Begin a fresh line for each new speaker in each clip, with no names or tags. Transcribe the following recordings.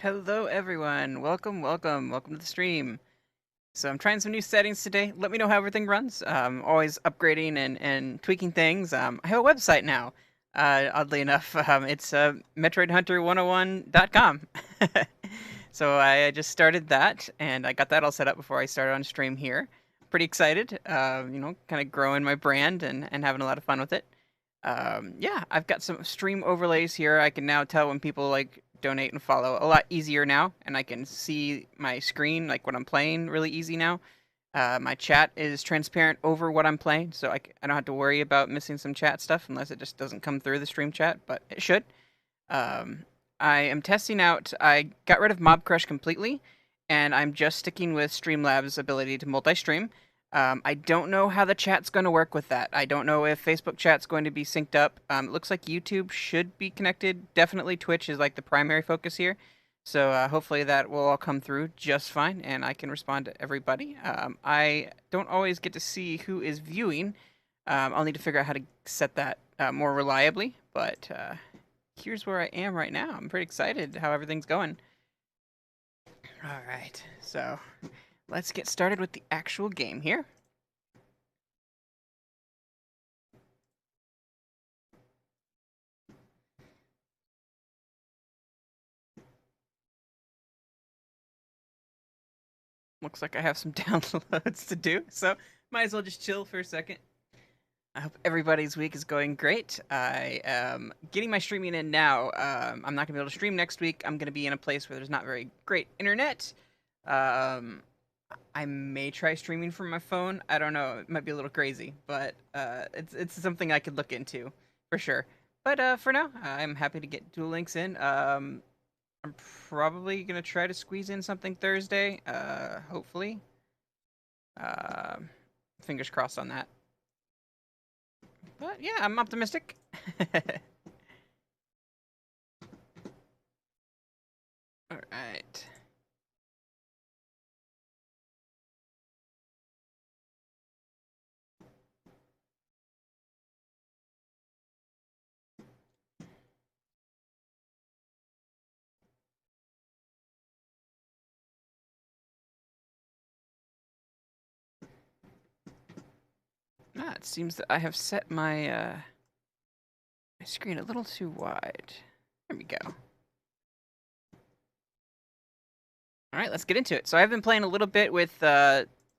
Hello everyone, welcome to the stream. So I'm trying some new settings today. Let me know how everything runs. Always upgrading and tweaking things. I have a website now. Oddly enough, it's MetroidHunter101.com. So I just started that, and I got that all set up before I started on stream here. Pretty excited, kind of growing my brand and having a lot of fun with it. Yeah, I've got some stream overlays here. I can now tell when people like donate and follow a lot easier now, and I can see my screen like what I'm playing really easy now. My chat is transparent over what I'm playing, so I don't have to worry about missing some chat stuff unless it just doesn't come through the stream chat, but it should. Um, I am testing out. I got rid of Mob Crush completely, and I'm just sticking with Streamlabs' ability to multi-stream. I don't know how the chat's going to work with that. I don't know if Facebook chat's going to be synced up. It looks like YouTube should be connected. Definitely Twitch is like the primary focus here. So hopefully that will all come through just fine, and I can respond to everybody. I don't always get to see who is viewing. I'll need to figure out how to set that more reliably, but here's where I am right now. I'm pretty excited how everything's going. All right, so let's get started with the actual game here. Looks like I have some downloads to do, so might as well just chill for a second. I hope everybody's week is going great. I am getting my streaming in now. I'm not going to be able to stream next week. I'm going to be in a place where there's not very great internet. I may try streaming from my phone. I don't know. It might be a little crazy, but it's something I could look into for sure. But for now, I'm happy to get Duel Links in. I'm probably going to try to squeeze in something Thursday, hopefully. Fingers crossed on that. But yeah, I'm optimistic. All right. It seems that I have set my my screen a little too wide. There we go. All right, let's get into it. So I've been playing a little bit with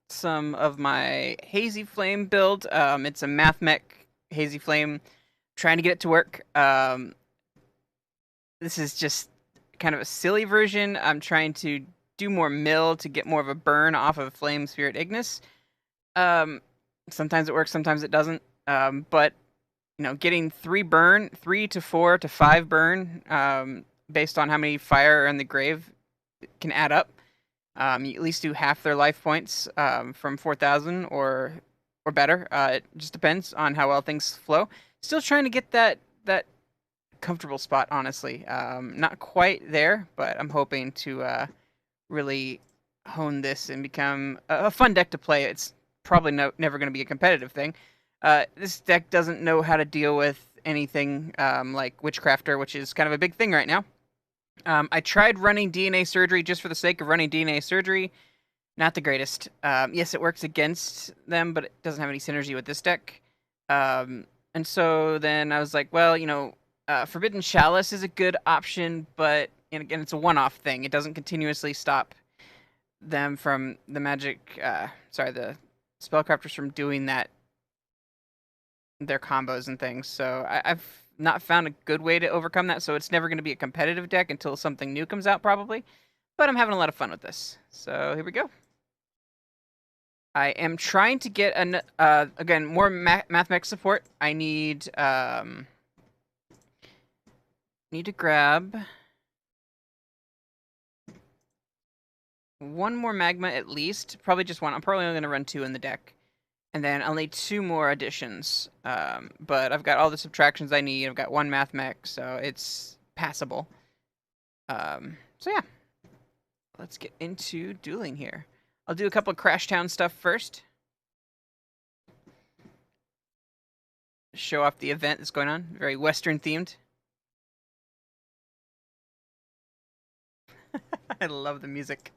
some of my Hazy Flame build. It's a MathMech Hazy Flame. Trying to get it to work. This is just kind of a silly version. I'm trying to do more mill to get more of a burn off of Flame Spirit Ignis. Sometimes it works, sometimes it doesn't. But getting 3 to 4 to 5 burn, based on how many fire are in the grave, can add up. You at least do half their life points from 4,000 or better. It just depends on how well things flow. Still trying to get that comfortable spot, honestly. Not quite there, but I'm hoping to really hone this and become a fun deck to play. It's probably never going to be a competitive thing. This deck doesn't know how to deal with anything like Witchcrafter, which is kind of a big thing right now. I tried running DNA Surgery just for the sake of running DNA Surgery. Not the greatest. Yes, it works against them, but it doesn't have any synergy with this deck. And so then I was like, well, Forbidden Chalice is a good option, but again, it's a one-off thing. It doesn't continuously stop them from the the spellcrafters from doing their combos and things. So I've not found a good way to overcome that, so it's never going to be a competitive deck until something new comes out, probably. But I'm having a lot of fun with this. So here we go. I am trying to get again more MathMech support. I need to grab one more magma at least. Probably just one. I'm probably only going to run 2 in the deck. And then I'll need 2 more additions. But I've got all the subtractions I need. I've got 1 MathMech, so it's passable. So yeah. Let's get into dueling here. I'll do a couple of Crashtown stuff first. Show off the event that's going on. Very Western themed. I love the music.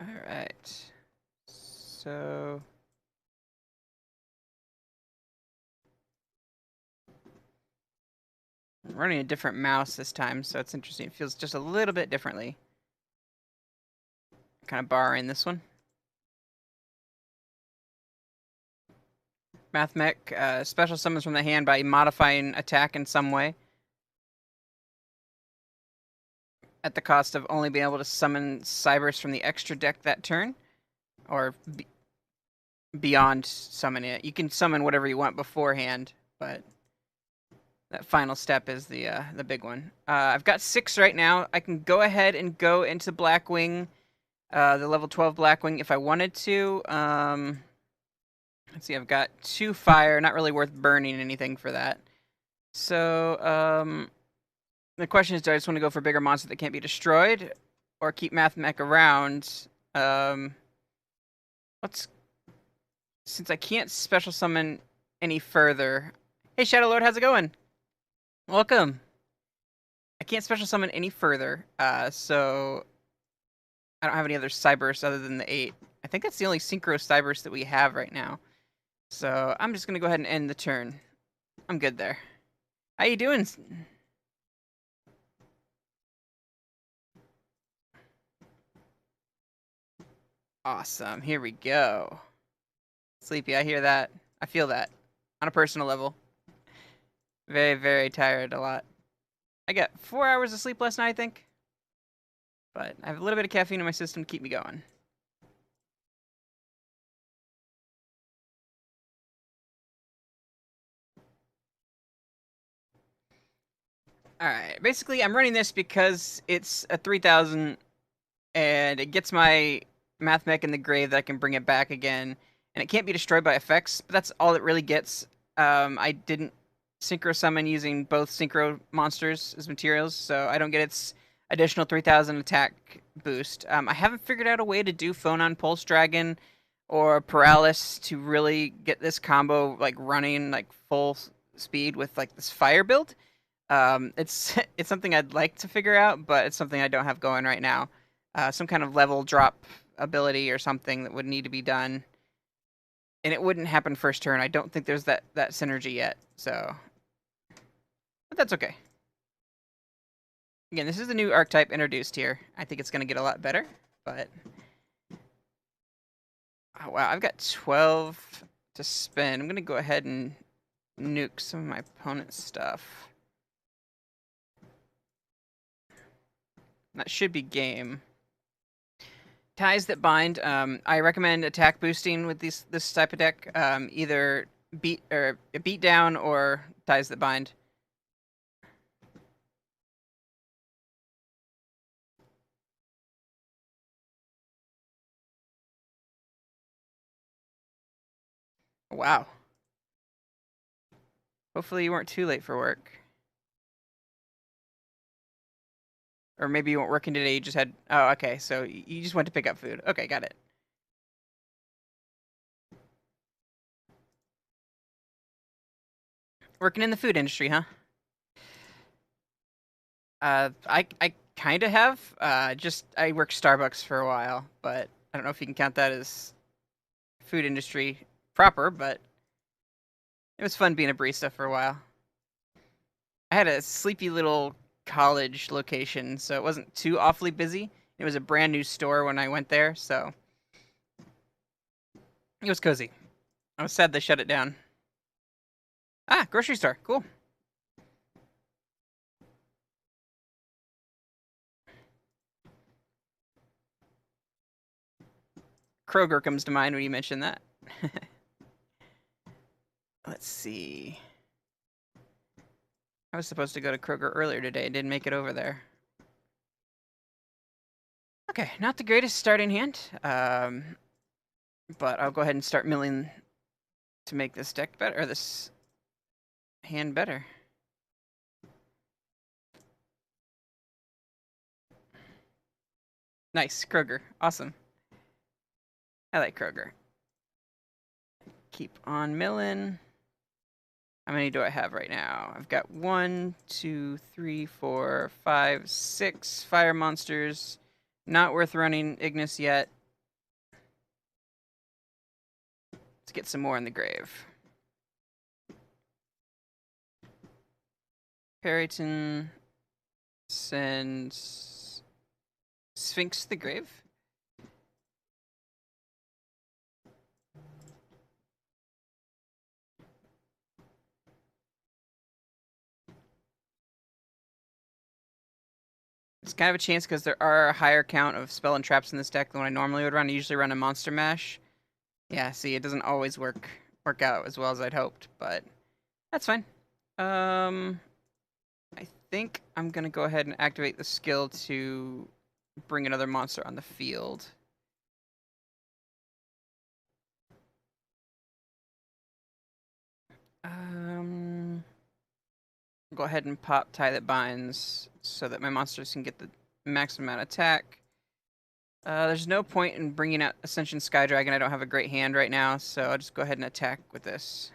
All right. So I'm running a different mouse this time, so it's interesting. It feels just a little bit differently. Kind of borrowing this one. Mathmech, special summons from the hand by modifying attack in some way. At the cost of only being able to summon Cybers from the extra deck that turn. Or beyond summoning it. You can summon whatever you want beforehand, but that final step is the big one. I've got 6 right now. I can go ahead and go into Blackwing, the level 12 Blackwing if I wanted to. Let's see, I've got 2 fire, not really worth burning anything for that. So, the question is, do I just want to go for a bigger monster that can't be destroyed, or keep Mathmech around? Since I can't special summon any further. Hey, Shadow Lord, how's it going? Welcome. I can't special summon any further, so I don't have any other Cyberse other than the 8. I think that's the only Synchro Cyberse that we have right now. So I'm just gonna go ahead and end the turn. I'm good there. How you doing? Awesome. Here we go. Sleepy, I hear that. I feel that. On a personal level. Very, very tired a lot. I got 4 hours of sleep last night, I think. But I have a little bit of caffeine in my system to keep me going. Alright, basically I'm running this because it's a 3000 and it gets my Mathmech in the grave that I can bring it back again. And it can't be destroyed by effects, but that's all it really gets. I didn't synchro summon using both synchro monsters as materials, so I don't get its additional 3000 attack boost. I haven't figured out a way to do Phonon Pulse Dragon or Paralysis to really get this combo like running like full speed with like this fire build. It's it's something I'd like to figure out, but it's something I don't have going right now. Some kind of level drop ability or something that would need to be done. And it wouldn't happen first turn. I don't think there's that synergy yet, so... But that's okay. Again, this is the new archetype introduced here. I think it's going to get a lot better, but... Oh, wow, I've got 12 to spend. I'm going to go ahead and nuke some of my opponent's stuff. That should be game. Ties that bind. I recommend attack boosting with this type of deck. Either beat down or ties that bind. Wow. Hopefully you weren't too late for work. Or maybe you weren't working today, you just had... Oh, okay, so you just went to pick up food. Okay, got it. Working in the food industry, huh? I kind of have. I worked Starbucks for a while, but I don't know if you can count that as food industry proper, but it was fun being a barista for a while. I had a sleepy little college location, so it wasn't too awfully busy. It was a brand new store when I went there, so it was cozy. I was sad they shut it down. Ah, grocery store. Cool. Kroger comes to mind when you mention that. Let's see. I was supposed to go to Kroger earlier today. Didn't make it over there. Okay, not the greatest starting hand. But I'll go ahead and start milling to make this deck better, or this hand better. Nice, Kroger. Awesome. I like Kroger. Keep on milling. How many do I have right now? I've got 1, 2, 3, 4, 5, 6 fire monsters. Not worth running Ignis yet. Let's get some more in the grave. Perryton sends Sphinx to the grave. It's kind of a chance because there are a higher count of spell and traps in this deck than what I normally would run. I usually run a monster mash. Yeah, see, it doesn't always work out as well as I'd hoped, but that's fine. I think I'm gonna go ahead and activate the skill to bring another monster on the field. Go ahead and pop Tie That Binds so that my monsters can get the maximum amount of attack. There's no point in bringing out Ascension Sky Dragon. I don't have a great hand right now, so I'll just go ahead and attack with this.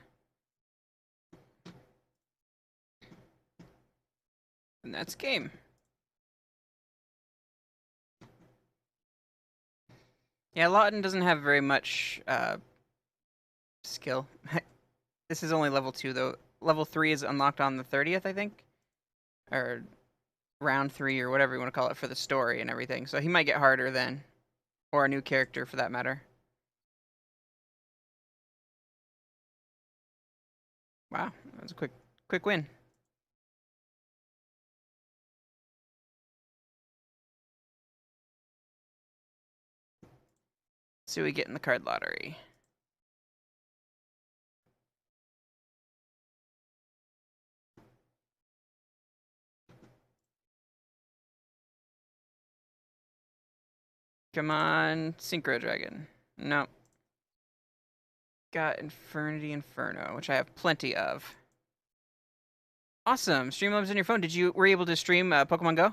And that's game. Yeah, Lawton doesn't have very much skill. This is only level 2, though. Level 3 is unlocked on the 30th, I think. Or round 3, or whatever you want to call it, for the story and everything. So he might get harder then. Or a new character, for that matter. Wow, that was a quick win. Let's see what we get in the card lottery. Come on, Synchro Dragon. No. Got Infernity Inferno, which I have plenty of. Awesome. Streamlabs on your phone. Were you able to stream Pokemon Go?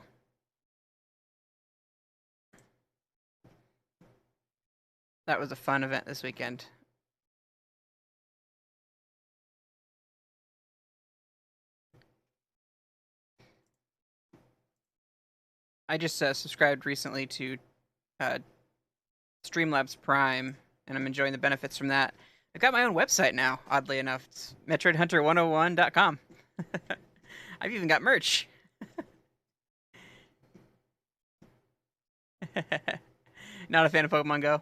That was a fun event this weekend. I just subscribed recently to Streamlabs Prime, and I'm enjoying the benefits from that. I've got my own website now, oddly enough. It's MetroidHunter101.com. I've even got merch. Not a fan of Pokemon Go.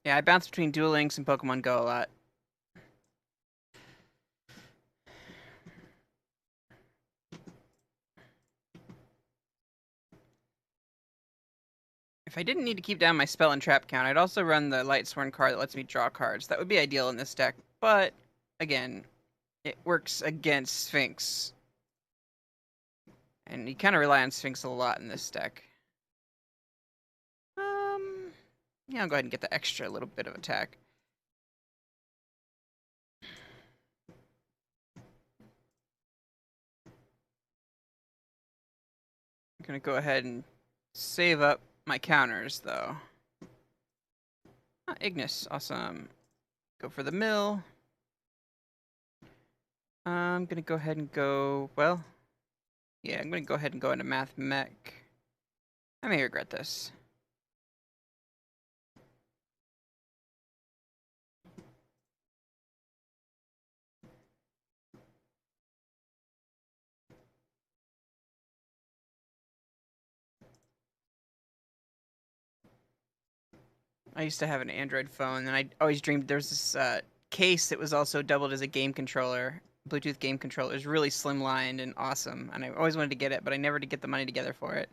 Yeah, I bounce between Duel Links and Pokemon Go a lot. If I didn't need to keep down my spell and trap count, I'd also run the Lightsworn card that lets me draw cards. That would be ideal in this deck, but again, it works against Sphinx. And you kind of rely on Sphinx a lot in this deck. Yeah, I'll go ahead and get the extra little bit of attack. I'm gonna go ahead and save up my counters, though. Ah, Ignis, awesome. Go for the mill. I'm gonna go ahead and go, well, yeah, I'm gonna go ahead and go into Math Mech. I may regret this. I used to have an Android phone, and I always dreamed there was this case that was also doubled as a game controller, Bluetooth game controller. It was really slimlined and awesome, and I always wanted to get it, but I never did get the money together for it.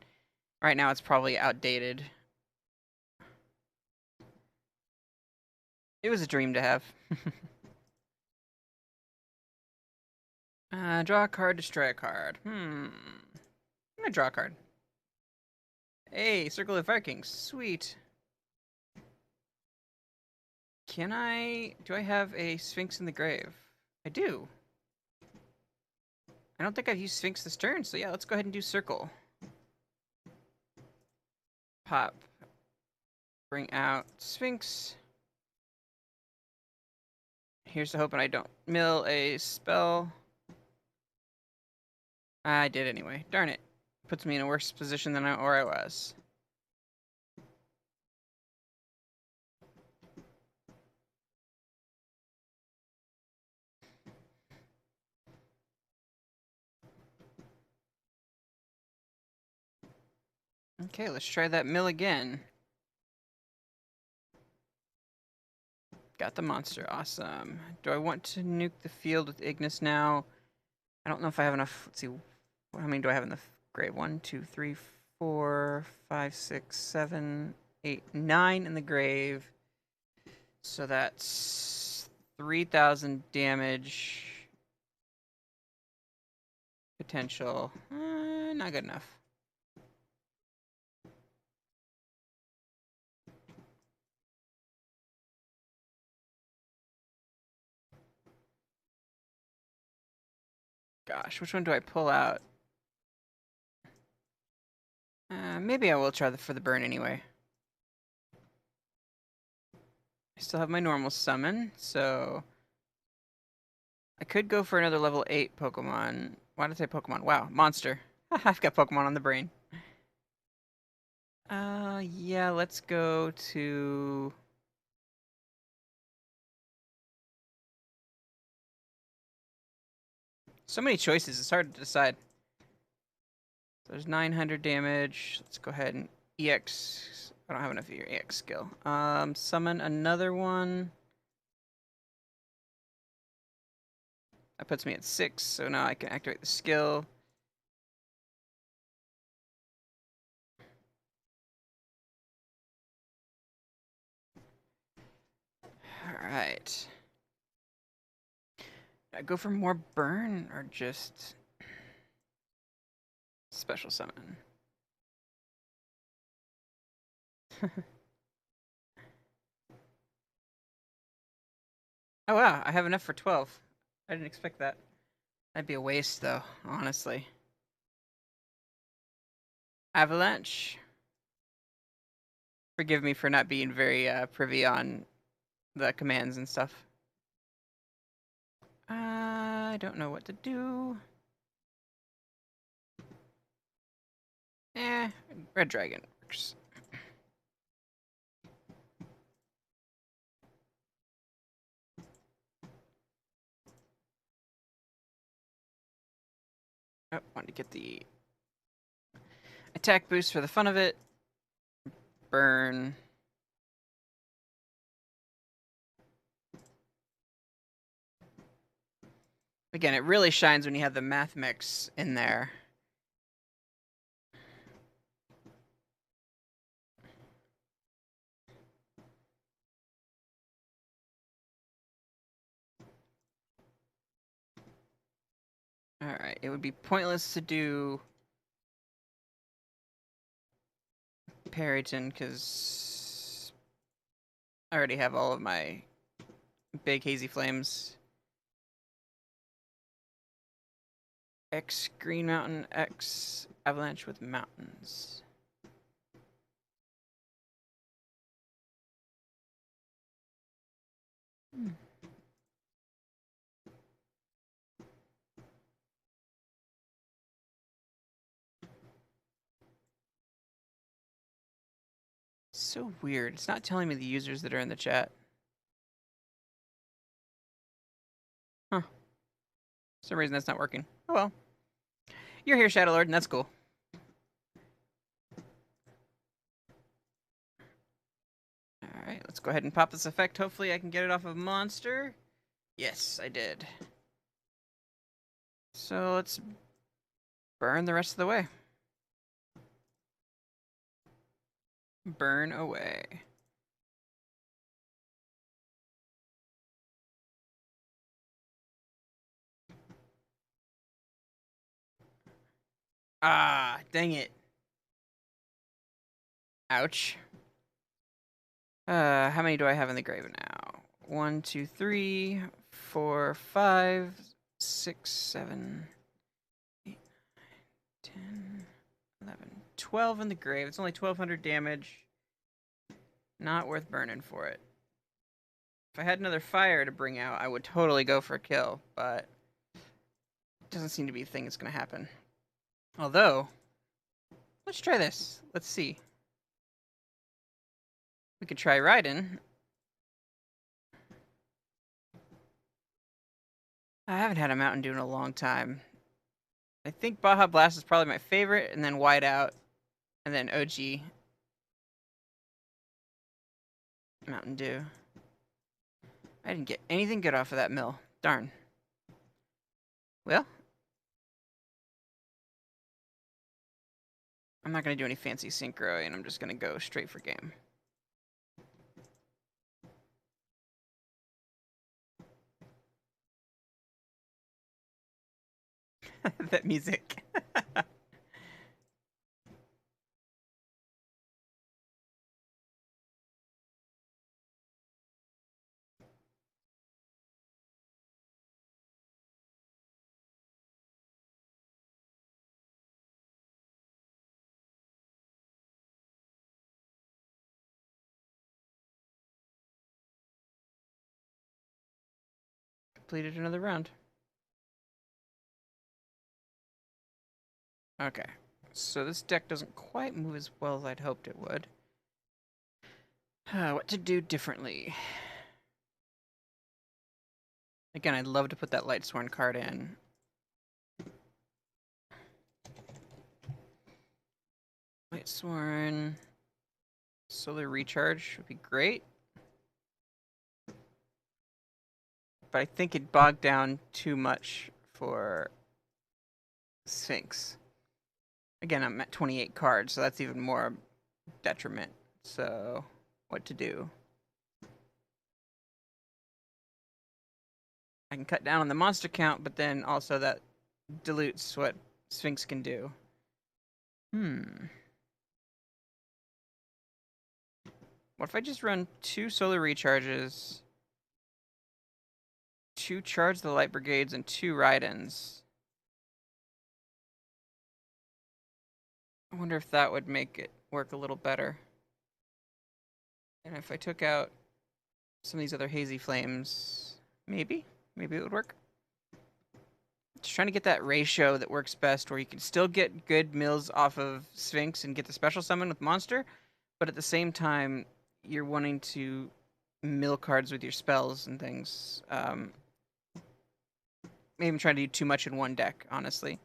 Right now, it's probably outdated. It was a dream to have. Draw a card, destroy a card. I'm gonna draw a card. Hey, Circle of Vikings. Sweet. Do I have a Sphinx in the grave? I do. I don't think I've used Sphinx this turn, so yeah, let's go ahead and do Circle. Pop. Bring out Sphinx. Here's to hoping I don't mill a spell. I did anyway. Darn it. Puts me in a worse position than I was. Okay, let's try that mill again. Got the monster. Awesome. Do I want to nuke the field with Ignis now? I don't know if I have enough. Let's see. How many do I have in the grave? 1, 2, 3, 4, 5, 6, 7, 8, 9 in the grave. So that's 3,000 damage potential. Not good enough. Gosh, which one do I pull out? Maybe I will try for the burn anyway. I still have my normal summon, so I could go for another level 8 Pokemon. Why did I say Pokemon? Wow, monster. I've got Pokemon on the brain. Yeah, let's go to... So many choices, it's hard to decide. So there's 900 damage. Let's go ahead and EX. I don't have enough of your EX skill. Summon another one. That puts me at 6, so now I can activate the skill. Alright. I go for more burn or just special summon? Oh wow, I have enough for 12. I didn't expect that. That'd be a waste though, honestly. Avalanche. Forgive me for not being very privy on the commands and stuff. I don't know what to do. Red Dragon works. Oh, wanted to get the attack boost for the fun of it. Burn. Again, it really shines when you have the math mix in there. Alright, it would be pointless to do Perryton because I already have all of my big hazy flames. X Green Mountain, X Avalanche with mountains. So weird. It's not telling me the users that are in the chat. Huh. For some reason that's not working. Oh well. You're here, Shadow Lord, and that's cool. Alright, let's go ahead and pop this effect. Hopefully I can get it off of monster. Yes, I did. So let's burn the rest of the way. Burn away. Ah, dang it. Ouch. How many do I have in the grave now? 1, 2, 3, 4, 5, 6, 7, 8, 10, 11, 12 in the grave. It's only 1200 damage. Not worth burning for it. If I had another fire to bring out, I would totally go for a kill, but it doesn't seem to be a thing that's going to happen. Although, let's try this. Let's see. We could try Raiden. I haven't had a Mountain Dew in a long time. I think Baja Blast is probably my favorite, and then Whiteout, and then OG Mountain Dew. I didn't get anything good off of that mill. Darn. Well, I'm not going to do any fancy synchro, and I'm just going to go straight for game. That music. Completed another round. Okay. So this deck doesn't quite move as well as I'd hoped it would. What to do differently? Again, I'd love to put that Lightsworn card in. Lightsworn. Solar Recharge would be great. But I think it bogged down too much for Sphinx. Again, I'm at 28 cards, so that's even more detriment. So, what to do? I can cut down on the monster count, but then also that dilutes what Sphinx can do. What if I just run 2 solar recharges, 2 charge the light brigades, and 2 Raidens? I wonder if that would make it work a little better. And if I took out some of these other hazy flames, maybe it would work. Just trying to get that ratio that works best, where you can still get good mills off of Sphinx and get the special summon with monster, but at the same time, you're wanting to mill cards with your spells and things. Maybe I'm trying to do too much in one deck, honestly.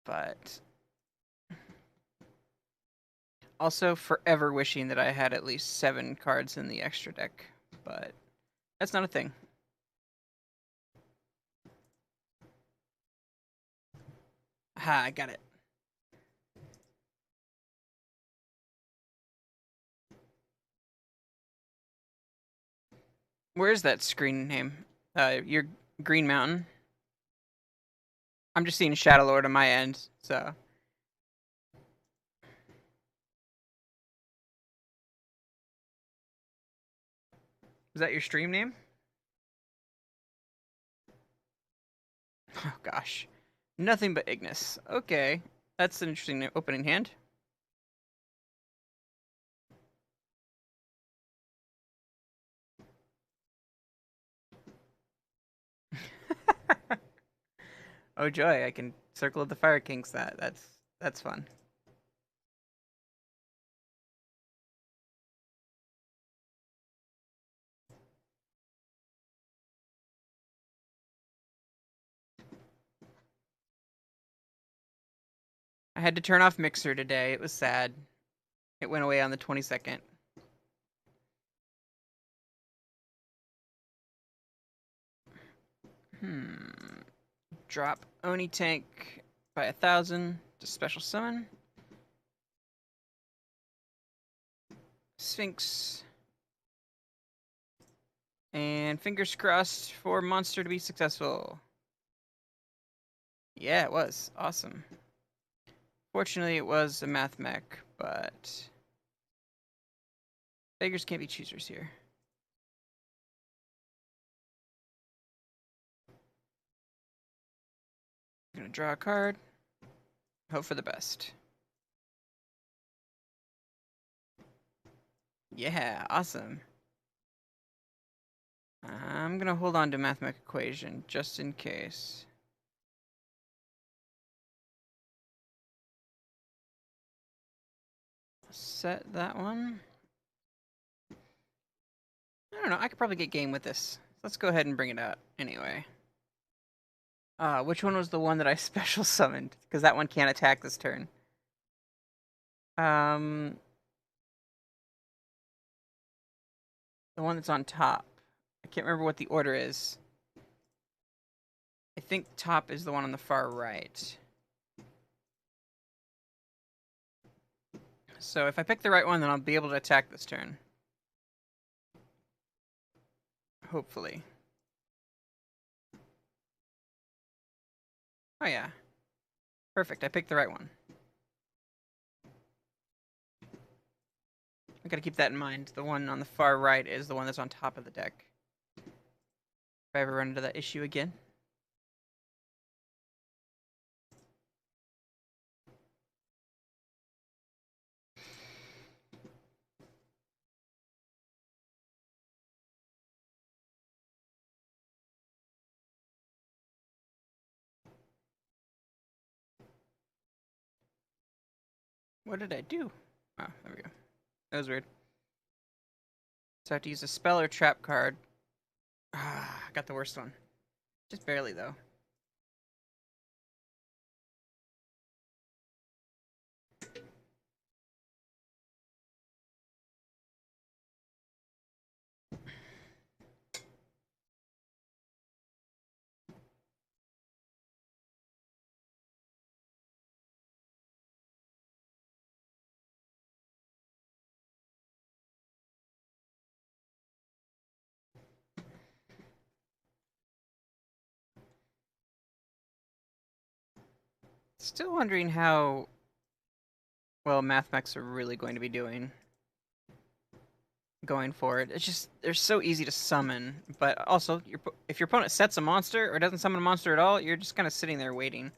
But also forever wishing that I had at least 7 cards in the extra deck, but that's not a thing. Aha, I got it. Where's that screen name? Your Green Mountain. I'm just seeing Shadow Lord on my end, so. Is that your stream name? Oh gosh. Nothing but Ignis. Okay. That's an interesting opening hand. Oh joy, I can Circle of the Fire Kings that. That's fun. I had to turn off Mixer today. It was sad. It went away on the 22nd. Drop Oni Tank by 1,000 to special summon. Sphinx. And fingers crossed for monster to be successful. Yeah, it was. Awesome. Fortunately, it was a math mech, but beggars can't be choosers here. I'm gonna draw a card. Hope for the best. Yeah, awesome. I'm gonna hold on to math mech equation just in case. Set that one. I don't know, I could probably get game with this. Let's go ahead and bring it out anyway. Which one was the one that I special summoned? Because that one can't attack this turn. The one that's on top. I can't remember what the order is. I think top is the one on the far right. So if I pick the right one, then I'll be able to attack this turn. Hopefully. Oh yeah. Perfect, I picked the right one. I gotta keep that in mind. The one on the far right is the one that's on top of the deck. If I ever run into that issue again. What did I do? Oh, there we go. That was weird. So I have to use a spell or trap card. Ah, I got the worst one. Just barely, though. Still wondering how well math mechs are really going to be doing going forward. It's just, they're so easy to summon, but also, if your opponent sets a monster or doesn't summon a monster at all, you're just kind of sitting there waiting.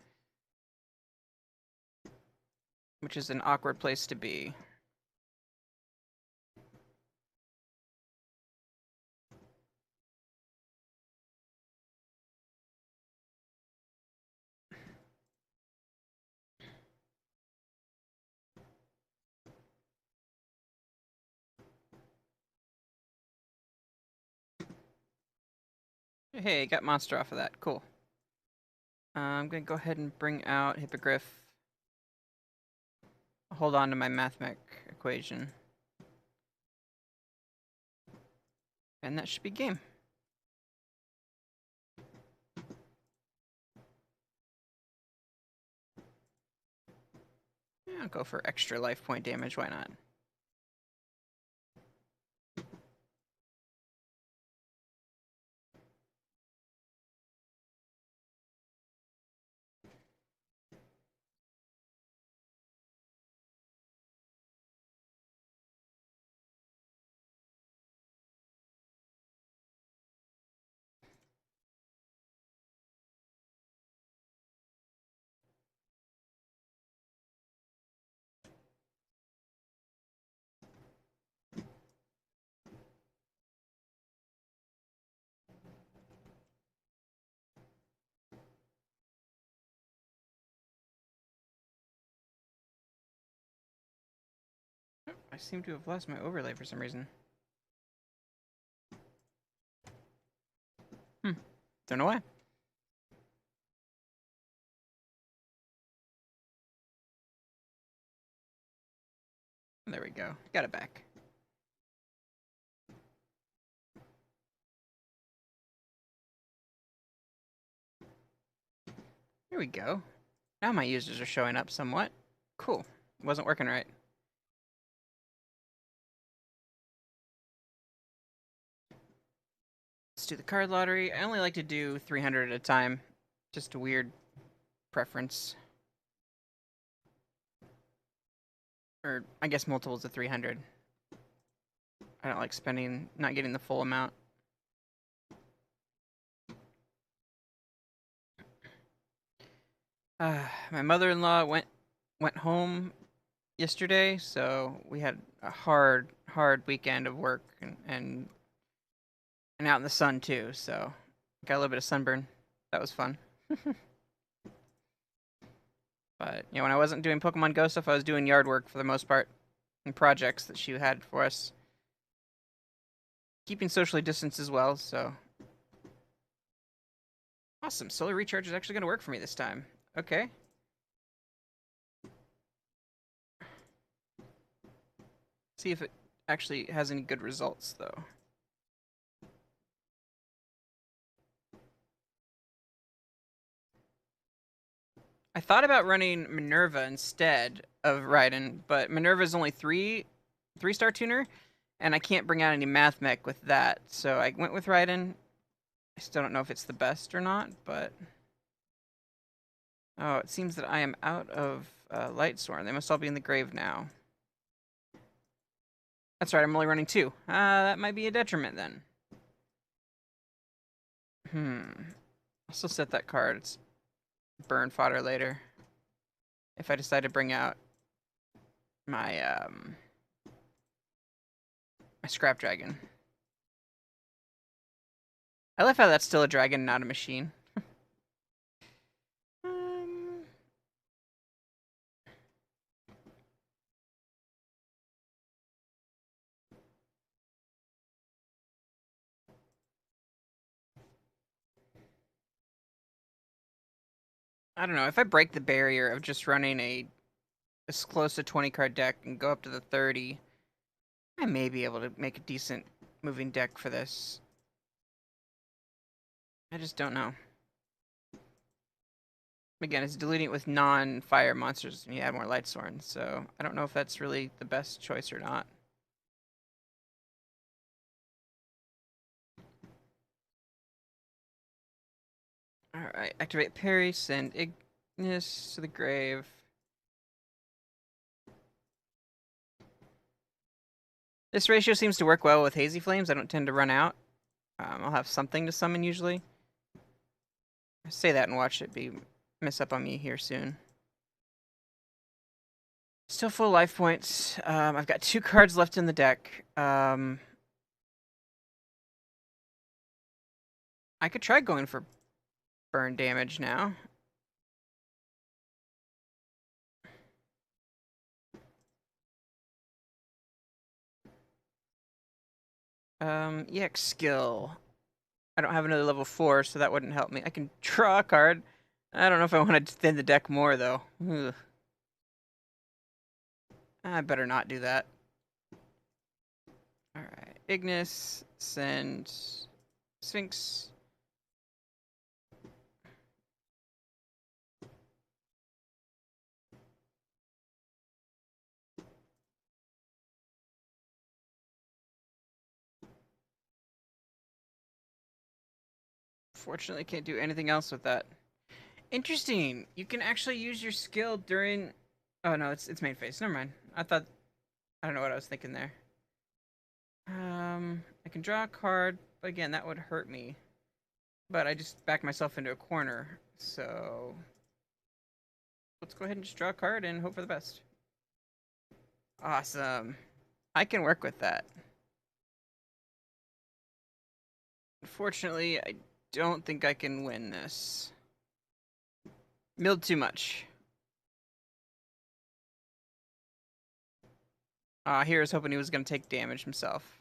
Which is an awkward place to be. Hey, got monster off of that. Cool. I'm gonna go ahead and bring out Hippogriff. Hold on to my math mech equation. And that should be game. Yeah, I'll go for extra life point damage, why not? I seem to have lost my overlay for some reason. Don't know why. There we go. Got it back. Here we go. Now my users are showing up somewhat. Cool. Wasn't working right. Let's do the card lottery. I only like to do 300 at a time. Just a weird preference. Or I guess multiples of 300. I don't like not getting the full amount. My mother-in-law went home yesterday, so we had a hard weekend of work and out in the sun too. So got a little bit of sunburn. That was fun. But when I wasn't doing Pokemon Go stuff, I was doing yard work for the most part and projects that she had for us. Keeping socially distanced as well, so awesome. Solar recharge is actually going to work for me this time. Okay. See if it actually has any good results, though. I thought about running Minerva instead of Raiden, but Minerva is only three-star tuner, and I can't bring out any Math Mech with that, so I went with Raiden. I still don't know if it's the best or not, but oh, it seems that I am out of Lightsworn. They must all be in the grave now. That's right, I'm only running 2. That might be a detriment then. I'll still set that card. It's burn fodder later. If I decide to bring out my my scrap dragon. I love how that's still a dragon, not a machine. I don't know. If I break the barrier of just running a close to 20 card deck and go up to the 30, I may be able to make a decent moving deck for this. I just don't know. Again, it's deleting it with non-fire monsters and you add more Lightsworn, so I don't know if that's really the best choice or not. Alright, activate parry, send Ignis to the grave. This ratio seems to work well with Hazy Flames. I don't tend to run out. I'll have something to summon usually. I say that and watch it miss up on me here soon. Still full life points. I've got 2 cards left in the deck. I could try going for burn damage now. EX skill. I don't have another level 4, so that wouldn't help me. I can draw a card. I don't know if I want to thin the deck more, though. Ugh. I better not do that. Alright. Ignis, send Sphinx. Fortunately, can't do anything else with that. Interesting. You can actually use your skill during... Oh, no, it's main phase. Never mind. I don't know what I was thinking there. I can draw a card, but again, that would hurt me. But I just backed myself into a corner, so... Let's go ahead and just draw a card and hope for the best. Awesome. I can work with that. Unfortunately, I don't think I can win this. Milled too much. Here I was hoping he was going to take damage himself.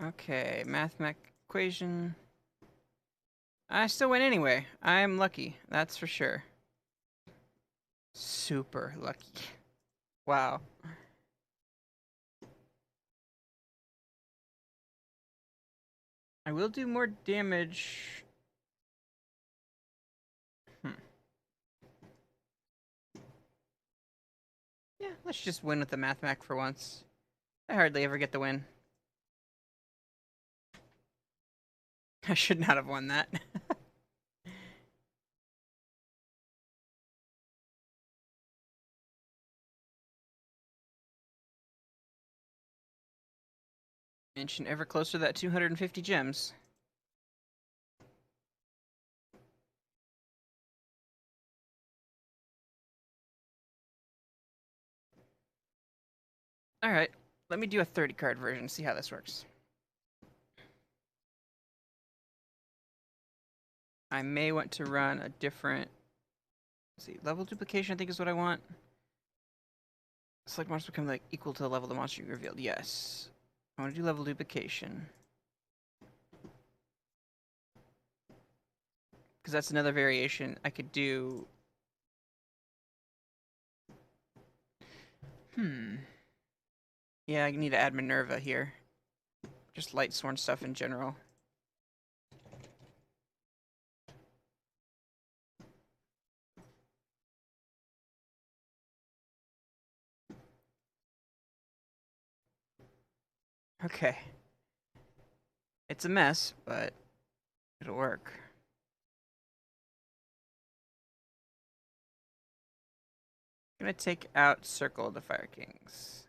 Okay, math mech equation. I still win anyway. I'm lucky, that's for sure. Super lucky. Wow. I will do more damage. Yeah, let's just win with the math mech for once. I hardly ever get the win. I should not have won that. Inching ever closer to that 250 gems. Alright, let me do a 30 card version, see how this works. I may want to run a different... Let's see, level duplication I think is what I want. Select monsters become like equal to the level of the monster you revealed. Yes. I want to do level duplication. Because that's another variation I could do. Yeah, I need to add Minerva here. Just light sworn stuff in general. Okay. It's a mess, but it'll work. I'm gonna take out Circle of the Fire Kings.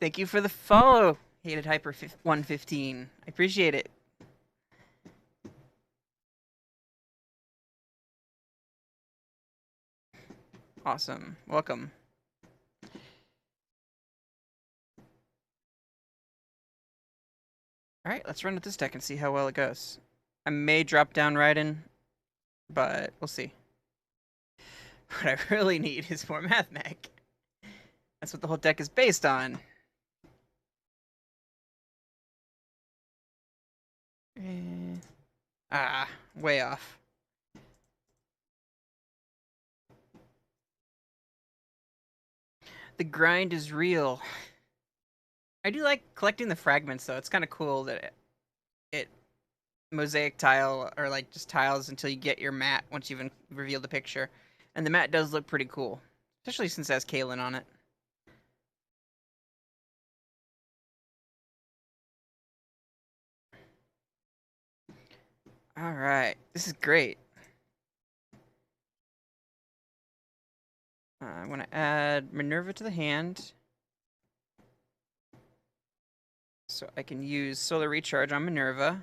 Thank you for the follow, Hated Hyper 115. I appreciate it. Awesome. Welcome. Alright, let's run with this deck and see how well it goes. I may drop down Raiden, but we'll see. What I really need is more Math Mech. That's what the whole deck is based on. Way off. The grind is real. I do like collecting the fragments, though. It's kind of cool that it mosaic tile, or like just tiles until you get your mat once you've revealed the picture. And the mat does look pretty cool, especially since it has Kaylin on it. Alright, this is great. I want to add Minerva to the hand. So I can use Solar Recharge on Minerva.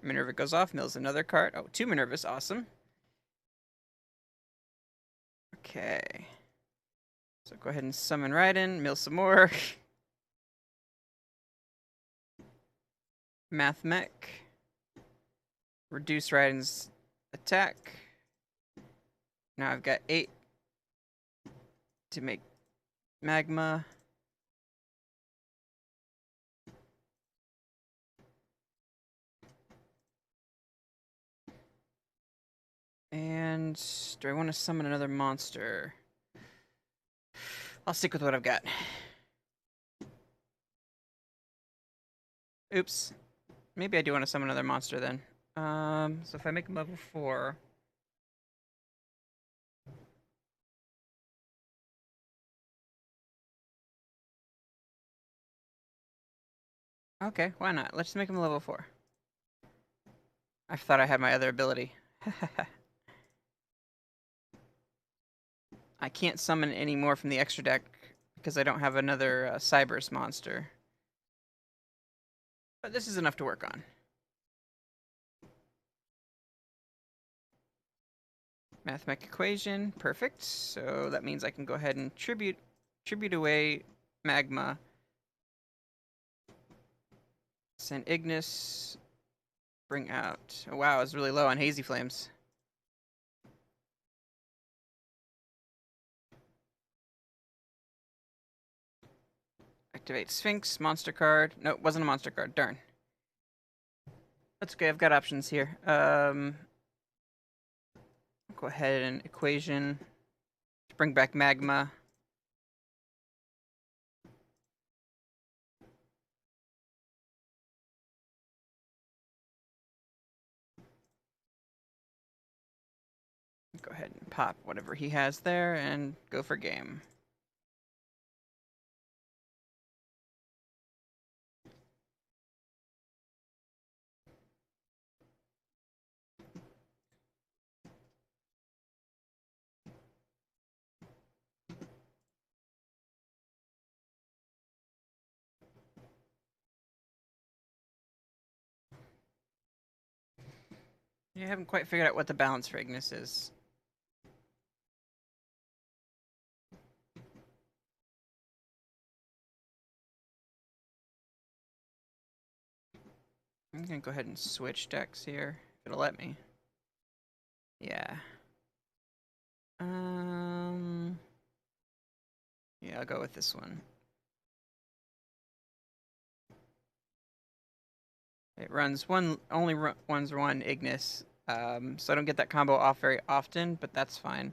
Minerva goes off, mills another card. Oh, 2 Minervas, awesome. Okay. So go ahead and summon Raiden, mill some more. Math Mech. Reduce Raiden's attack. Now I've got 8 to make Magma. And do I want to summon another monster? I'll stick with what I've got. Oops. Maybe I do want to summon another monster then. So if I make him level 4... Okay, why not? Let's make him level 4. I thought I had my other ability. I can't summon any more from the extra deck because I don't have another Cyberse monster. But this is enough to work on. Math Mech equation, perfect. So that means I can go ahead and tribute away Magma. Send Ignis. Bring out... Oh, wow, I was really low on Hazy Flames. Activate Sphinx, monster card. No, it wasn't a monster card, darn. That's okay, I've got options here. Go ahead and equation. Bring back Magma. Go ahead and pop whatever he has there and go for game. You haven't quite figured out what the balance for Ignis is. I'm gonna go ahead and switch decks here. If it'll let me. Yeah. Yeah, I'll go with this one. It runs only runs one Ignis, so I don't get that combo off very often, but that's fine.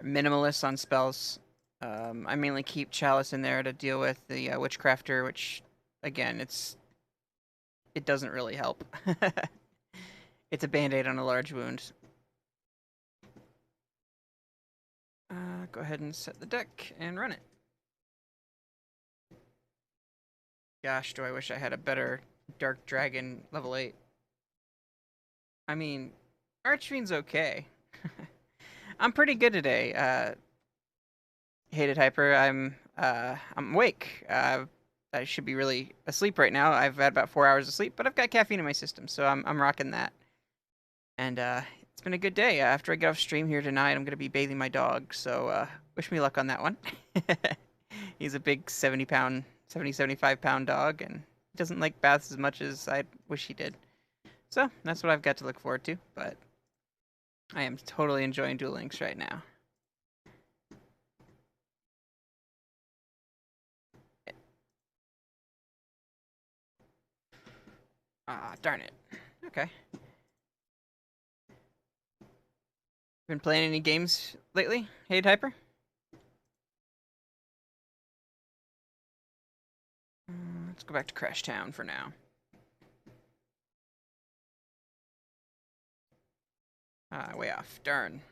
Minimalist on spells. I mainly keep Chalice in there to deal with the Witchcrafter, which, again, it doesn't really help. It's a band-aid on a large wound. Go ahead and set the deck and run it. Gosh, do I wish I had a better Dark Dragon level 8. I mean, Archfiend's okay. I'm pretty good today. Hated Hyper, I'm awake. I should be really asleep right now. I've had about 4 hours of sleep, but I've got caffeine in my system, so I'm rocking that. And it's been a good day. After I get off stream here tonight, I'm gonna be bathing my dog. So wish me luck on that one. He's a big 75 pound dog, and he doesn't like baths as much as I wish he did. So that's what I've got to look forward to. But I am totally enjoying Duel Links right now. Ah, darn it. Okay. Been playing any games lately? Hey, Hyper? Let's go back to Crash Town for now. Way off. Darn.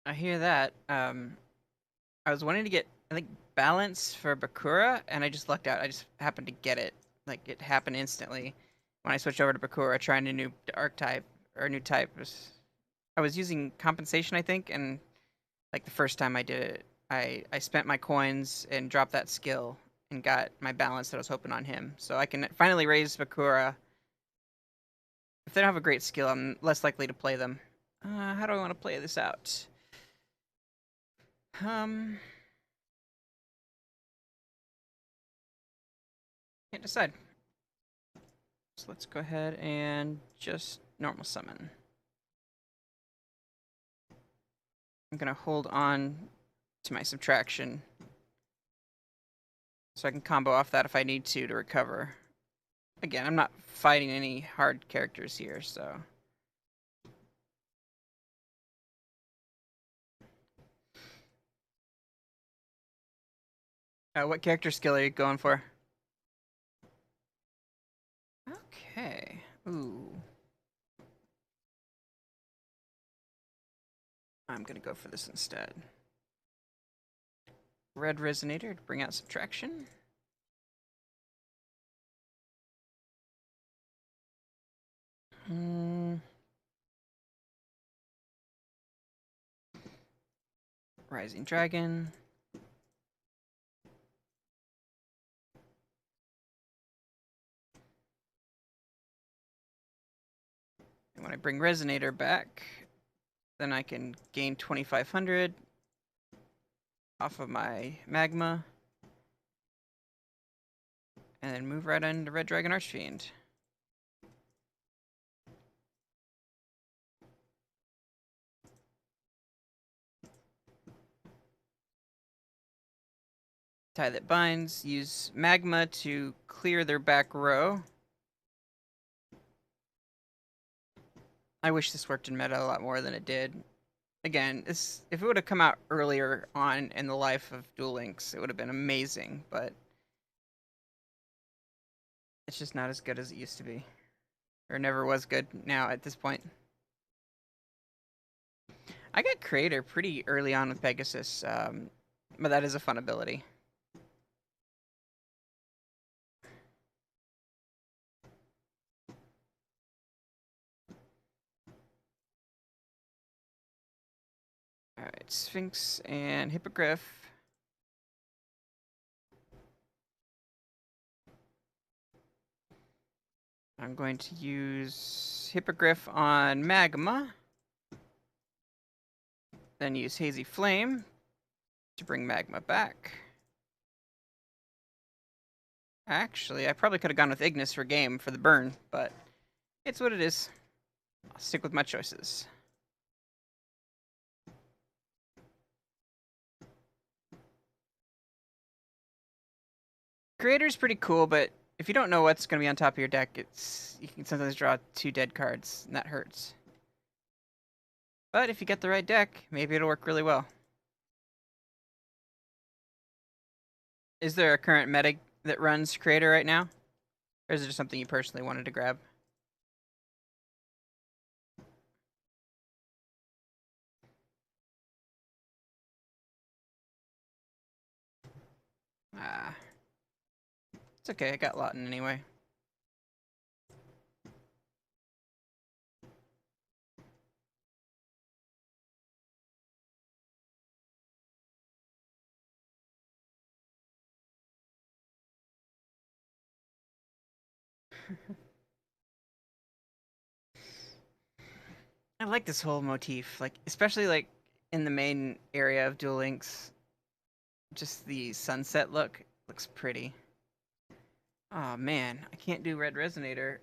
I hear that. I was wanting to get, I think, balance for Bakura, and I just lucked out. I just happened to get it. Like, it happened instantly when I switched over to Bakura, trying a new archetype, or a new type. I was using compensation, I think, and, like, the first time I did it, I spent my coins and dropped that skill and got my balance that I was hoping on him. So I can finally raise Bakura. If they don't have a great skill, I'm less likely to play them. How do I want to play this out? Can't decide. So let's go ahead and just normal summon. I'm gonna hold on to my subtraction so I can combo off that if I need to recover. Again, I'm not fighting any hard characters here, so. What character skill are you going for? Okay. Ooh. I'm gonna go for this instead. Red Resonator to bring out subtraction. Rising Dragon. And when I bring Resonator back, then I can gain 2,500 off of my Magma. And then move right into Red Dragon Archfiend. Tie that binds, use Magma to clear their back row. I wish this worked in meta a lot more than it did. Again, if it would have come out earlier on in the life of Duel Links, it would have been amazing, but it's just not as good as it used to be. Or never was good now at this point. I got Creator pretty early on with Pegasus, but that is a fun ability. Alright, Sphinx and Hippogriff. I'm going to use Hippogriff on Magma. Then use Hazy Flame to bring Magma back. Actually, I probably could have gone with Ignis for game for the burn, but it's what it is. I'll stick with my choices. Creator's pretty cool, but if you don't know what's going to be on top of your deck, you can sometimes draw 2 dead cards, and that hurts. But if you get the right deck, maybe it'll work really well. Is there a current meta that runs Creator right now? Or is it just something you personally wanted to grab? Ah. It's okay, I got Lawton anyway. I like this whole motif, like especially like in the main area of Duel Links. Just the sunset look looks pretty. Oh man, I can't do Red Resonator.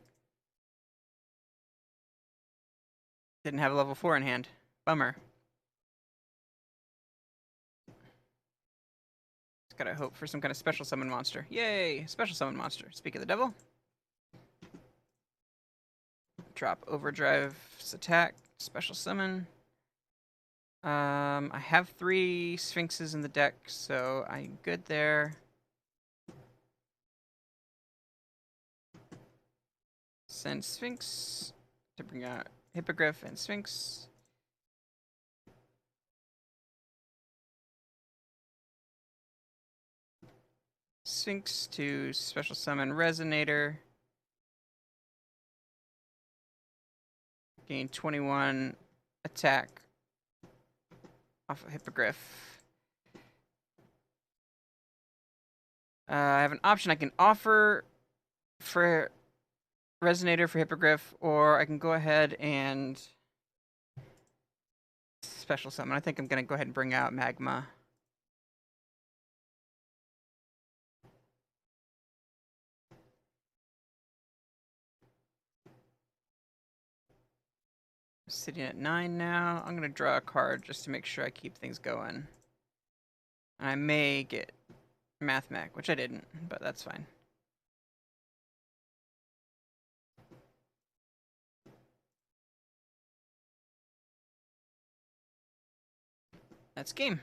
Didn't have a level 4 in hand. Bummer. Just gotta hope for some kind of special summon monster. Yay! Special summon monster. Speak of the devil. Drop Overdrive's attack. Special summon. I have 3 Sphinxes in the deck, so I'm good there. Send Sphinx to bring out Hippogriff and Sphinx. Sphinx to special summon Resonator. Gain 21 attack off of Hippogriff. I have an option I can offer for Resonator for Hippogriff, or I can go ahead and special summon. I think I'm going to go ahead and bring out Magma. Sitting at 9 now. I'm going to draw a card just to make sure I keep things going. And I may get Math Mech, which I didn't, but that's fine. That's game.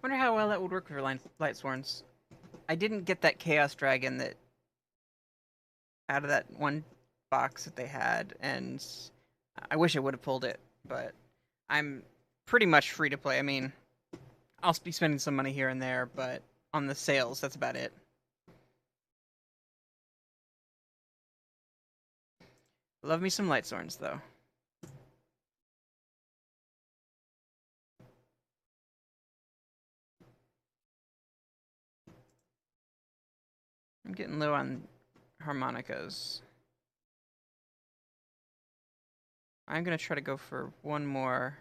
Wonder how well that would work for Lightsworns. I didn't get that Chaos Dragon that out of that one box that they had, and I wish I would have pulled it, but I'm pretty much free to play. I mean, I'll be spending some money here and there, but on the sales, that's about it. Love me some Lightsworns, though. I'm getting low on harmonicas. I'm going to try to go for one more.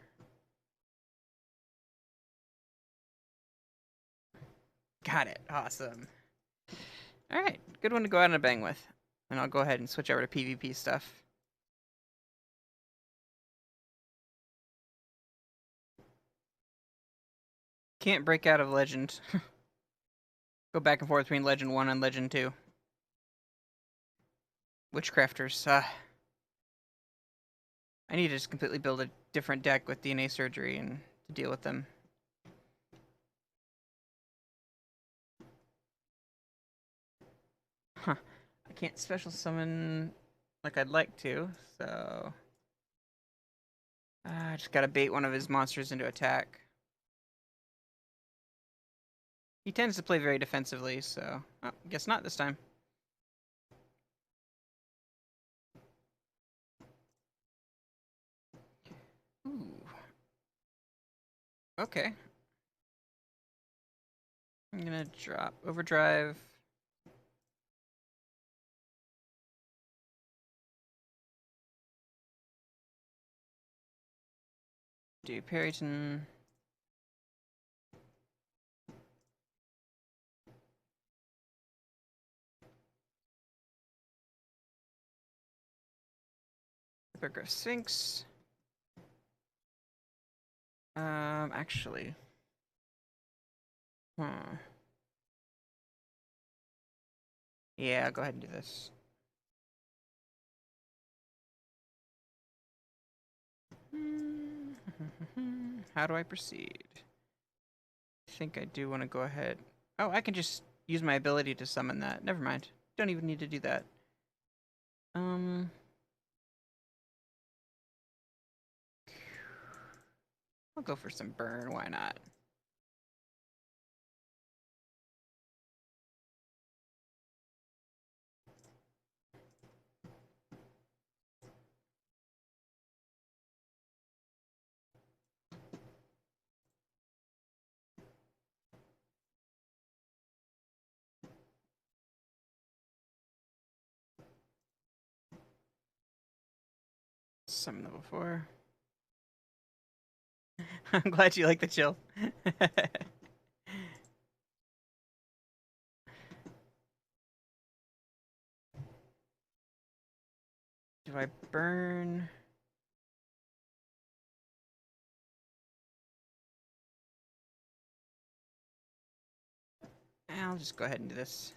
Got it. Awesome. Alright, good one to go out on a bang with. And I'll go ahead and switch over to PvP stuff. Can't break out of Legend. Go back and forth between Legend 1 and Legend 2. Witchcrafters, I need to just completely build a different deck with DNA surgery and to deal with them. Huh. I can't special summon like I'd like to, so I just gotta bait one of his monsters into attack. He tends to play very defensively, so guess not this time. Okay. I'm gonna drop overdrive. Do Parrington. Hypergraph Sphinx. Actually. Yeah, I'll go ahead and do this. How do I proceed? I think I do want to go ahead. Oh, I can just use my ability to summon that. Never mind. Don't even need to do that. I'll go for some burn. Why not? Summon level 4. I'm glad you like the chill. Do I burn? I'll just go ahead and do this.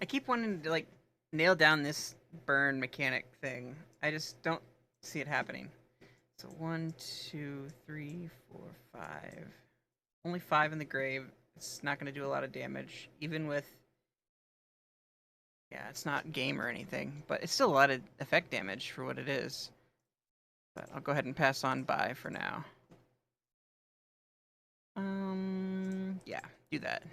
I keep wanting to like nail down this burn mechanic thing. I just don't see it happening. So 1, 2, 3, 4, 5. Only 5 in the grave. It's not going to do a lot of damage, even with. Yeah, it's not game or anything, but it's still a lot of effect damage for what it is. But I'll go ahead and pass on by for now. Yeah, do that.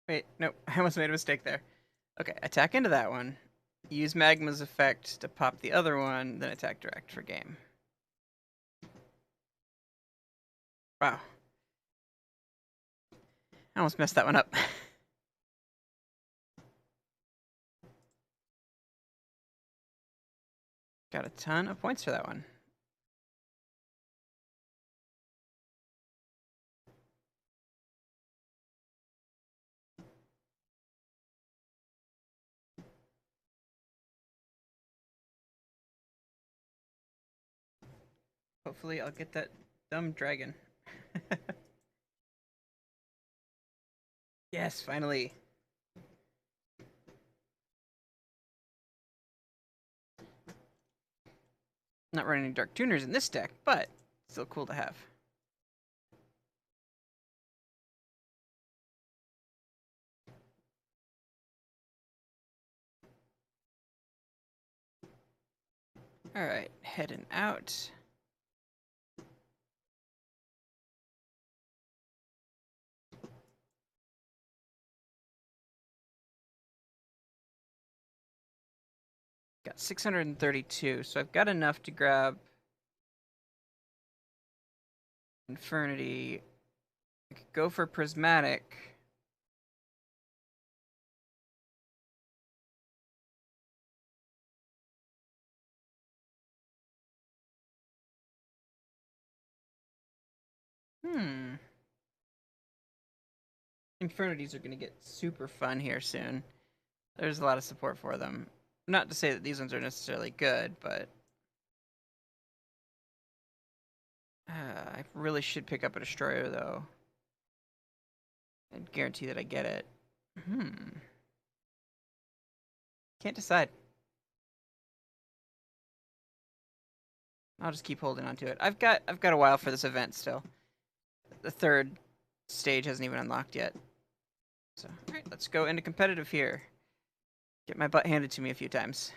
Wait, nope, I almost made a mistake there. Okay, attack into that one. Use Magma's effect to pop the other one, then attack direct for game. Wow. I almost messed that one up. Got a ton of points for that one. Hopefully I'll get that dumb dragon. Yes, finally. Not running any Dark Tuners in this deck, but still cool to have. Alright, heading out. Got 632, so I've got enough to grab Infernity. I could go for Prismatic. Infernities are going to get super fun here soon. There's a lot of support for them. Not to say that these ones are necessarily good, but I really should pick up a Destroyer, though. And guarantee that I get it. Can't decide. I'll just keep holding on to it. I've got a while for this event still. the third stage hasn't even unlocked yet. So, alright, let's go into competitive here. Get my butt handed to me a few times.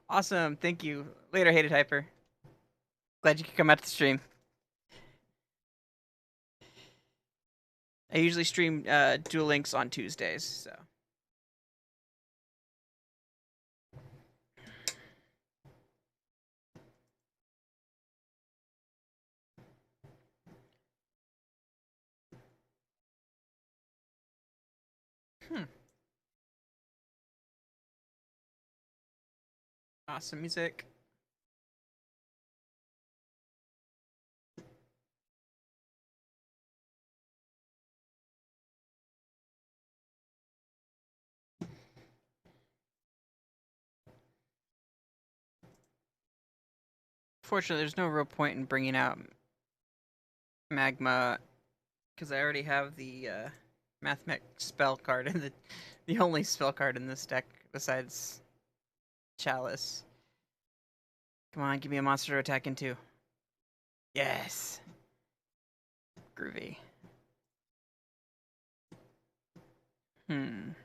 Awesome, thank you. Later, Hated Hyper. Glad you could come out to the stream. I usually stream Duel Links on Tuesdays, so. Awesome music. Fortunately, there's no real point in bringing out Magma because I already have the Mathmech spell card in the only spell card in this deck besides Chalice. Come on, give me a monster to attack into. Yes. Groovy. I'm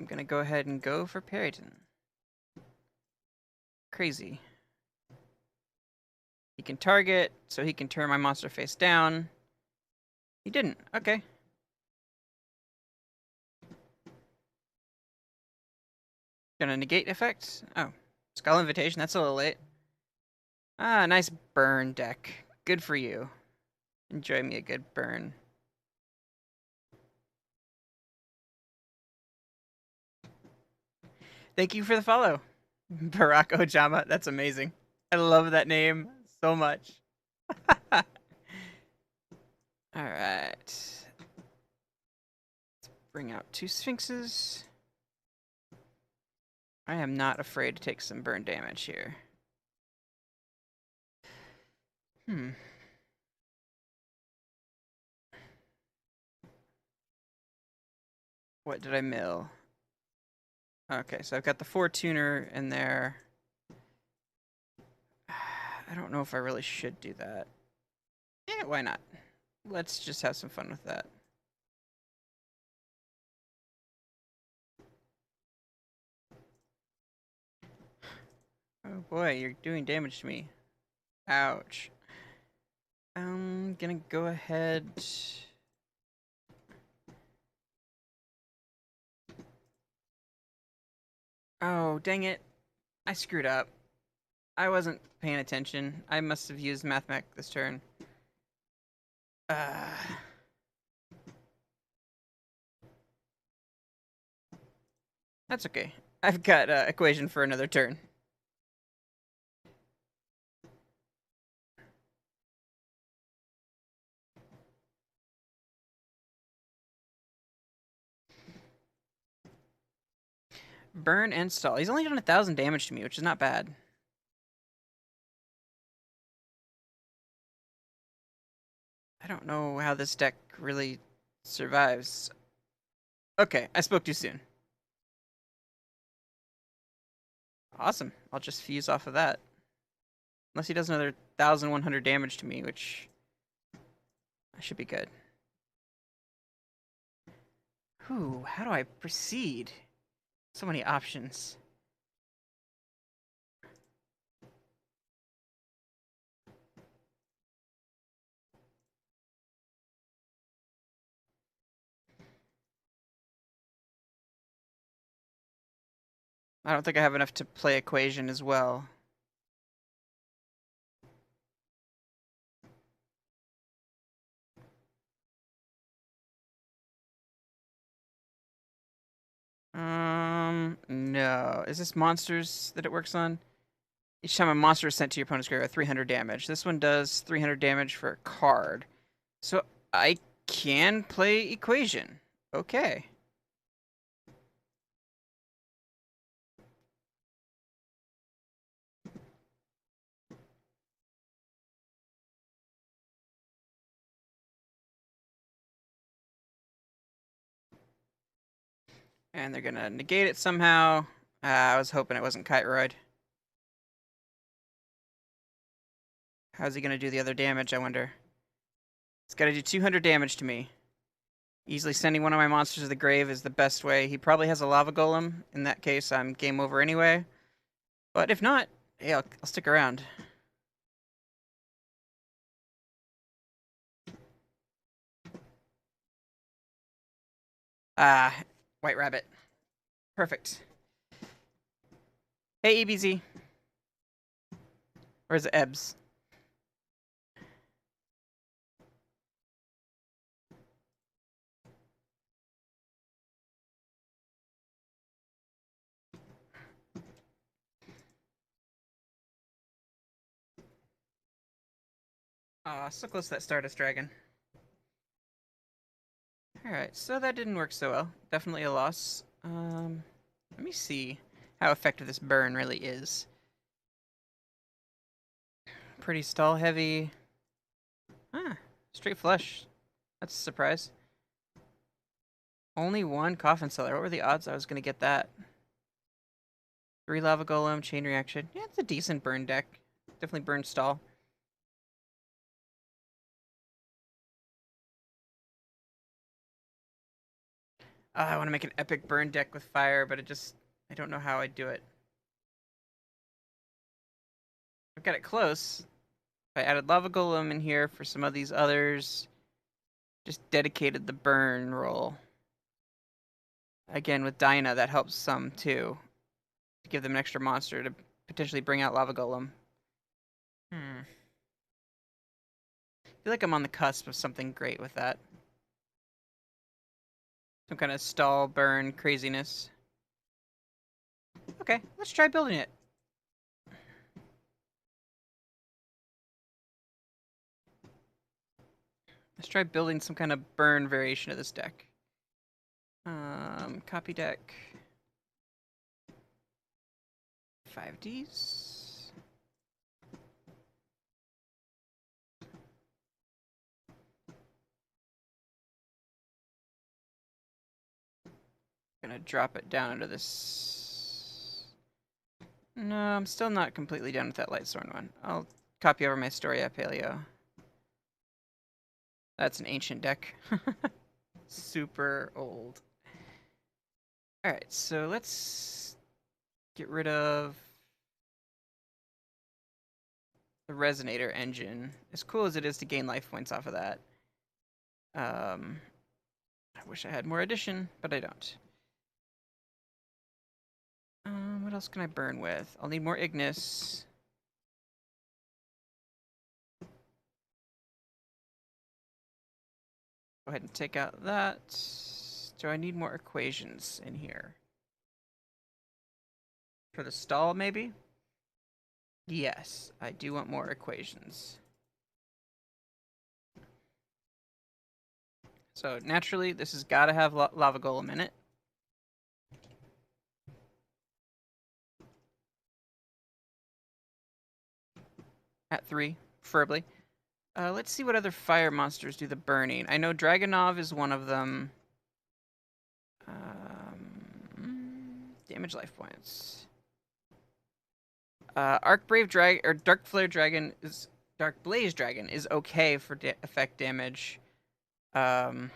gonna go ahead and go for Perryton. Crazy. He can target, so he can turn my monster face down. He didn't. Okay. Gonna negate effect? Oh. Skull Invitation, that's a little late. Ah, nice burn deck. Good for you. Enjoy me a good burn. Thank you for the follow, Barack Ojama. That's amazing. I love that name so much. All right. Let's bring out 2 Sphinxes. I am not afraid to take some burn damage here. What did I mill? Okay, so I've got the 4 tuner in there. I don't know if I really should do that. Yeah, why not? Let's just have some fun with that. Oh boy, you're doing damage to me. Ouch. I'm gonna go ahead. Oh, dang it. I screwed up. I wasn't paying attention. I must have used Mathmech this turn. That's okay. I've got equation for another turn. Burn and stall. He's only done 1,000 damage to me, which is not bad. I don't know how this deck really survives. Okay, I spoke too soon. Awesome. I'll just fuse off of that. Unless he does another 1,100 damage to me, which I should be good. Whew, how do I proceed? So many options. I don't think I have enough to play equation as well. No. Is this monsters that it works on? Each time a monster is sent to your opponent's graveyard, 300 damage. This one does 300 damage for a card. So I can play equation. Okay. And they're gonna negate it somehow. I was hoping it wasn't Kiteroid. How's he gonna do the other damage, I wonder? He's gotta do 200 damage to me. Easily sending one of my monsters to the grave is the best way. He probably has a lava golem. In that case, I'm game over anyway. But if not, hey, I'll stick around. Ah, white rabbit. Perfect. Hey, EBZ. Where's Ebbs? Aw, so close to that Stardust Dragon. Alright, so that didn't work so well. Definitely a loss. Let me see how effective this burn really is. Pretty stall heavy. Ah, straight flush. That's a surprise. Only one Coffin Seller. What were the odds I was going to get that? 3 Lava Golem, Chain Reaction. Yeah, it's a decent burn deck. Definitely burn stall. I want to make an epic burn deck with fire, but I don't know how I'd do it. I've got it close. If I added Lava Golem in here for some of these others, just dedicated the burn roll. Again, with Dinah, that helps some too. To give them an extra monster to potentially bring out Lava Golem. I feel like I'm on the cusp of something great with that. Some kind of stall, burn, craziness. Okay, let's try building it. Let's try building some kind of burn variation of this deck. Copy deck. 5Ds. Gonna drop it down into this. No, I'm still not completely done with that Lightsworn one. I'll copy over my Storia Paleo. That's an ancient deck. Super old. Alright, so let's get rid of the Resonator engine. As cool as it is to gain life points off of that. I wish I had more addition, but I don't. What else can I burn with? I'll need more Ignis. Go ahead and take out that. Do I need more equations in here? For the stall, maybe? Yes, I do want more equations. So naturally, this has got to have Lava Golem in it. At 3, preferably. Let's see what other fire monsters do the burning. I know Dragonov is one of them. Damage life points. Arc Brave Dragon or Dark Flare Dragon is Dark Blaze Dragon is okay for effect damage. I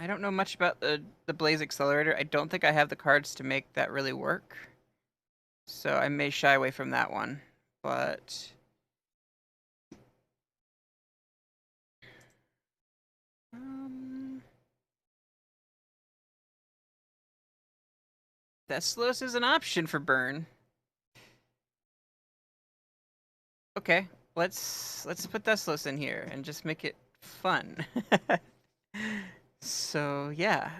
don't know much about the Blaze Accelerator. I don't think I have the cards to make that really work. So I may shy away from that one. But Thessalos is an option for burn. Okay, let's put Thessalos in here and just make it fun. So yeah.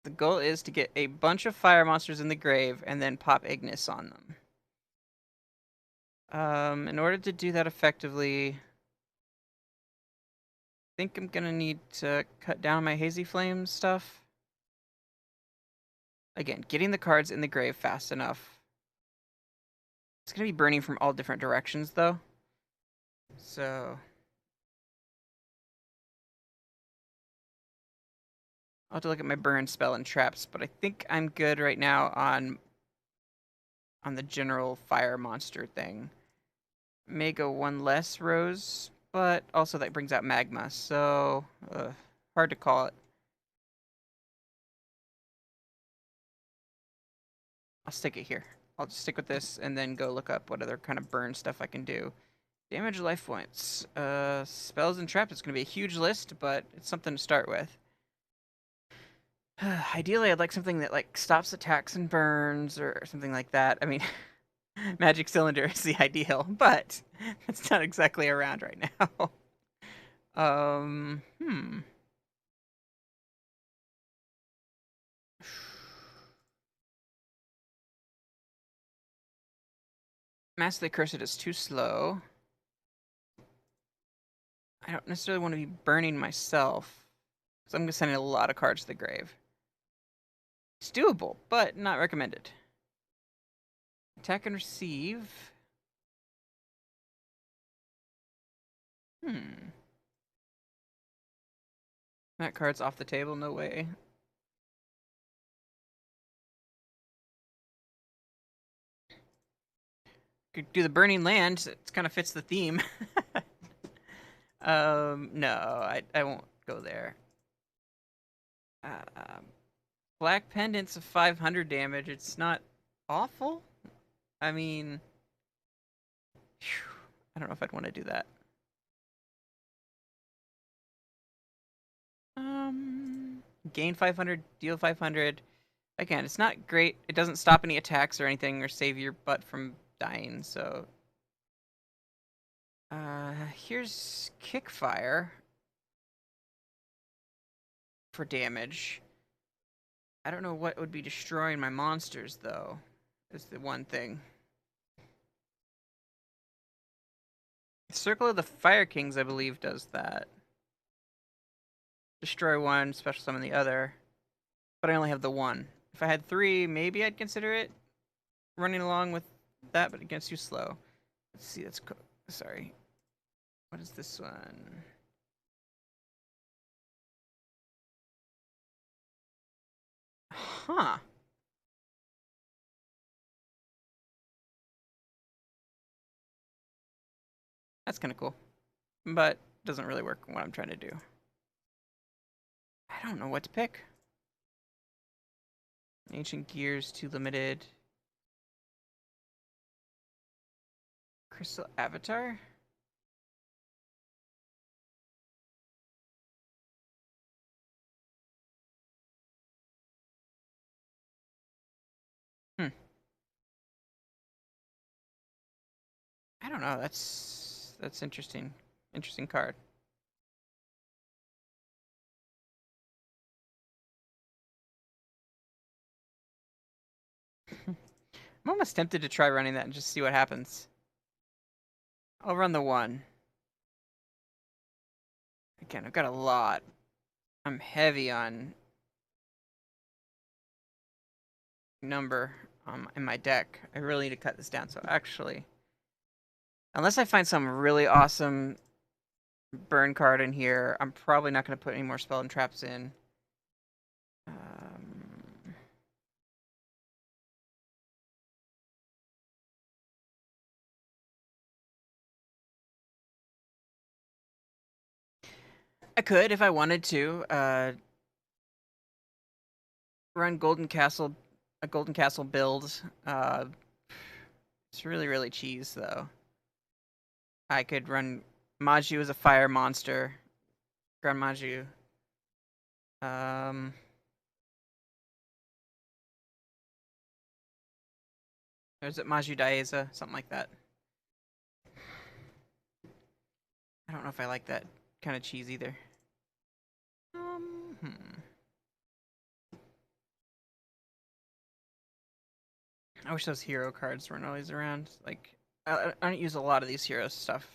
The goal is to get a bunch of fire monsters in the grave and then pop Ignis on them. In order to do that effectively, I think I'm gonna need to cut down my Hazy Flame stuff. Again, getting the cards in the grave fast enough. It's gonna be burning from all different directions though. So I'll have to look at my burn spell and traps, but I think I'm good right now on on the general fire monster thing. May go one less rose, but also that brings out magma, so hard to call it. I'll stick it here. I'll just stick with this and then go look up what other kind of burn stuff I can do. Damage life points. Spells and traps. It's going to be a huge list, but it's something to start with. Ideally, I'd like something that like stops attacks and burns or something like that. I mean, Magic Cylinder is the ideal, but it's not exactly around right now. Hmm. Master the Cursed is too slow. I don't necessarily want to be burning myself, so I'm going to send a lot of cards to the grave. It's doable, but not recommended. Attack and receive. That card's off the table, no way. Could do the Burning Land, it kind of fits the theme. No, I won't go there. Black Pendants of 500 damage, it's not awful. I mean, whew, I don't know if I'd want to do that. Gain 500, deal 500. Again, it's not great. It doesn't stop any attacks or anything or save your butt from dying, so... here's Kickfire for damage. I don't know what would be destroying my monsters, though, is the one thing. Circle of the Fire Kings, I believe, does that. Destroy one, special summon the other. But I only have the one. If I had three, maybe I'd consider it running along with that, but it gets too slow. Let's see, that's... Sorry. What is this one? Huh. That's kind of cool. But doesn't really work what I'm trying to do. I don't know what to pick. Ancient Gears, too limited. Crystal Avatar? I don't know. That's interesting. Interesting card. I'm almost tempted to try running that and just see what happens. I'll run the one. Again, I've got a lot. I'm heavy on number in my deck. I really need to cut this down. So actually, unless I find some really awesome burn card in here, I'm probably not going to put any more spell and traps in. I could if I wanted to. Run Golden Castle, a Golden Castle build. It's really, really cheese, though. I could run Maju as a fire monster. Grand Maju. Or is it Maju Daeza? Something like that. I don't know if I like that kind of cheese either. I wish those hero cards weren't always around. Like, I don't use a lot of these hero stuff.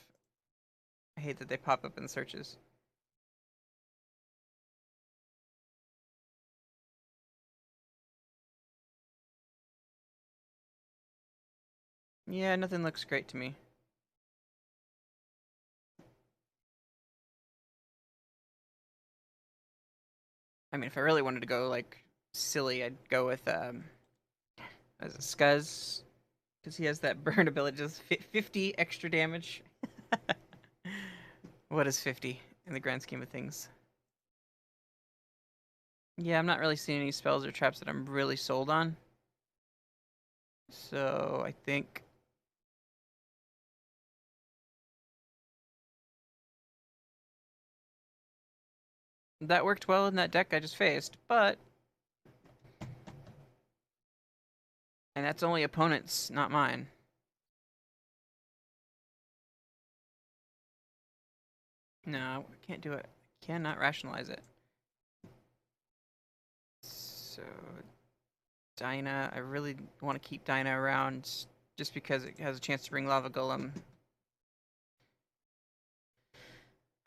I hate that they pop up in searches. Yeah, nothing looks great to me. I mean, if I really wanted to go, like, silly, I'd go with, Scuzz. Because he has that burn ability, just 50 extra damage. What is 50 in the grand scheme of things? Yeah, I'm not really seeing any spells or traps that I'm really sold on. So I think that worked well in that deck I just faced, but... And that's only opponents, not mine. No, I can't do it. I cannot rationalize it. So, Dinah, I really want to keep Dinah around just because it has a chance to bring Lava Golem.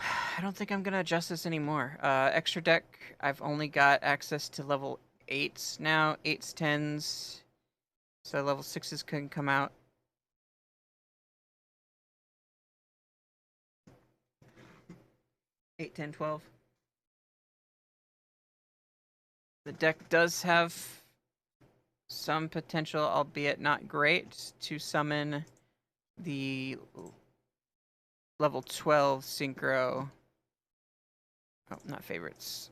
I don't think I'm going to adjust this anymore. Extra deck, I've only got access to level 8s now. 8s, 10s. So level 6s couldn't come out. Eight, 10, 12. The deck does have some potential, albeit not great, to summon the level 12 synchro. Oh, not favorites.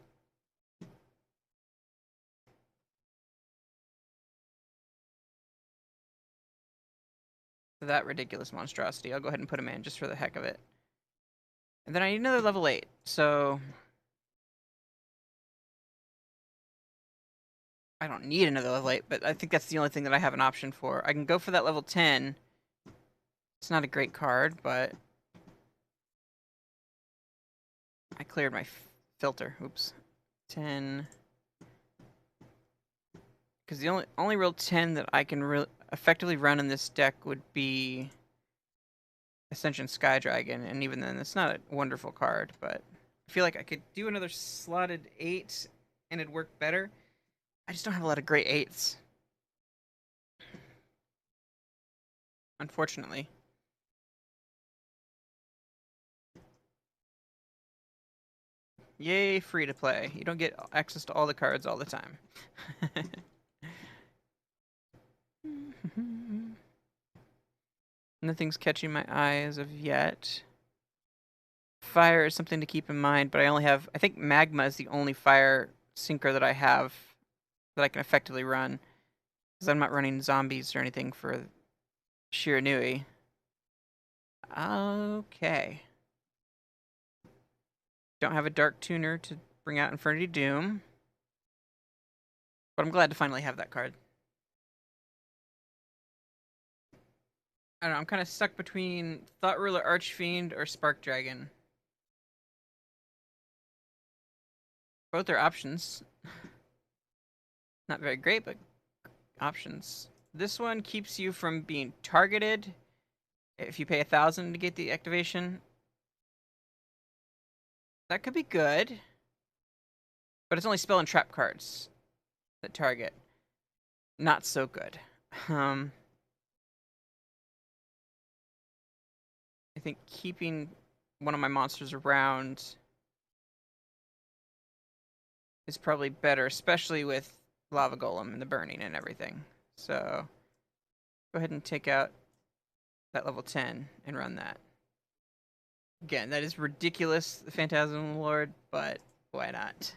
That ridiculous monstrosity. I'll go ahead and put him in just for the heck of it. And then I need another level 8, so... I don't need another level 8, but I think that's the only thing that I have an option for. I can go for that level 10. It's not a great card, but... I cleared my filter. Oops. 10... Because the only real 10 that I can effectively run in this deck would be Ascension Sky Dragon, and even then, it's not a wonderful card, but I feel like I could do another slotted 8 and it'd work better. I just don't have a lot of great 8s. Unfortunately. Yay, free to play. You don't get access to all the cards all the time. Nothing's catching my eye as of yet. Fire is something to keep in mind, but I only have... I think Magma is the only fire synchro that I have that I can effectively run. Because I'm not running zombies or anything for Shiranui. Okay. Don't have a Dark Tuner to bring out Infernity Doom. But I'm glad to finally have that card. I don't know, I'm kind of stuck between Thought Ruler Archfiend or Spark Dragon. Both are options. Not very great, but options. This one keeps you from being targeted if you pay 1,000 to get the activation. That could be good. But it's only spell and trap cards that target. Not so good. I think keeping one of my monsters around is probably better, especially with Lava Golem and the burning and everything. So go ahead and take out that level 10 and run that. Again, that is ridiculous, the Phantasm Lord, but why not?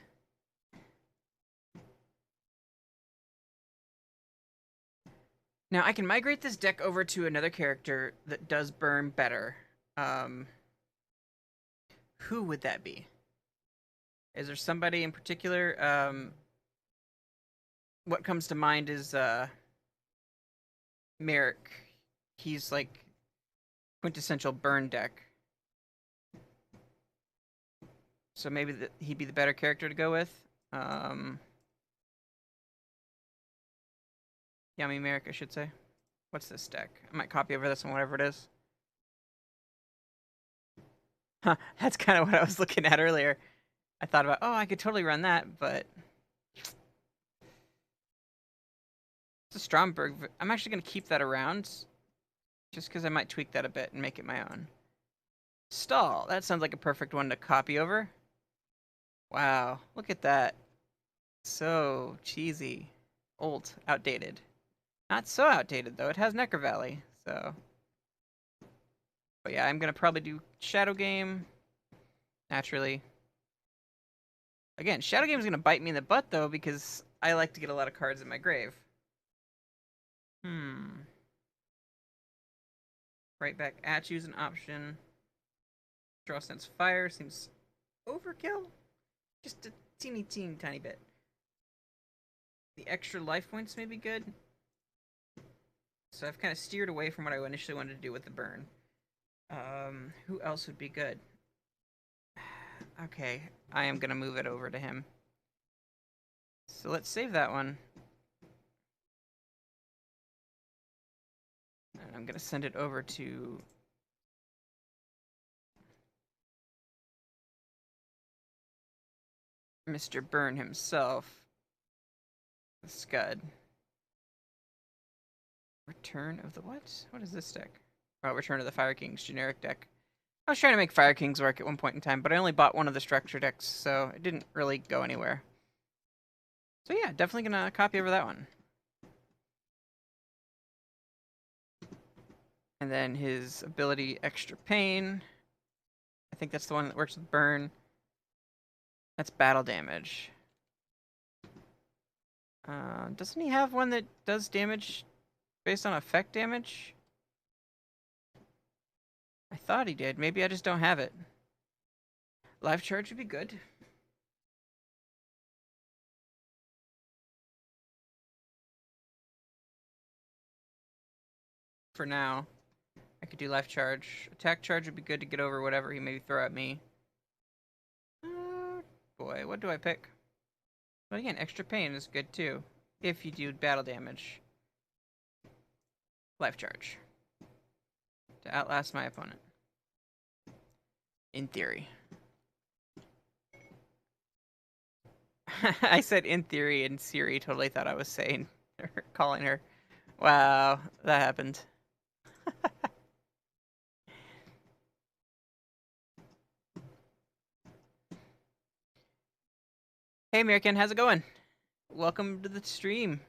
Now, I can migrate this deck over to another character that does burn better. Who would that be? Is there somebody in particular? What comes to mind is Merrick. He's like quintessential burn deck. So maybe he'd be the better character to go with. Yami Merrick, I should say. What's this deck? I might copy over this one, whatever it is. Huh, that's kind of what I was looking at earlier. I thought about, oh, I could totally run that, but... It's a Stromberg. I'm actually going to keep that around. Just because I might tweak that a bit and make it my own. Stall. That sounds like a perfect one to copy over. Wow. Look at that. So cheesy. Old. Outdated. Not so outdated, though. It has Necker Valley, so... But yeah, I'm gonna probably do Shadow Game, naturally. Again, Shadow Game is gonna bite me in the butt, though, because I like to get a lot of cards in my grave. Right back at you is an option. Draw Sense Fire seems overkill. Just a teeny tiny bit. The extra life points may be good. So I've kind of steered away from what I initially wanted to do with the burn. Who else would be good? Okay, I am gonna move it over to him. So let's save that one. And I'm gonna send it over to Mr. Burn himself. The Scud. Return of the what? What is this deck? Oh, Return of the Fire Kings generic deck. I was trying to make Fire Kings work at one point in time, but I only bought one of the structure decks, so it didn't really go anywhere. So yeah, definitely gonna copy over that one. And then his ability, Extra Pain. I think that's the one that works with Burn. That's battle damage. Doesn't he have one that does damage based on effect damage? I thought he did. Maybe I just don't have it. Life Charge would be good. For now, I could do Life Charge. Attack Charge would be good to get over whatever he may throw at me. Boy, what do I pick? But again, Extra Pain is good too, if you do battle damage. Life Charge. To outlast my opponent. In theory. I said in theory, and Siri totally thought I was saying, or calling her. Wow, that happened. Hey, American, how's it going? Welcome to the stream.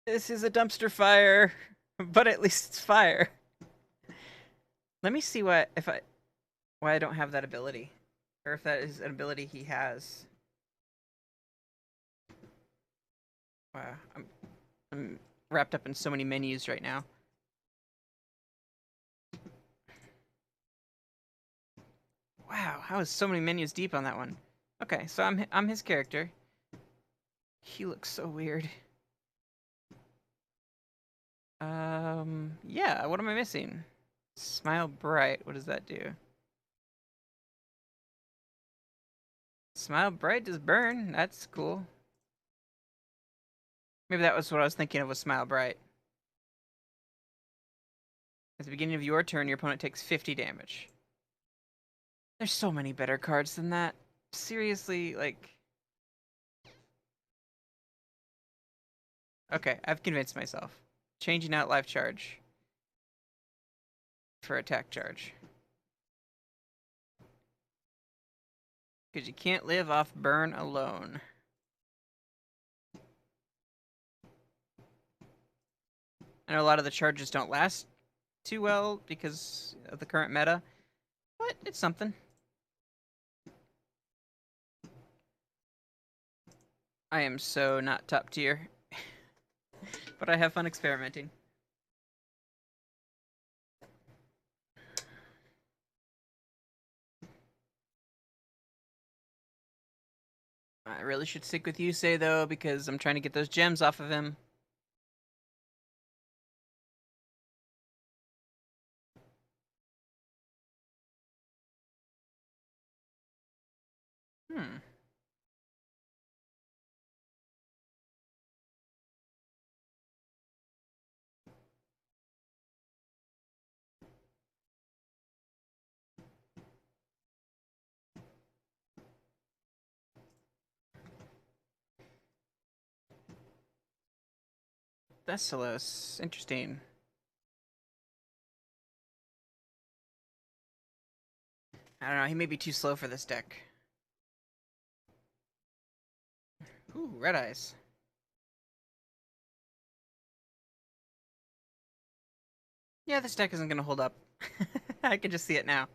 This is a dumpster fire, but at least it's fire. Let me see why I don't have that ability, or if that is an ability he has. Wow, I'm wrapped up in so many menus right now. Wow, I was so many menus deep on that one. Okay, so I'm his character. He looks so weird. Yeah, what am I missing? Smile Bright, what does that do? Smile Bright does burn, that's cool. Maybe that was what I was thinking of with Smile Bright. At the beginning of your turn, your opponent takes 50 damage. There's so many better cards than that. Seriously, like... Okay, I've convinced myself. Changing out Life Charge for Attack Charge. Because you can't live off burn alone. I know a lot of the charges don't last too well because of the current meta, but it's something. I am so not top tier, but I have fun experimenting. I really should stick with Yusei though, because I'm trying to get those gems off of him. Thessalos, interesting. I don't know, he may be too slow for this deck. Ooh, red eyes. Yeah, this deck isn't gonna hold up. I can just see it now.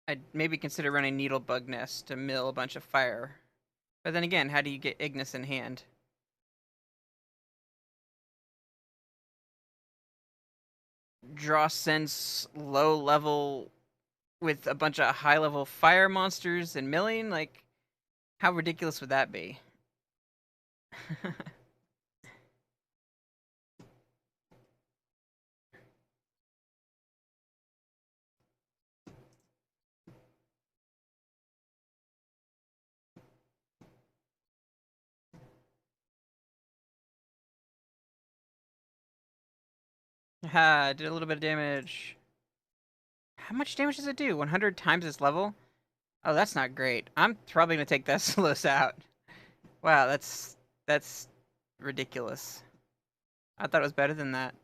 I'd maybe consider running Needle Bug Nest to mill a bunch of fire. But then again, how do you get Ignis in hand? Draw Sense low level with a bunch of high level fire monsters and milling? Like, how ridiculous would that be? Ha, did a little bit of damage. How much damage does it do? 100 times its level? Oh, that's not great. I'm probably gonna take Thessalos out. Wow, that's ridiculous. I thought it was better than that.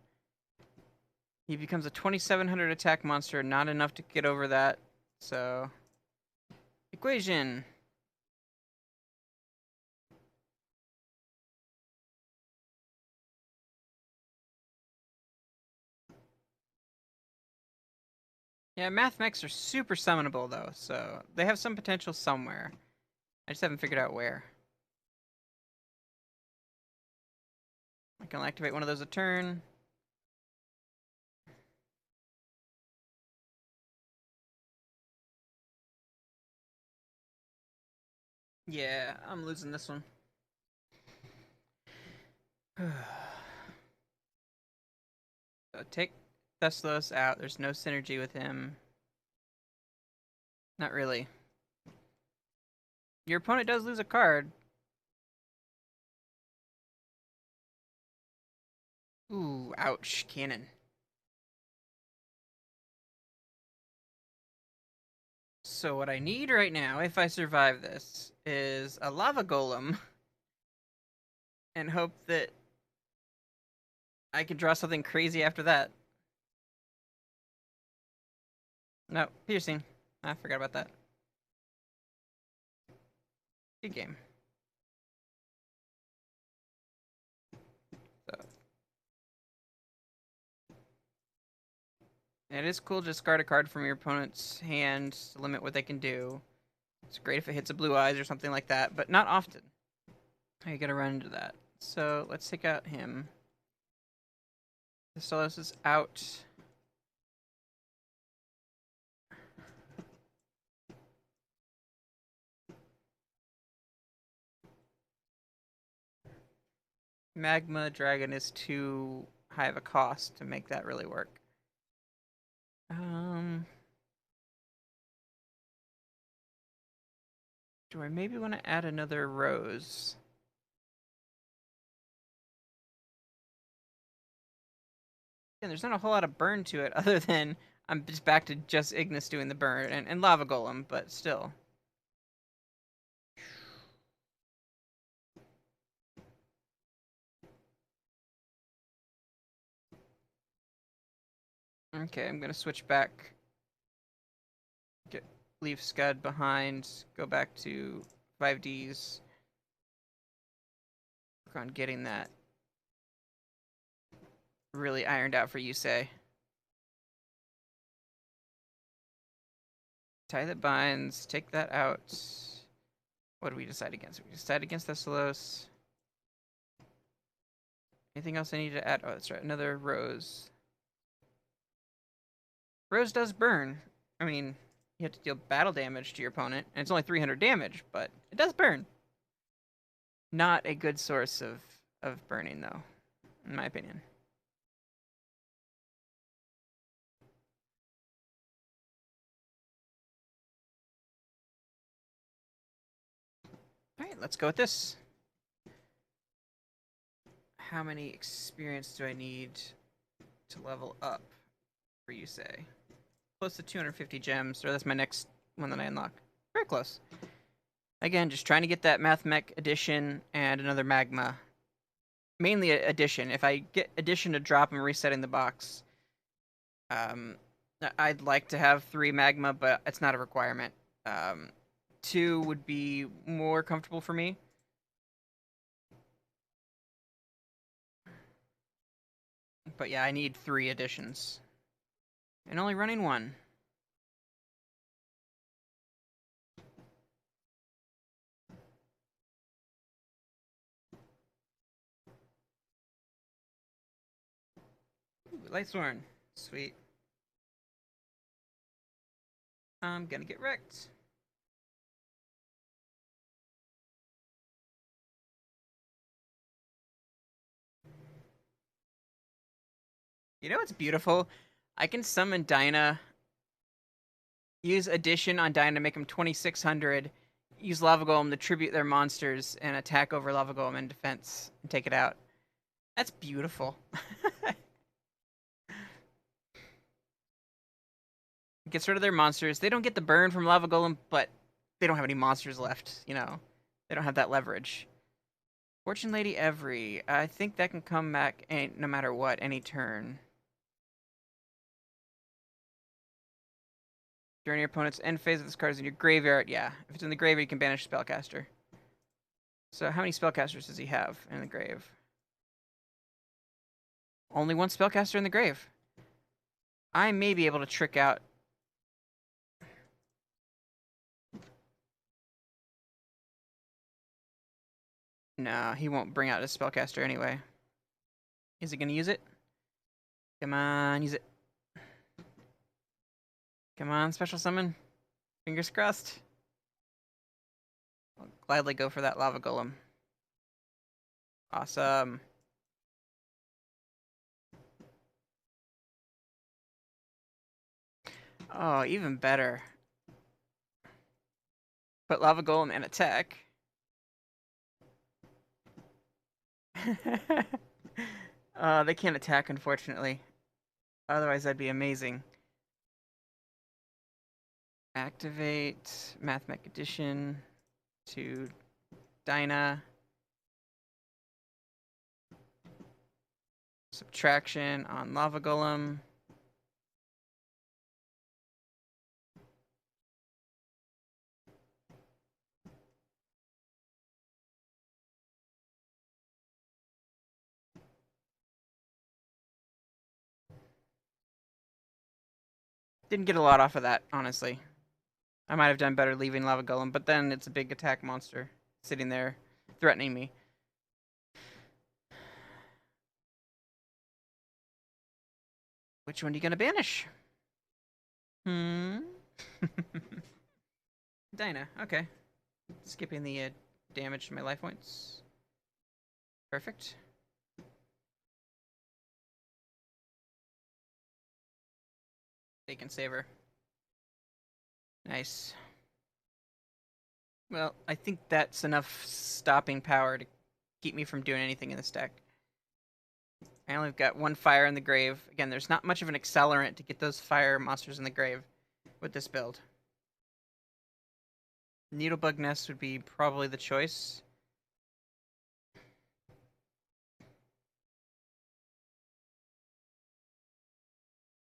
He becomes a 2700 attack monster, not enough to get over that. So, equation. Yeah, math mechs are super summonable though, so they have some potential somewhere. I just haven't figured out where. I can activate one of those a turn. Yeah, I'm losing this one. So take Thessalos out. There's no synergy with him. Not really. Your opponent does lose a card. Ooh, ouch. Cannon. So what I need right now, if I survive this, is a lava golem. And hope that I can draw something crazy after that. No, piercing. I forgot about that. Good game. So. And it is cool to discard a card from your opponent's hand to limit what they can do. It's great if it hits a blue eyes or something like that, but not often. You gotta run into that. So let's take out him. The Solos is out. Magma Dragon is too high of a cost to make that really work. Do I maybe want to add another rose? And there's not a whole lot of burn to it other than I'm just back to just Ignis doing the burn and Lava Golem, but still. Okay, I'm gonna switch back. Leave Scud behind. Go back to 5Ds. Work on getting that really ironed out for Yusei. Tie that binds. Take that out. What do we decide against? We decide against Thessalos. Anything else I need to add? Oh, that's right. Another rose. Rose does burn. I mean, you have to deal battle damage to your opponent, and it's only 300 damage, but it does burn. Not a good source of burning, though, in my opinion. All right, let's go with this. How many experience do I need to level up for you, say? Close to 250 gems, or that's my next one that I unlock. Very close. Again, just trying to get that Math Mech edition and another Magma. Mainly addition. If I get addition to drop, I'm resetting the box. Um, I'd like to have 3 magma, but it's not a requirement. Um, 2 would be more comfortable for me. But yeah, I need 3 additions. And only running 1. Ooh, Lightsworn. Sweet. I'm gonna get wrecked. You know what's beautiful? I can summon Dinah, use addition on Dinah to make him 2600, use Lava Golem to tribute their monsters, and attack over Lava Golem in defense and take it out. That's beautiful. Gets rid of their monsters. They don't get the burn from Lava Golem, but they don't have any monsters left, you know. They don't have that leverage. Fortune Lady Every. I think that can come back no matter what, any turn. During your opponent's end phase of this card is in your graveyard. Yeah, if it's in the graveyard, you can banish Spellcaster. So how many Spellcasters does he have in the grave? Only 1 Spellcaster in the grave. I may be able to trick out... No, he won't bring out his Spellcaster anyway. Is he going to use it? Come on, use it. Come on, special summon. Fingers crossed. I'll gladly go for that Lava Golem. Awesome. Oh, even better. Put Lava Golem and attack. They can't attack, unfortunately. Otherwise, that'd be amazing. Activate Mathmech Addition to Dinah. Subtraction on Lava Golem. Didn't get a lot off of that, honestly. I might have done better leaving Lava Golem, but then it's a big attack monster sitting there threatening me. Which one are you gonna banish? Dinah, okay. Skipping the damage to my life points. Perfect. Bacon saver. Nice. Well, I think that's enough stopping power to keep me from doing anything in this deck. I only got 1 fire in the grave. Again, there's not much of an accelerant to get those fire monsters in the grave with this build. Needlebug Nest would be probably the choice.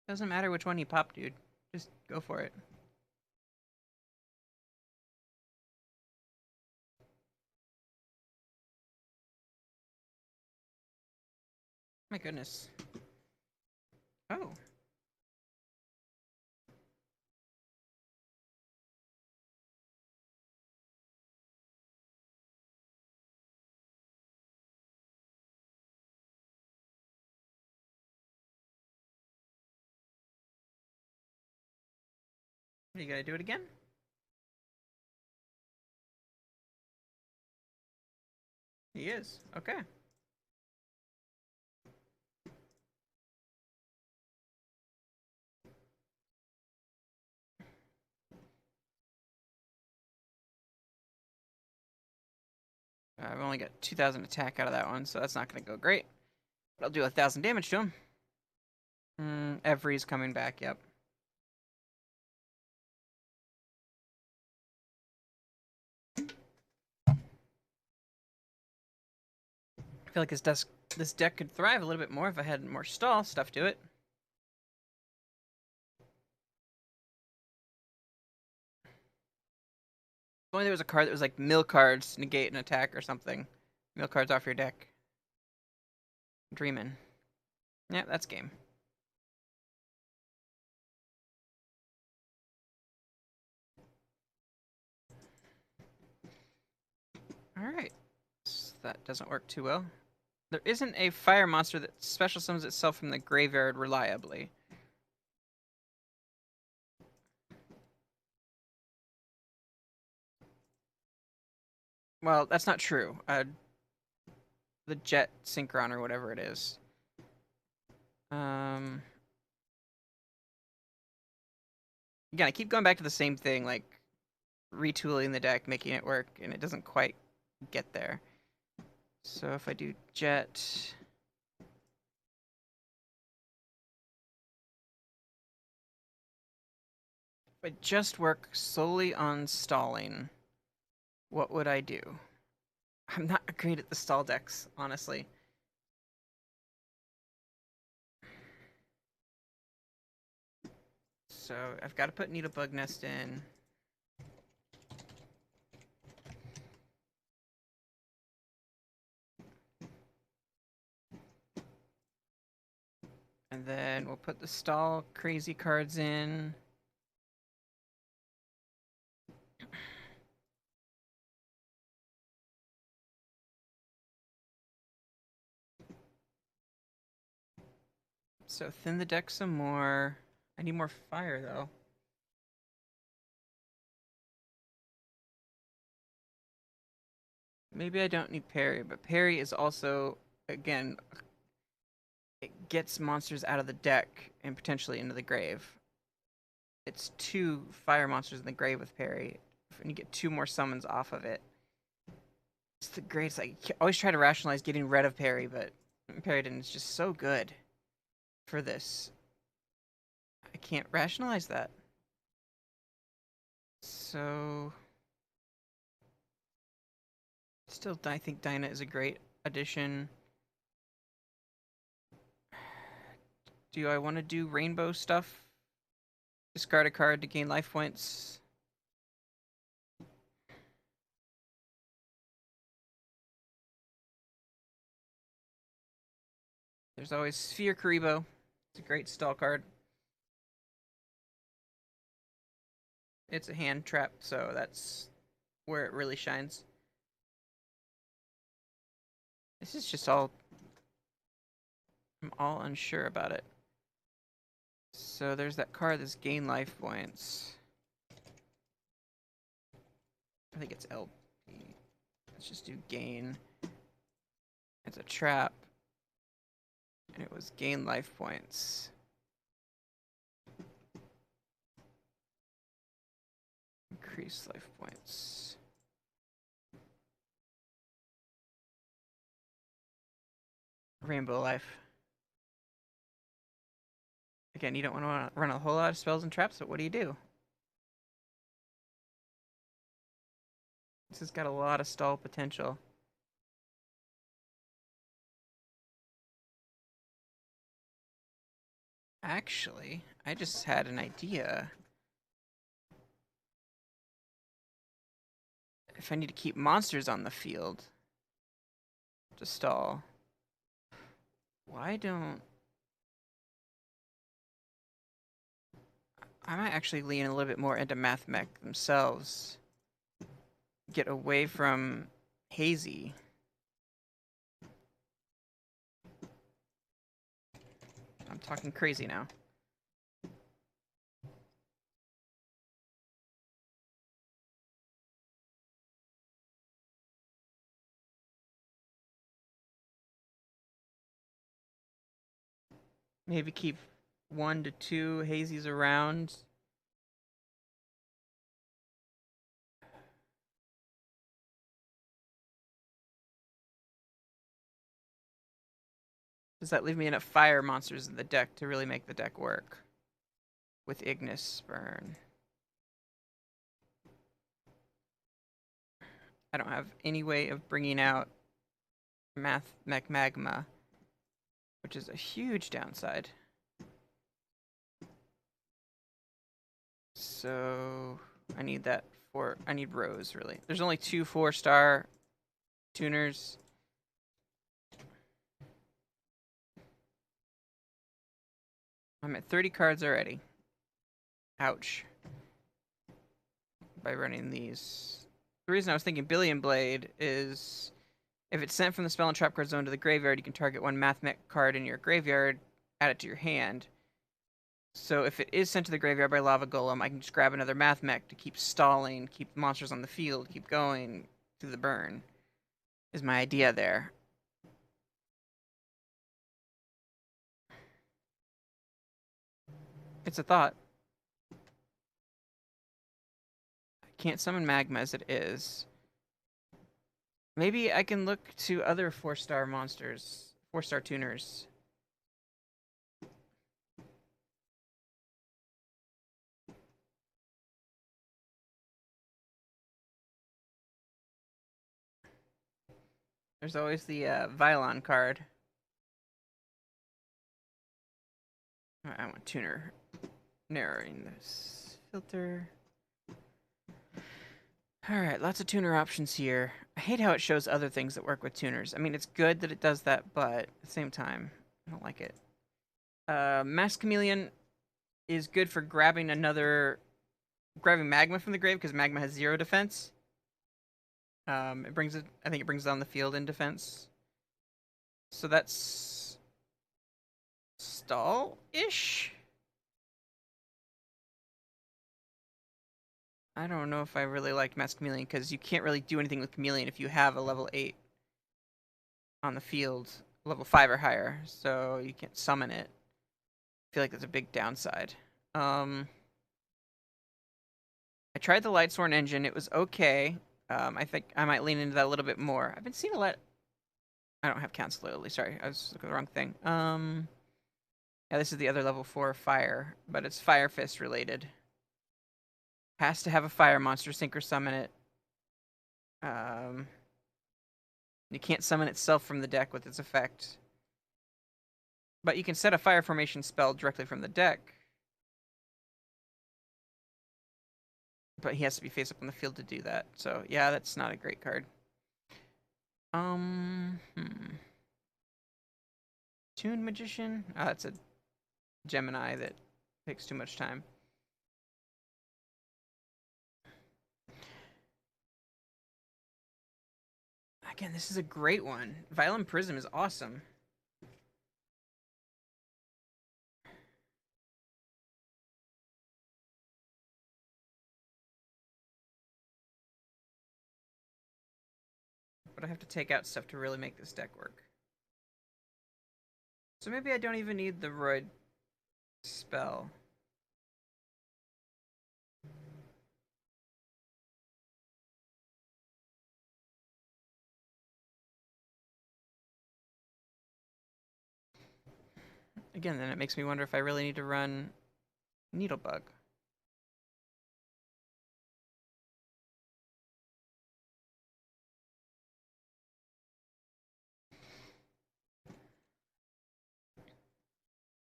Doesn't matter which one you pop, dude. Just go for it. My goodness. Oh. Are you gonna do it again? He is. Okay. I've only got 2,000 attack out of that one, so that's not gonna go great. But I'll do 1,000 damage to him. Every's coming back, yep. I feel like this deck could thrive a little bit more if I had more stall stuff to it. only there was a card that was like mill cards negate an attack or something. Mill cards off your deck. Dreamin'. Yeah, that's game. Alright. So that doesn't work too well. There isn't a fire monster that special summons itself from the graveyard reliably. Well, that's not true. The jet synchron or whatever it is. Again, I keep going back to the same thing, like retooling the deck, making it work, and it doesn't quite get there. So if I do jet, if I just work solely on stalling, what would I do? I'm not great at the stall decks, honestly. So I've got to put Needlebug Nest in. And then we'll put the stall crazy cards in. So thin the deck some more. I need more fire, though. Maybe I don't need parry, but parry is also, again, it gets monsters out of the deck and potentially into the grave. It's 2 fire monsters in the grave with parry, and you get 2 more summons off of it. It's the greatest. I always try to rationalize getting rid of parry, but Parryden is just so good for this. I can't rationalize that. So still, I think Dinah is a great addition. Do I want to do rainbow stuff? Discard a card to gain life points. There's always Sphere Karibo. It's a great stall card. It's a hand trap, so that's where it really shines. This is just all... I'm all unsure about it. So there's that card that's gain life points. I think it's LP. Let's just do gain. It's a trap. And it was gain life points. Increase life points. Rainbow life. Again, you don't want to run a whole lot of spells and traps, but what do? This has got a lot of stall potential. Actually, I just had an idea. If I need to keep monsters on the field to stall, why don't... I might actually lean a little bit more into Math Mech themselves. Get away from Hazy. I'm talking crazy now. Maybe keep 1 to 2 Hazies around. Does that leave me enough fire monsters in the deck to really make the deck work? With Ignis Burn. I don't have any way of bringing out Math Mech Magma, which is a huge downside. So I need that 4. I need rows, really. There's only 2 4-star tuners. I'm at 30 cards already. Ouch. By running these. The reason I was thinking Billion Blade is if it's sent from the spell and trap card zone to the graveyard, you can target one math mech card in your graveyard, add it to your hand. So if it is sent to the graveyard by Lava Golem, I can just grab another math mech to keep stalling, keep monsters on the field, keep going through the burn. Is my idea there. It's a thought. I can't summon Magma as it is. Maybe I can look to other 4-star monsters, 4-star tuners. There's always the Vylon card. I want tuner. Narrowing this filter. Alright, lots of tuner options here. I hate how it shows other things that work with tuners. I mean, it's good that it does that, but at the same time, I don't like it. Mass Chameleon is good for grabbing Magma from the grave, because Magma has 0 defense. I think it brings down the field in defense. So that's stall-ish? I don't know if I really like Mass Chameleon, because you can't really do anything with Chameleon if you have a level 8 on the field, level 5 or higher, so you can't summon it. I feel like that's a big downside. I tried the Lightsworn engine, it was okay. I think I might lean into that a little bit more. I've been seeing a lot... I don't have Council Lily, sorry, I was looking at the wrong thing. Yeah, this is the other level 4 fire, but it's Fire Fist related. Has to have a fire monster sink or summon it. You can't summon itself from the deck with its effect. But you can set a fire formation spell directly from the deck. But he has to be face up on the field to do that. So yeah, that's not a great card. Toon Magician? Oh, that's a Gemini that takes too much time. Again, this is a great one. Violent Prism is awesome. But I have to take out stuff to really make this deck work. So maybe I don't even need the Roid spell. Again, then it makes me wonder if I really need to run Needlebug.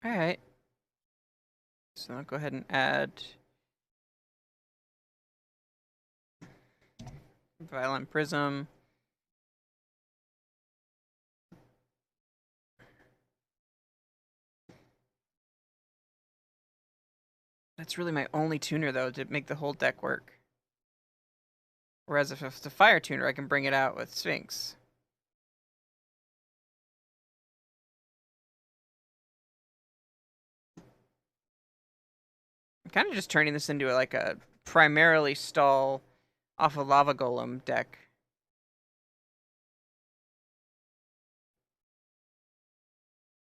Alright. So I'll go ahead and add Violent Prism. That's really my only tuner, though, to make the whole deck work. Whereas if it's a fire tuner, I can bring it out with Sphinx. I'm kind of just turning this into like a primarily stall off a Lava Golem deck.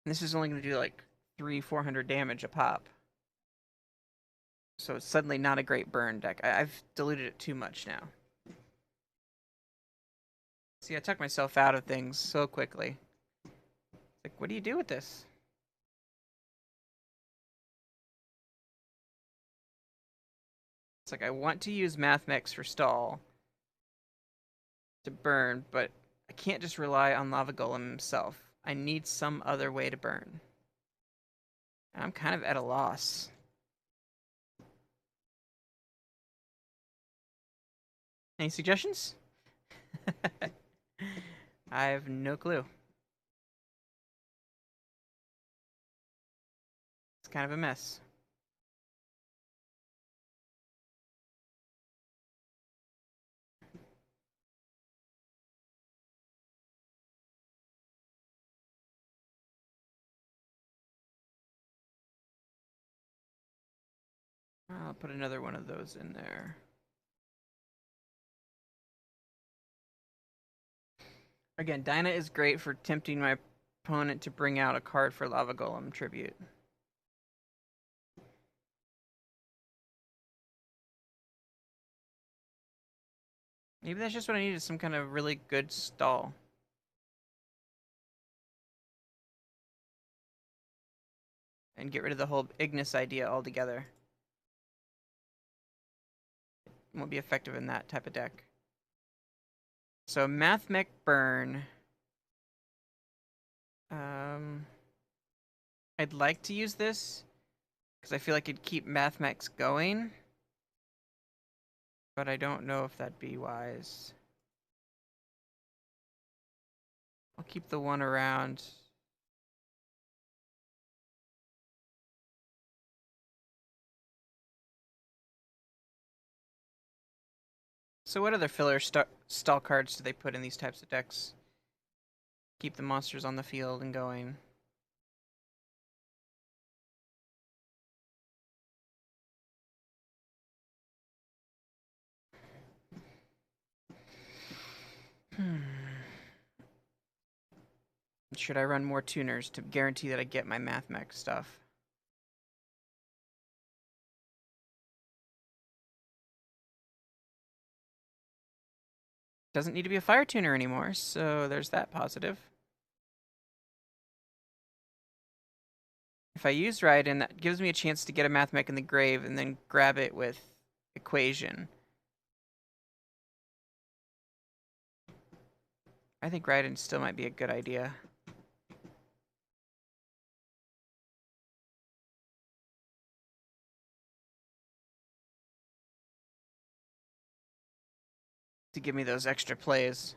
And this is only going to do like 300-400 damage a pop. So it's suddenly not a great burn deck. I've diluted it too much now. See, I took myself out of things so quickly. Like, what do you do with this? It's like I want to use Mathmex for stall to burn, but I can't just rely on Lava Golem himself. I need some other way to burn. I'm kind of at a loss. Any suggestions? I have no clue. It's kind of a mess. I'll put another one of those in there. Again, Dinah is great for tempting my opponent to bring out a card for Lava Golem Tribute. Maybe that's just what I needed, some kind of really good stall. And get rid of the whole Ignis idea altogether. It won't be effective in that type of deck. So Mathmech Burn. I'd like to use this because I feel like it'd keep Mathmechs going, but I don't know if that'd be wise. I'll keep the one around. So what other filler stall cards do they put in these types of decks? Keep the monsters on the field and going. Should I run more tuners to guarantee that I get my Mathmech stuff? Doesn't need to be a fire tuner anymore, so there's that positive. If I use Raiden, that gives me a chance to get a Mathmech in the grave and then grab it with Equation. I think Raiden still might be a good idea. To give me those extra plays.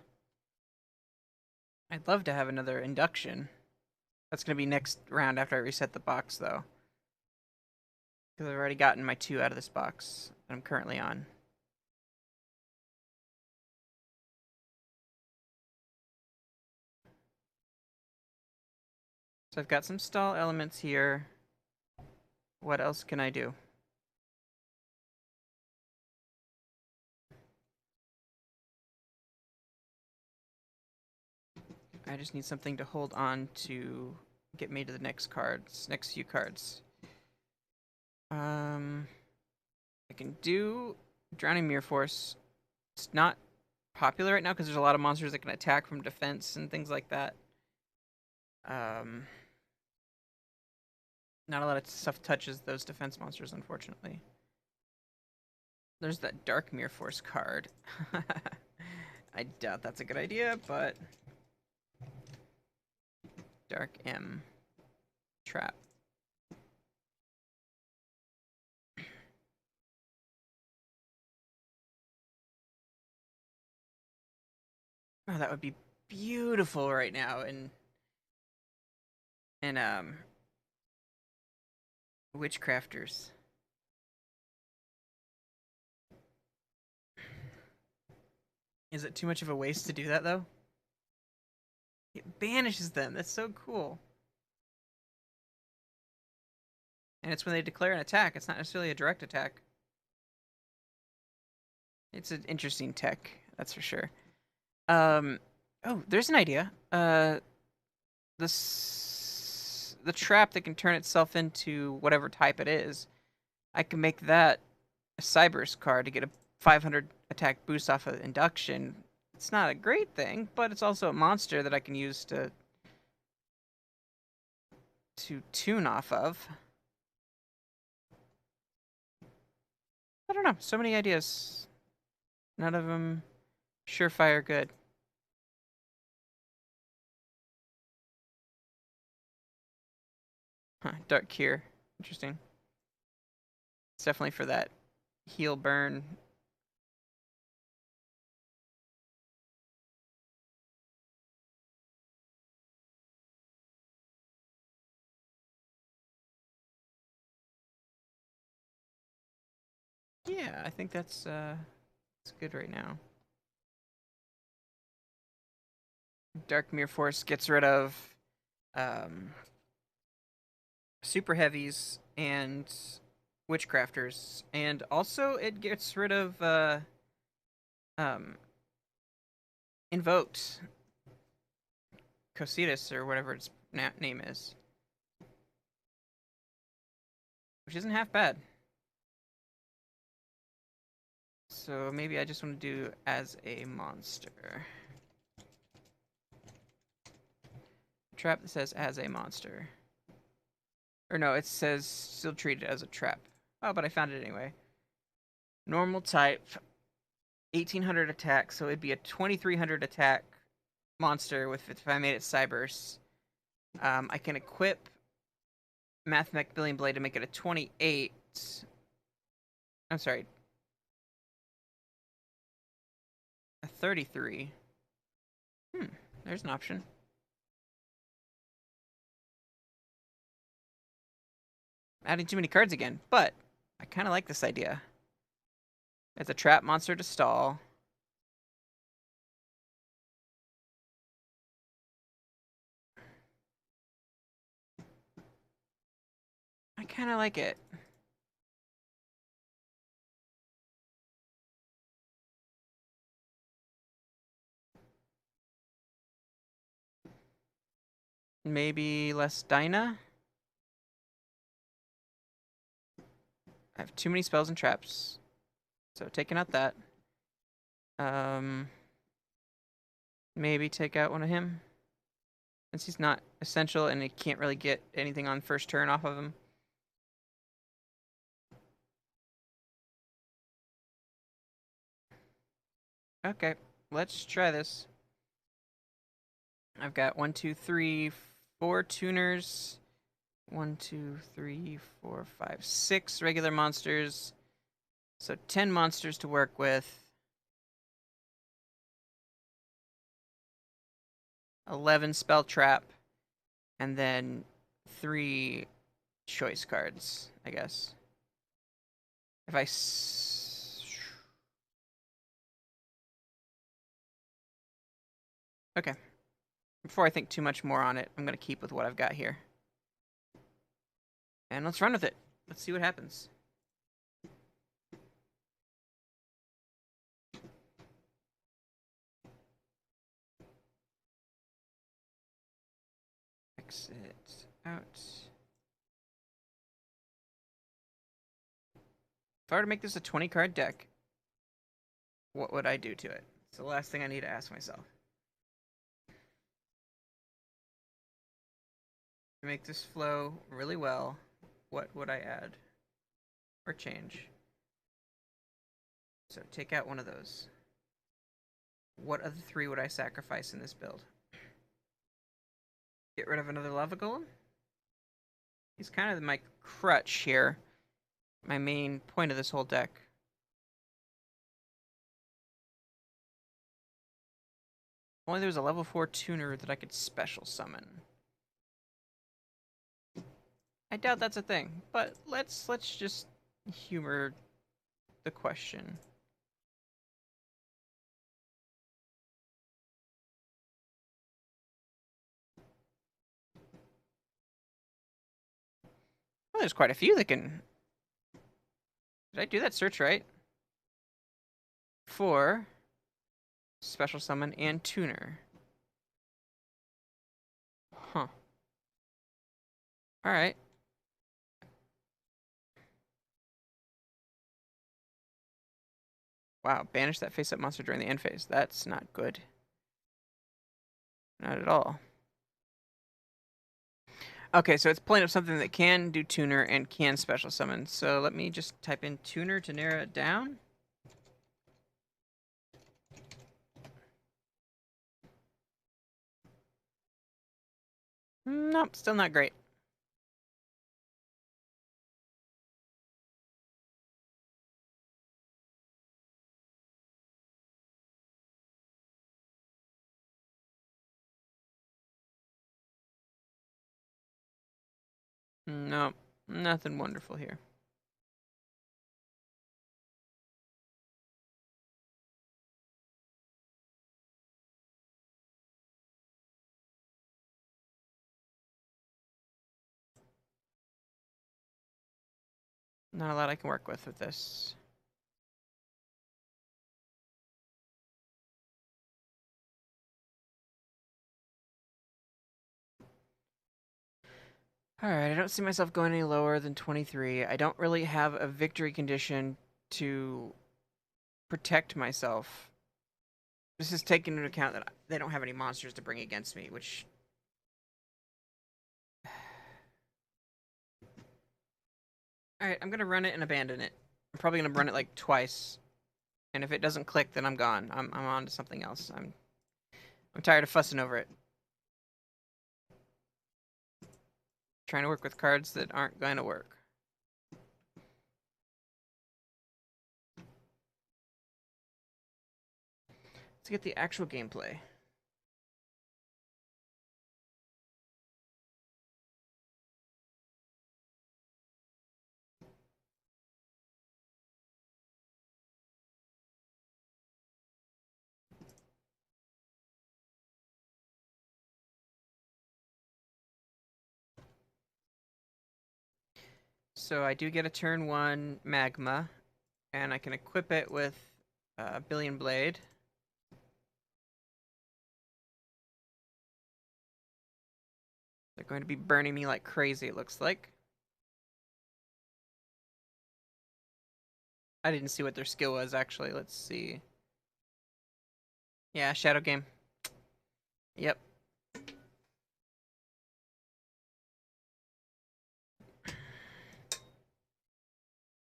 I'd love to have another induction. That's going to be next round after I reset the box, though. Because I've already gotten my 2 out of this box that I'm currently on. So I've got some stall elements here. What else can I do? I just need something to hold on to get me to the next few cards. I can do Drowning Mirror Force. It's not popular right now because there's a lot of monsters that can attack from defense and things like that. Not a lot of stuff touches those defense monsters, unfortunately. There's that Dark Mirror Force card. I doubt that's a good idea, but... Dark M. Trap. Oh, that would be beautiful right now in Witchcrafters. Is it too much of a waste to do that, though? It banishes them. That's so cool. And it's when they declare an attack. It's not necessarily a direct attack. It's an interesting tech, that's for sure. Oh, there's an idea. The trap that can turn itself into whatever type it is. I can make that a Cyber's card to get a 500 attack boost off of induction. It's not a great thing, but it's also a monster that I can use to tune off of. I don't know. So many ideas. None of them surefire good. Huh, Dark Cure. Interesting. It's definitely for that heal burn Yeah, I think that's good right now. Dark Mirror Force gets rid of um, super heavies and witchcrafters, and also it gets rid of um, invoked Cositas or whatever its name is, which isn't half bad. So maybe I just want to do as a monster. Trap that says as a monster. Or no, it says still treated as a trap. Oh, but I found it anyway. Normal type, 1800 attack, so it'd be a 2300 attack monster with if I made it Cyberse. I can equip Mathmech Billion Blade to make it a 28. I'm sorry, a 33. There's an option. Adding too many cards again, but I kind of like this idea. It's a trap monster to stall. I kind of like it. Maybe less Dyna? I have too many spells and traps. So taking out that. Maybe take out one of him. Since he's not essential and it can't really get anything on first turn off of him. Okay, let's try this. I've got 1, 2, 3, 4 tuners. 1, 2, 3, 4, 5, 6 regular monsters. So 10 monsters to work with. 11 spell trap. And then 3 choice cards, I guess. If I... Okay. Before I think too much more on it, I'm going to keep with what I've got here. And let's run with it. Let's see what happens. Exit out. If I were to make this a 20 card deck, what would I do to it? It's the last thing I need to ask myself. To make this flow really well, what would I add or change? So take out one of those. What of the 3 would I sacrifice in this build? Get rid of another lava golem? He's kind of my crutch here. My main point of this whole deck. Only there was a level 4 tuner that I could special summon. I doubt that's a thing, but let's just humor the question. Well, there's quite a few that can... Did I do that search right? 4 special summon and tuner. Huh. Alright. Wow, banish that face-up monster during the end phase. That's not good. Not at all. Okay, so it's pulling up something that can do tuner and can special summon. So let me just type in tuner to narrow it down. Nope, still not great. Nope, nothing wonderful here. Not a lot I can work with this. Alright, I don't see myself going any lower than 23. I don't really have a victory condition to protect myself. This is taking into account that they don't have any monsters to bring against me, which... Alright, I'm gonna run it and abandon it. I'm probably gonna run it like twice. And if it doesn't click, then I'm gone. I'm on to something else. I'm tired of fussing over it. Trying to work with cards that aren't going to work. Let's get the actual gameplay. So I do get a turn 1 magma, and I can equip it with Billion Blade. They're going to be burning me like crazy, it looks like. I didn't see what their skill was, actually. Let's see. Yeah, Shadow Game. Yep.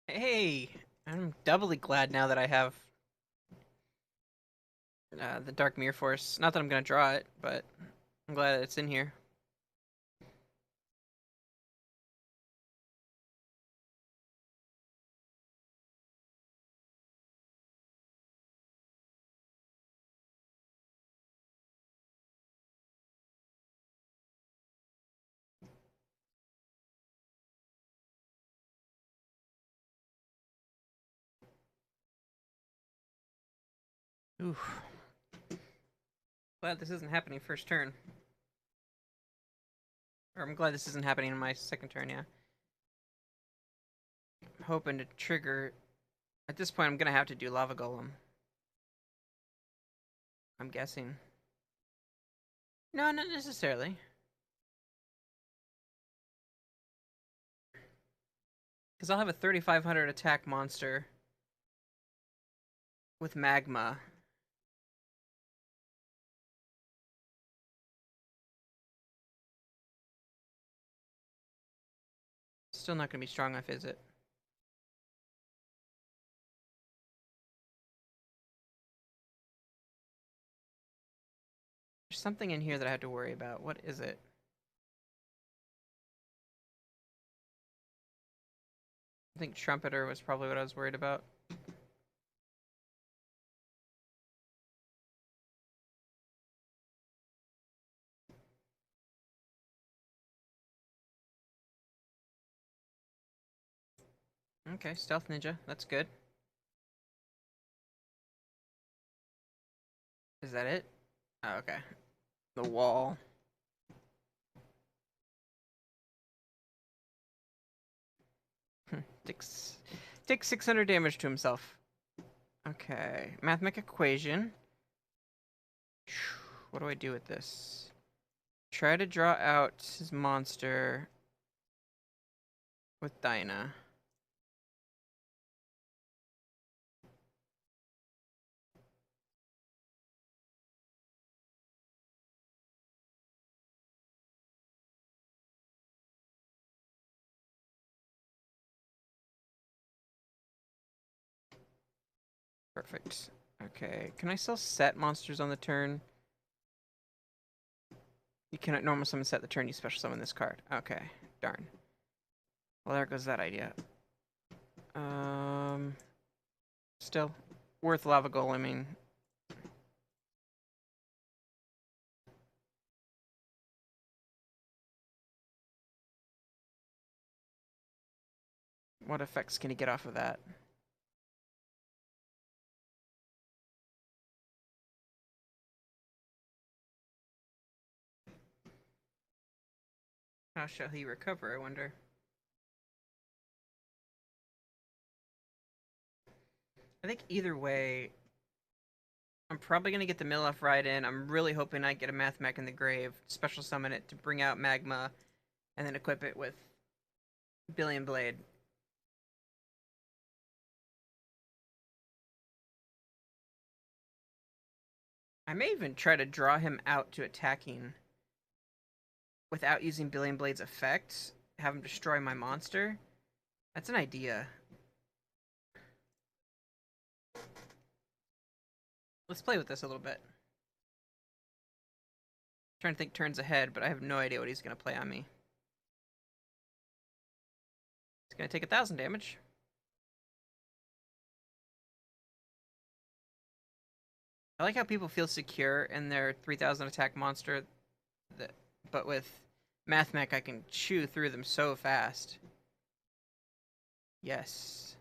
Hey! I'm doubly glad now that I have the Dark Mirror Force. Not that I'm going to draw it, but I'm glad that it's in here. Oof. Glad this isn't happening first turn. Or I'm glad this isn't happening in my second turn, yeah. I'm hoping to trigger... At this point, I'm gonna have to do Lava Golem. I'm guessing. No, not necessarily. Because I'll have a 3,500 attack monster with magma. Still not gonna be strong enough, is it? There's something in here that I had to worry about. What is it? I think Trumpeter was probably what I was worried about. Okay, Stealth Ninja. That's good. Is that it? Oh, okay. The wall. Takes 600 damage to himself. Okay. Mathematical equation. What do I do with this? Try to draw out his monster with Dinah. Perfect. Okay. Can I still set monsters on the turn? You cannot normal summon set the turn you special summon this card. Okay. Darn. Well, there goes that idea. Still. Worth Lava Goleming. What effects can he get off of that? How shall he recover, I wonder? I think either way, I'm probably gonna get the Miloff ride in. I'm really hoping I get a Math Mech in the grave, special summon it to bring out Magma, and then equip it with Billion Blade. I may even try to draw him out to attacking without using Billion Blade's effects. Have him destroy my monster. That's an idea. Let's play with this a little bit. Trying to think turns ahead, but I have no idea what he's gonna play on me. He's gonna take 1,000 damage. I like how people feel secure in their 3,000 attack monster, but with Math Mech I can chew through them so fast. Yes.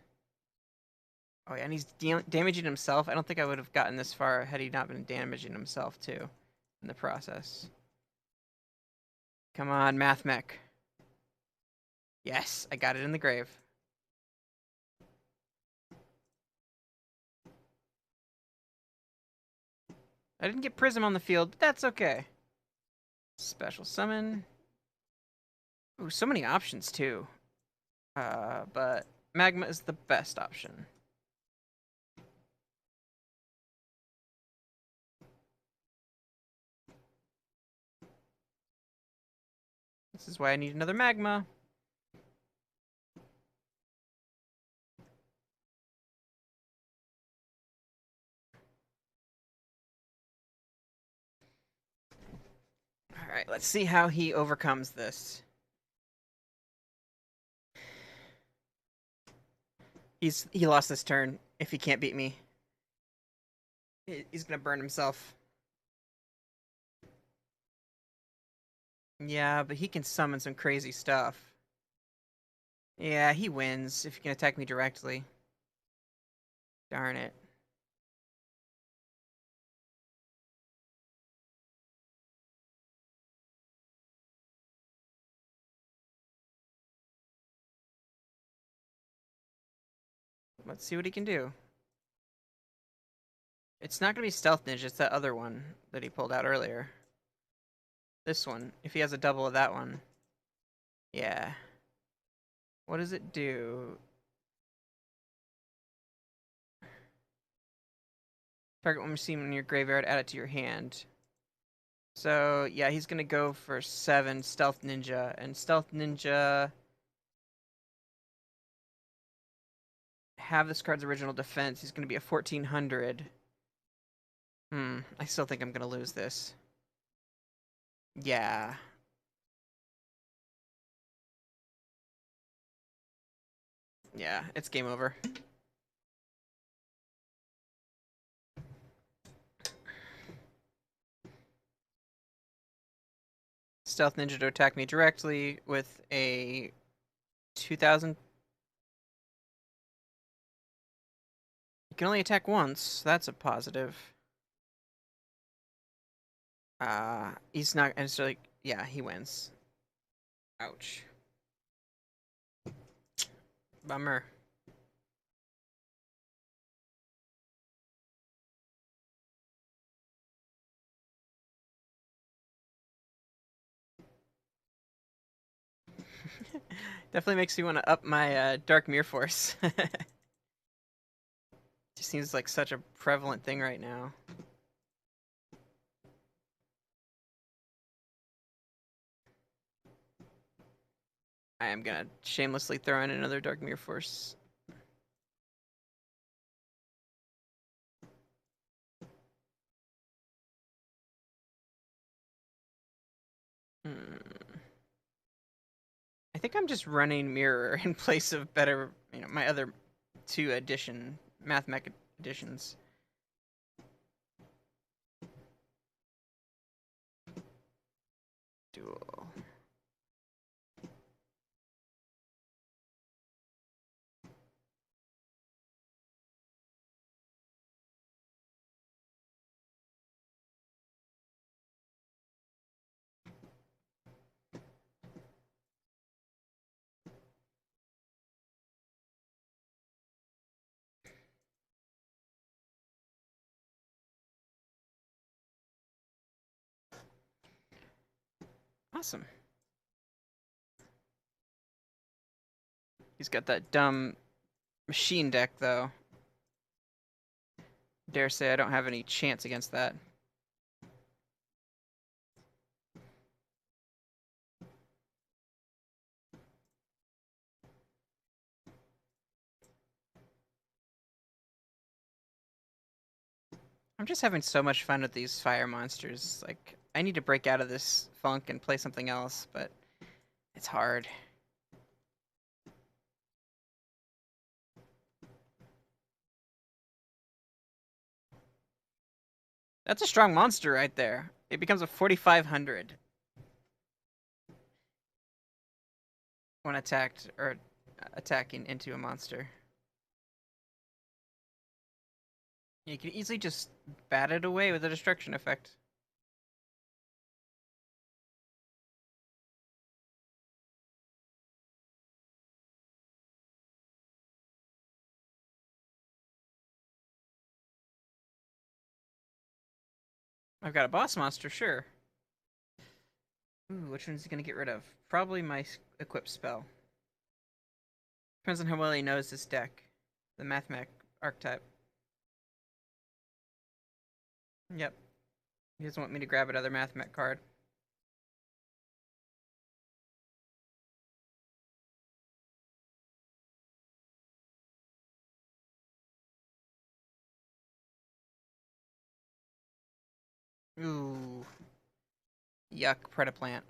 Oh yeah, and he's damaging himself. I don't think I would have gotten this far had he not been damaging himself too in the process. Come on, Math Mech. Yes, I got it in the grave. I didn't get Prism on the field, but that's okay. Special summon. Ooh, so many options too. But Magma is the best option. This is why I need another Magma. Alright, let's see how he overcomes this. He lost this turn if he can't beat me. He's gonna burn himself. Yeah, but he can summon some crazy stuff. Yeah, he wins if he can attack me directly. Darn it. Let's see what he can do. It's not gonna be Stealth Ninja, it's that other one that he pulled out earlier. This one, if he has a double of that one. Yeah. What does it do? Target one machine in your graveyard, add it to your hand. So, yeah, he's gonna go for 7 Stealth Ninja, and Stealth Ninja have this card's original defense. He's gonna be a 1400. I still think I'm gonna lose this. Yeah. Yeah, it's game over. Stealth Ninja to attack me directly with a 2,000. You can only attack once. That's a positive. He's not. And so, like, yeah, he wins. Ouch. Bummer. Definitely makes me want to up my Dark Mirror Force. Just seems like such a prevalent thing right now. I am gonna shamelessly throw in another Dark Mirror Force. I think I'm just running Mirror in place of better, my other 2 Math Mech editions. Duel. Awesome. He's got that dumb machine deck, though. Dare say I don't have any chance against that. I'm just having so much fun with these fire monsters. Like, I need to break out of this funk and play something else, but it's hard. That's a strong monster right there. It becomes a 4,500 when attacked or attacking into a monster. You can easily just bat it away with a destruction effect. I've got a boss monster, sure. Ooh, which one's he gonna get rid of? Probably my equip spell. Depends on how well he knows this deck. The Mathmech archetype. Yep. He doesn't want me to grab another Mathmech card. Ooh. Yuck, Predaplant.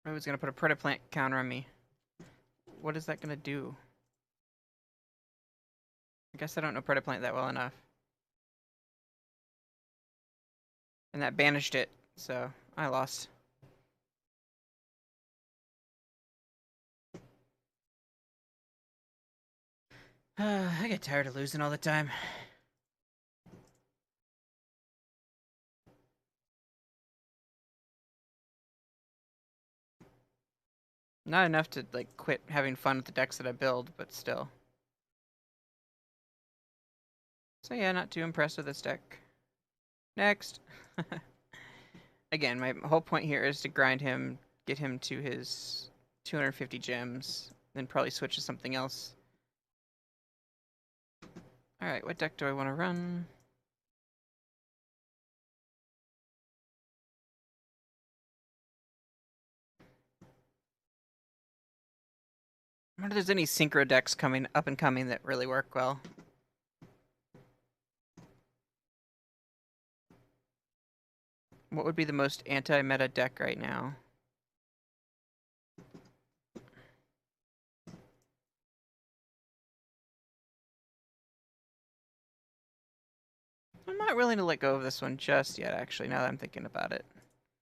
I was gonna put a Predaplant counter on me. What is that gonna do? I guess I don't know Predaplant that well enough. And that banished it, so I lost. I get tired of losing all the time. Not enough to like quit having fun with the decks that I build, but still. So yeah, not too impressed with this deck. Next. Again, my whole point here is to grind him, get him to his 250 gems, then probably switch to something else. Alright, what deck do I want to run? I wonder if there's any synchro decks coming up and coming that really work well. What would be the most anti-meta deck right now? I'm not willing to let go of this one just yet, actually, now that I'm thinking about it.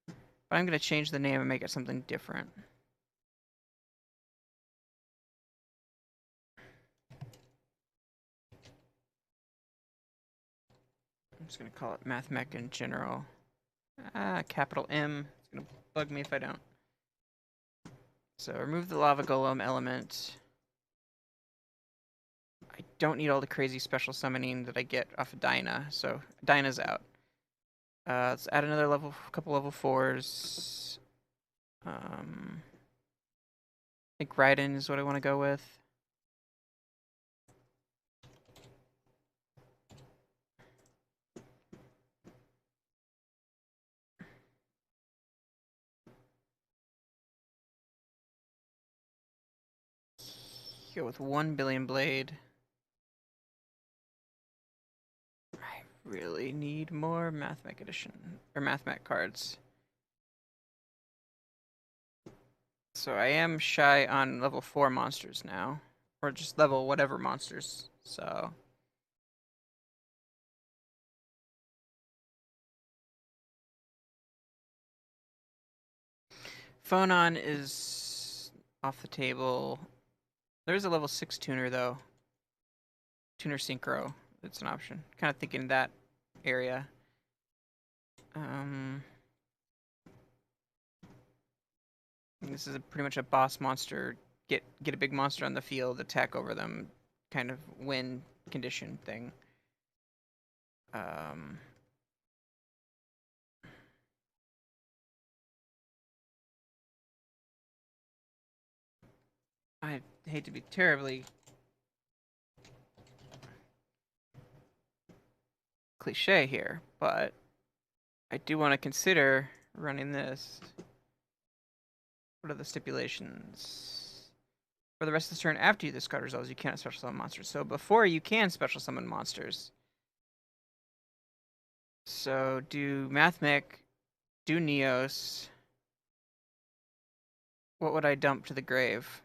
But I'm going to change the name and make it something different. I'm just going to call it Mathmech in general. Capital M. It's going to bug me if I don't. So remove the lava golem element. I don't need all the crazy special summoning that I get off of Dinah, so Dinah's out. Let's add another level, couple level 4s. I think Raiden is what I want to go with. Go with 1 Billion Blade. I really need more Mathmech edition or Mathmech cards. So I am shy on level 4 monsters now, or just level whatever monsters. So Phonon is off the table. There's a level 6 tuner though. Tuner Synchro. It's an option. Kind of thinking that area. This is pretty much a boss monster. Get a big monster on the field, attack over them, kind of win condition thing. I hate to be terribly cliche here, but I do want to consider running this. What are the stipulations? For the rest of the turn after you discard resolves, you cannot special summon monsters. So before you can special summon monsters. So do Mathmech, do Neos. What would I dump to the grave?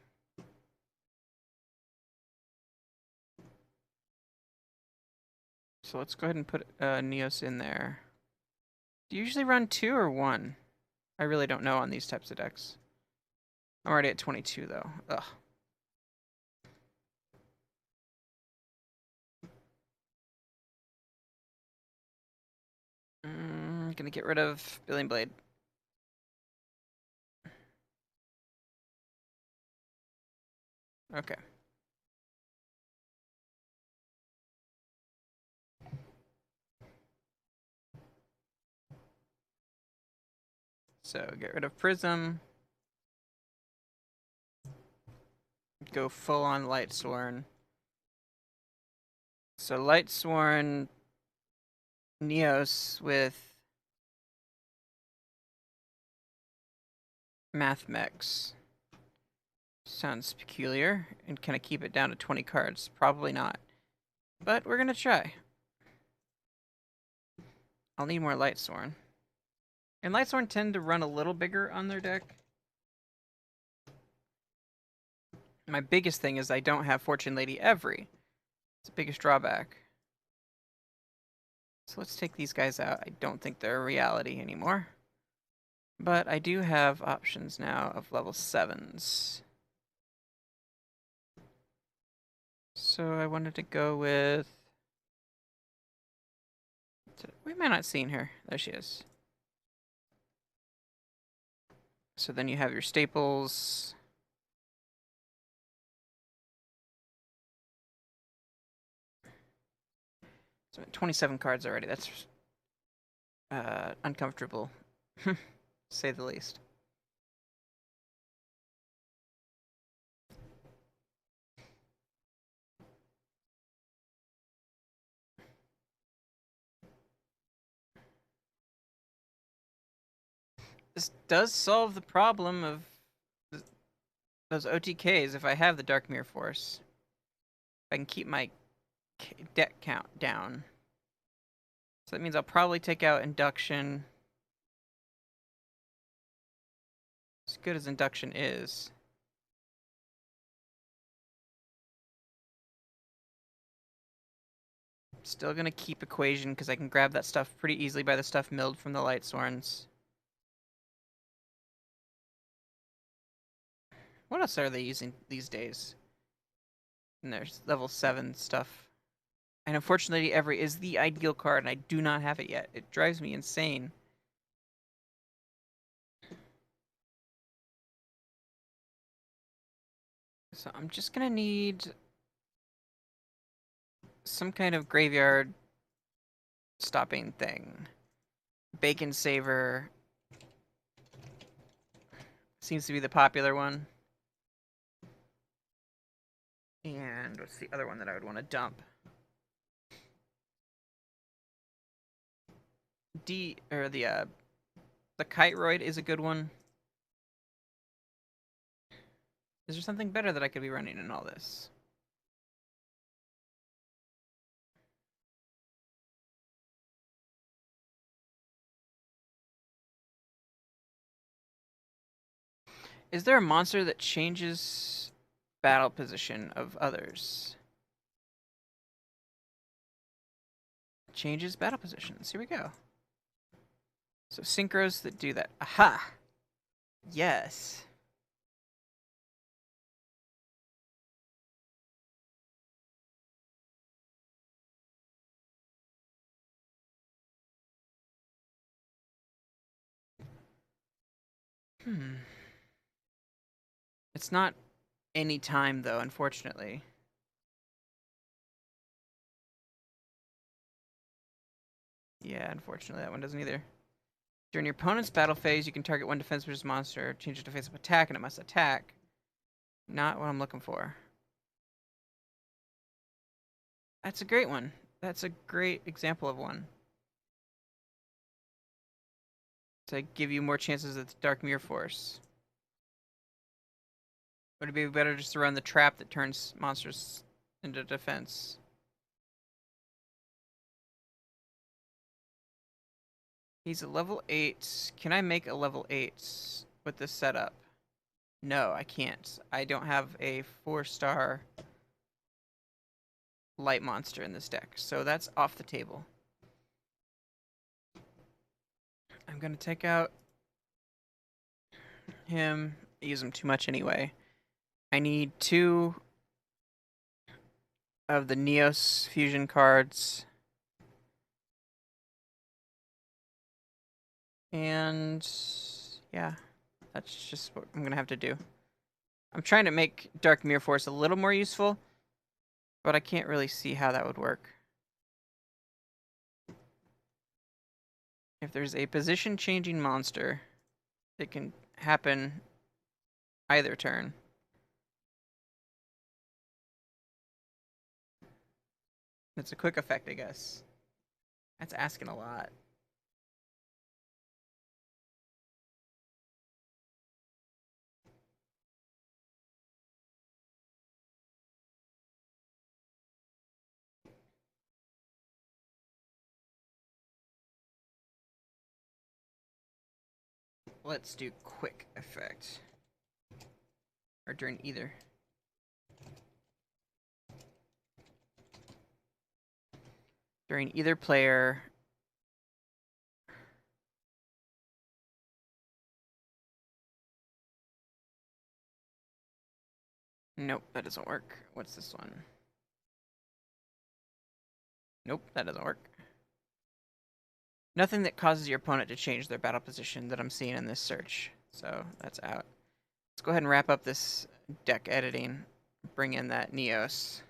So let's go ahead and put Neos in there. Do you usually run 2 or 1? I really don't know on these types of decks. I'm already at 22 though. Ugh. Gonna get rid of Billion Blade. Okay. So get rid of Prism. Go full on Lightsworn. So Lightsworn Neos with Mathmex. Sounds peculiar. And can I keep it down to 20 cards? Probably not. But we're gonna try. I'll need more Lightsworn. And Lightsworn tend to run a little bigger on their deck. My biggest thing is I don't have Fortune Lady Every. It's the biggest drawback. So let's take these guys out. I don't think they're a reality anymore. But I do have options now of level 7s. So I wanted to go with... We might not have seen her. There she is. So then you have your staples. So 27 cards already. That's uncomfortable, to say the least. This does solve the problem of those OTKs if I have the Dark Mirror Force. If I can keep my deck count down. So that means I'll probably take out Induction. As good as Induction is. Still gonna keep Equation because I can grab that stuff pretty easily by the stuff milled from the Lightsworns. What else are they using these days? And there's level 7 stuff. And unfortunately, Every is the ideal card, and I do not have it yet. It drives me insane. So I'm just gonna need some kind of graveyard stopping thing. Bacon Saver seems to be the popular one. And what's the other one that I would want to dump? The Kiteroid is a good one. Is there something better that I could be running in all this? Is there a monster that changes battle position of others? Changes battle positions. Here we go. So synchros that do that. Aha! Yes. It's not any time, though, unfortunately. Yeah, unfortunately, that one doesn't either. During your opponent's battle phase, you can target one defense versus monster, change it to face-up attack, and it must attack. Not what I'm looking for. That's a great one. That's a great example of one. To give you more chances at the Dark Mirror Force. Would it be better just to run the trap that turns monsters into defense? He's a level 8. Can I make a level 8 with this setup? No, I can't. I don't have a 4-star light monster in this deck, so that's off the table. I'm going to take out him. I use him too much anyway. I need 2 of the Neos fusion cards. And yeah, that's just what I'm going to have to do. I'm trying to make Dark Mirror Force a little more useful, but I can't really see how that would work. If there's a position-changing monster, it can happen either turn. It's a quick effect, I guess. That's asking a lot. Let's do quick effect. Or during either. During either player. Nope, that doesn't work. What's this one? Nope, that doesn't work. Nothing that causes your opponent to change their battle position that I'm seeing in this search. So that's out. Let's go ahead and wrap up this deck editing. Bring in that Neos.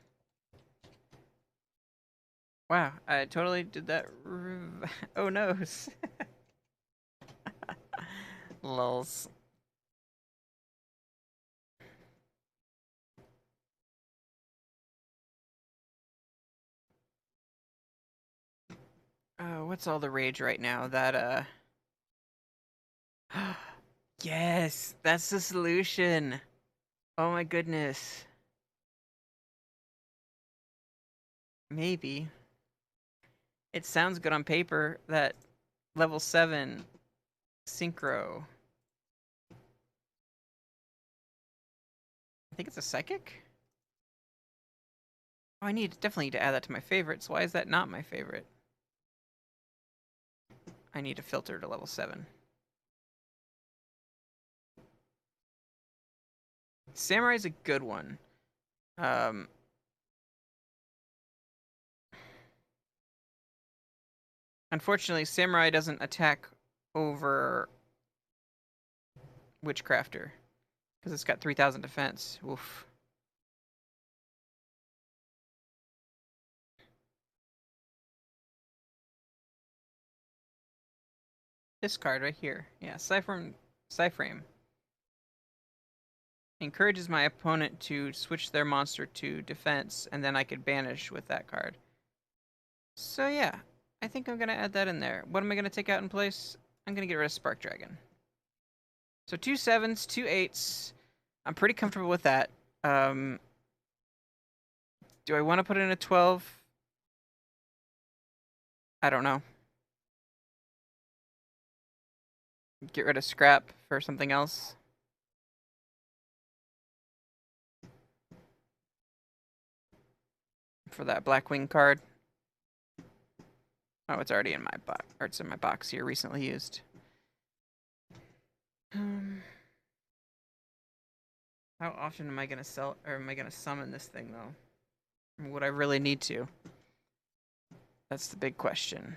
Wow, I totally did that. Oh no. Lulz. What's all the rage right now? That, yes, that's the solution. Oh my goodness. Maybe. It sounds good on paper that level 7 synchro. I think it's a psychic? Oh, I definitely need to add that to my favorites. Why is that not my favorite? I need to filter to level 7. Samurai's a good one. Unfortunately, Samurai doesn't attack over Witchcrafter because it's got 3,000 defense. Oof. This card right here. Yeah, Cyframe. Encourages my opponent to switch their monster to defense, and then I could banish with that card. So yeah, I think I'm going to add that in there. What am I going to take out in place? I'm going to get rid of Spark Dragon. So 2 7s, 2 8s. I'm pretty comfortable with that. Do I want to put in a 12? I don't know. Get rid of Scrap for something else. For that Blackwing card. Oh, it's already in my box, or it's in my box here, recently used. How often am I gonna summon this thing though? Would I really need to? That's the big question.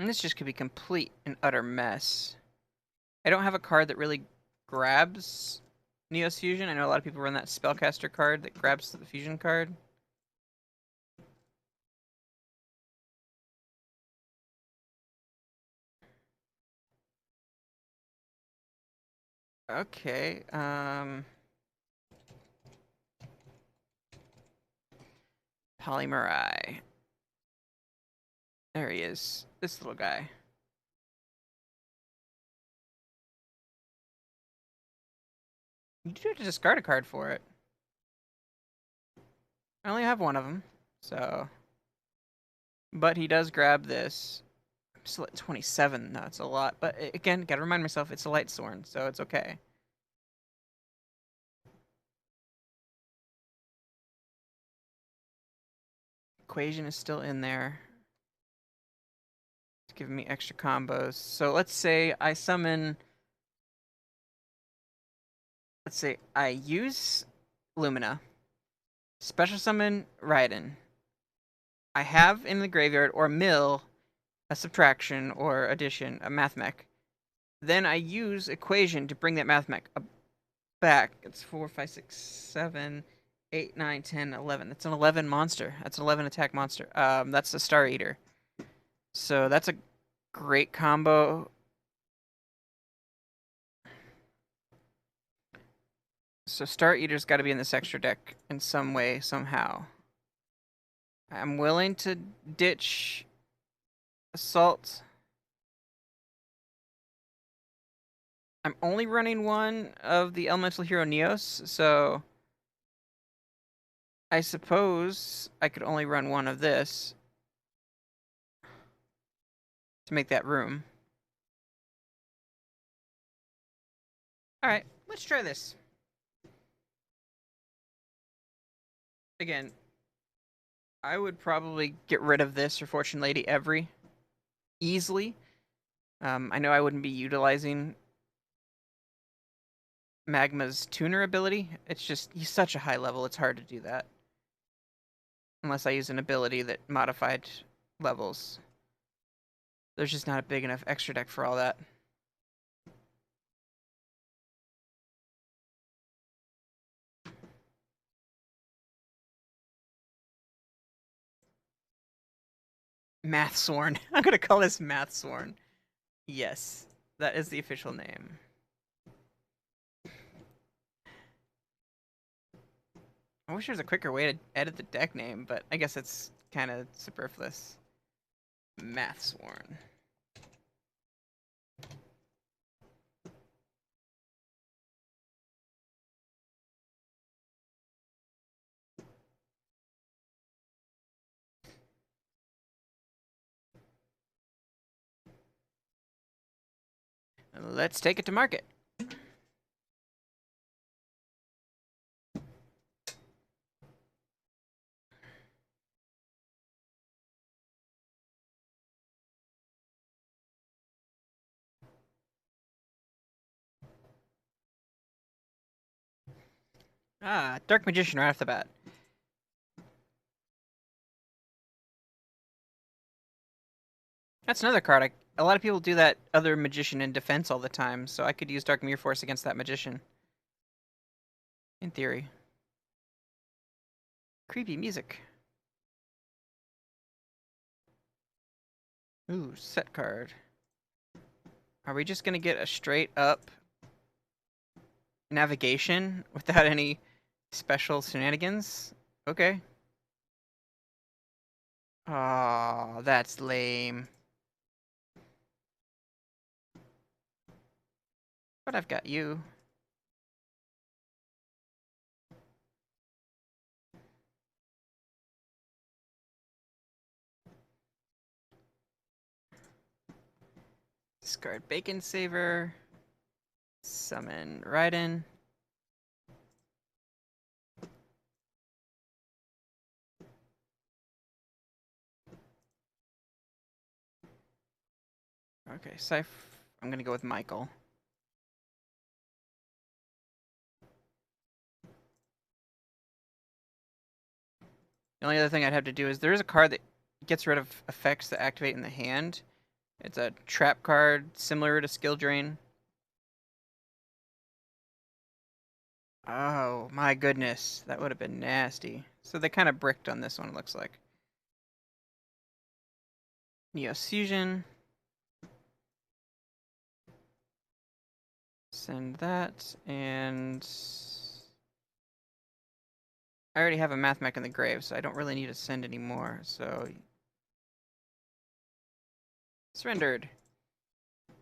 And this just could be complete and utter mess. I don't have a card that really grabs Neos Fusion. I know a lot of people run that Spellcaster card that grabs the Fusion card. Okay, Polymerai. There he is. This little guy. You do have to discard a card for it. I only have one of them, so... But he does grab this. I'm still at 27. No, it's a lot. But again, gotta remind myself, it's a Light Sworn, so it's okay. Equation is still in there. It's giving me extra combos. So let's say I summon... Let's say I use Lumina. Special summon Raiden. I have in the graveyard or mill a subtraction or addition, a math mech. Then I use equation to bring that math mech back. It's 4, 5, 6, 7, 8, 9, 10, 11. That's an 11 monster. That's an 11 attack monster. That's a Star Eater. So that's a great combo. So Star Eater's got to be in this extra deck in some way, somehow. I'm willing to ditch Assault. I'm only running one of the Elemental Hero Neos, so I suppose I could only run one of this to make that room. Alright, let's try this. Again, I would probably get rid of this for Fortune Lady every easily. I know I wouldn't be utilizing Magma's tuner ability. It's just, he's such a high level, it's hard to do that. Unless I use an ability that modified levels. There's just not a big enough extra deck for all that. Math Sworn. I'm gonna call this Math Sworn. Yes, that is the official name. I wish there was a quicker way to edit the deck name, but I guess it's kind of superfluous. Math Sworn. Let's take it to market. Ah, Dark Magician right off the bat. That's another card. A lot of people do that other Magician in defense all the time, so I could use Dark Mirror Force against that Magician. In theory. Creepy music. Ooh, set card. Are we just gonna get a straight up navigation without any special shenanigans? Okay. Aw, that's lame. But I've got you. Discard Bacon Saver. Summon Raiden. Okay, I'm gonna go with Michael. The only other thing I'd have to do is there is a card that gets rid of effects that activate in the hand. It's a trap card similar to Skill Drain. Oh my goodness, that would have been nasty. So they kind of bricked on this one, it looks like. Neos Fusion. Send that, and I already have a Math Mech in the grave, so I don't really need to send any more, so surrendered.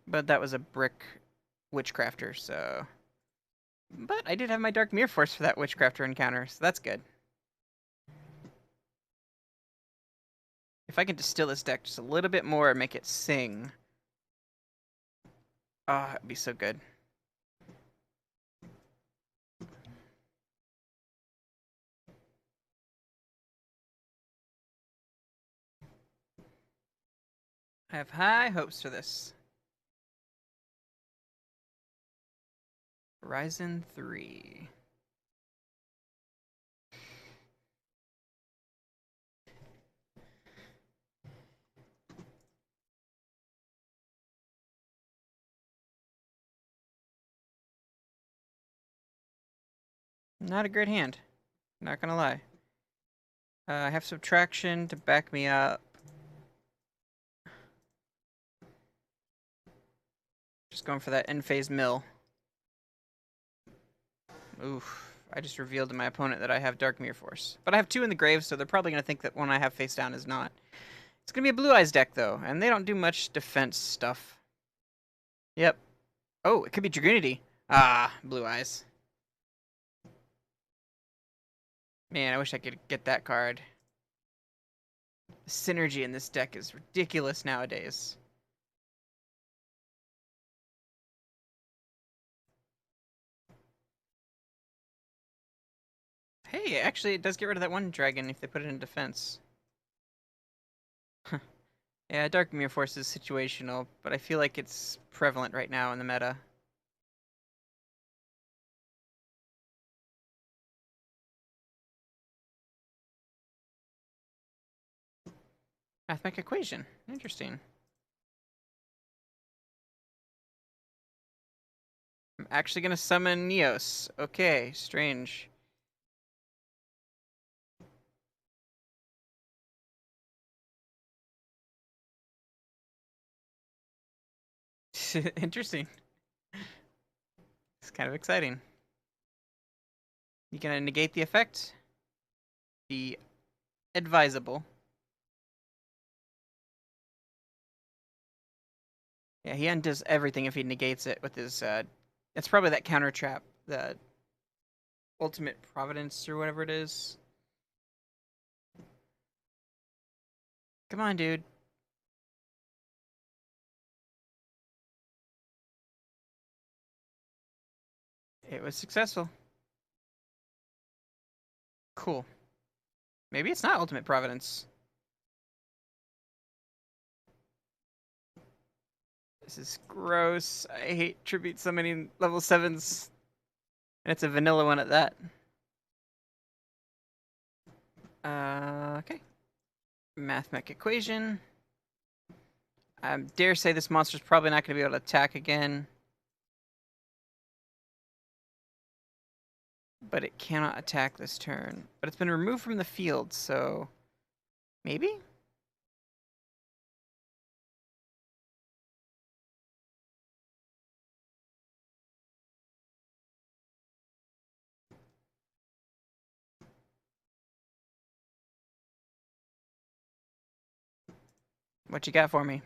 But that was a brick Witchcrafter, so... But I did have my Dark Mirror Force for that Witchcrafter encounter, so that's good. If I can distill this deck just a little bit more and make it sing... Oh, it'd be so good. I have high hopes for this. Horizon 3. Not a great hand. Not gonna lie. I have Subtraction to back me up. Just going for that end phase mill. Oof. I just revealed to my opponent that I have Dark Mirror Force. But I have 2 in the grave, so they're probably going to think that one I have face down is not. It's going to be a Blue Eyes deck, though, and they don't do much defense stuff. Yep. Oh, it could be Dragoonity. Ah, Blue Eyes. Man, I wish I could get that card. The synergy in this deck is ridiculous nowadays. Hey, actually, it does get rid of that one dragon if they put it in defense. Yeah, Dark Mirror Force is situational, but I feel like it's prevalent right now in the meta. Mathematic equation. Interesting. I'm actually gonna summon Neos. Okay, strange. Interesting. It's kind of exciting. You gonna negate the effect? Be advisable. Yeah, he undoes everything if he negates it with his, it's probably that counter trap, the ultimate providence or whatever it is. Come on, dude. It was successful. Cool. Maybe it's not ultimate providence. This is gross. I hate tribute summoning level 7s. And it's a vanilla one at that. Okay. Mathemech equation. I dare say this monster's probably not going to be able to attack again. But it cannot attack this turn. But it's been removed from the field, so... Maybe? What you got for me?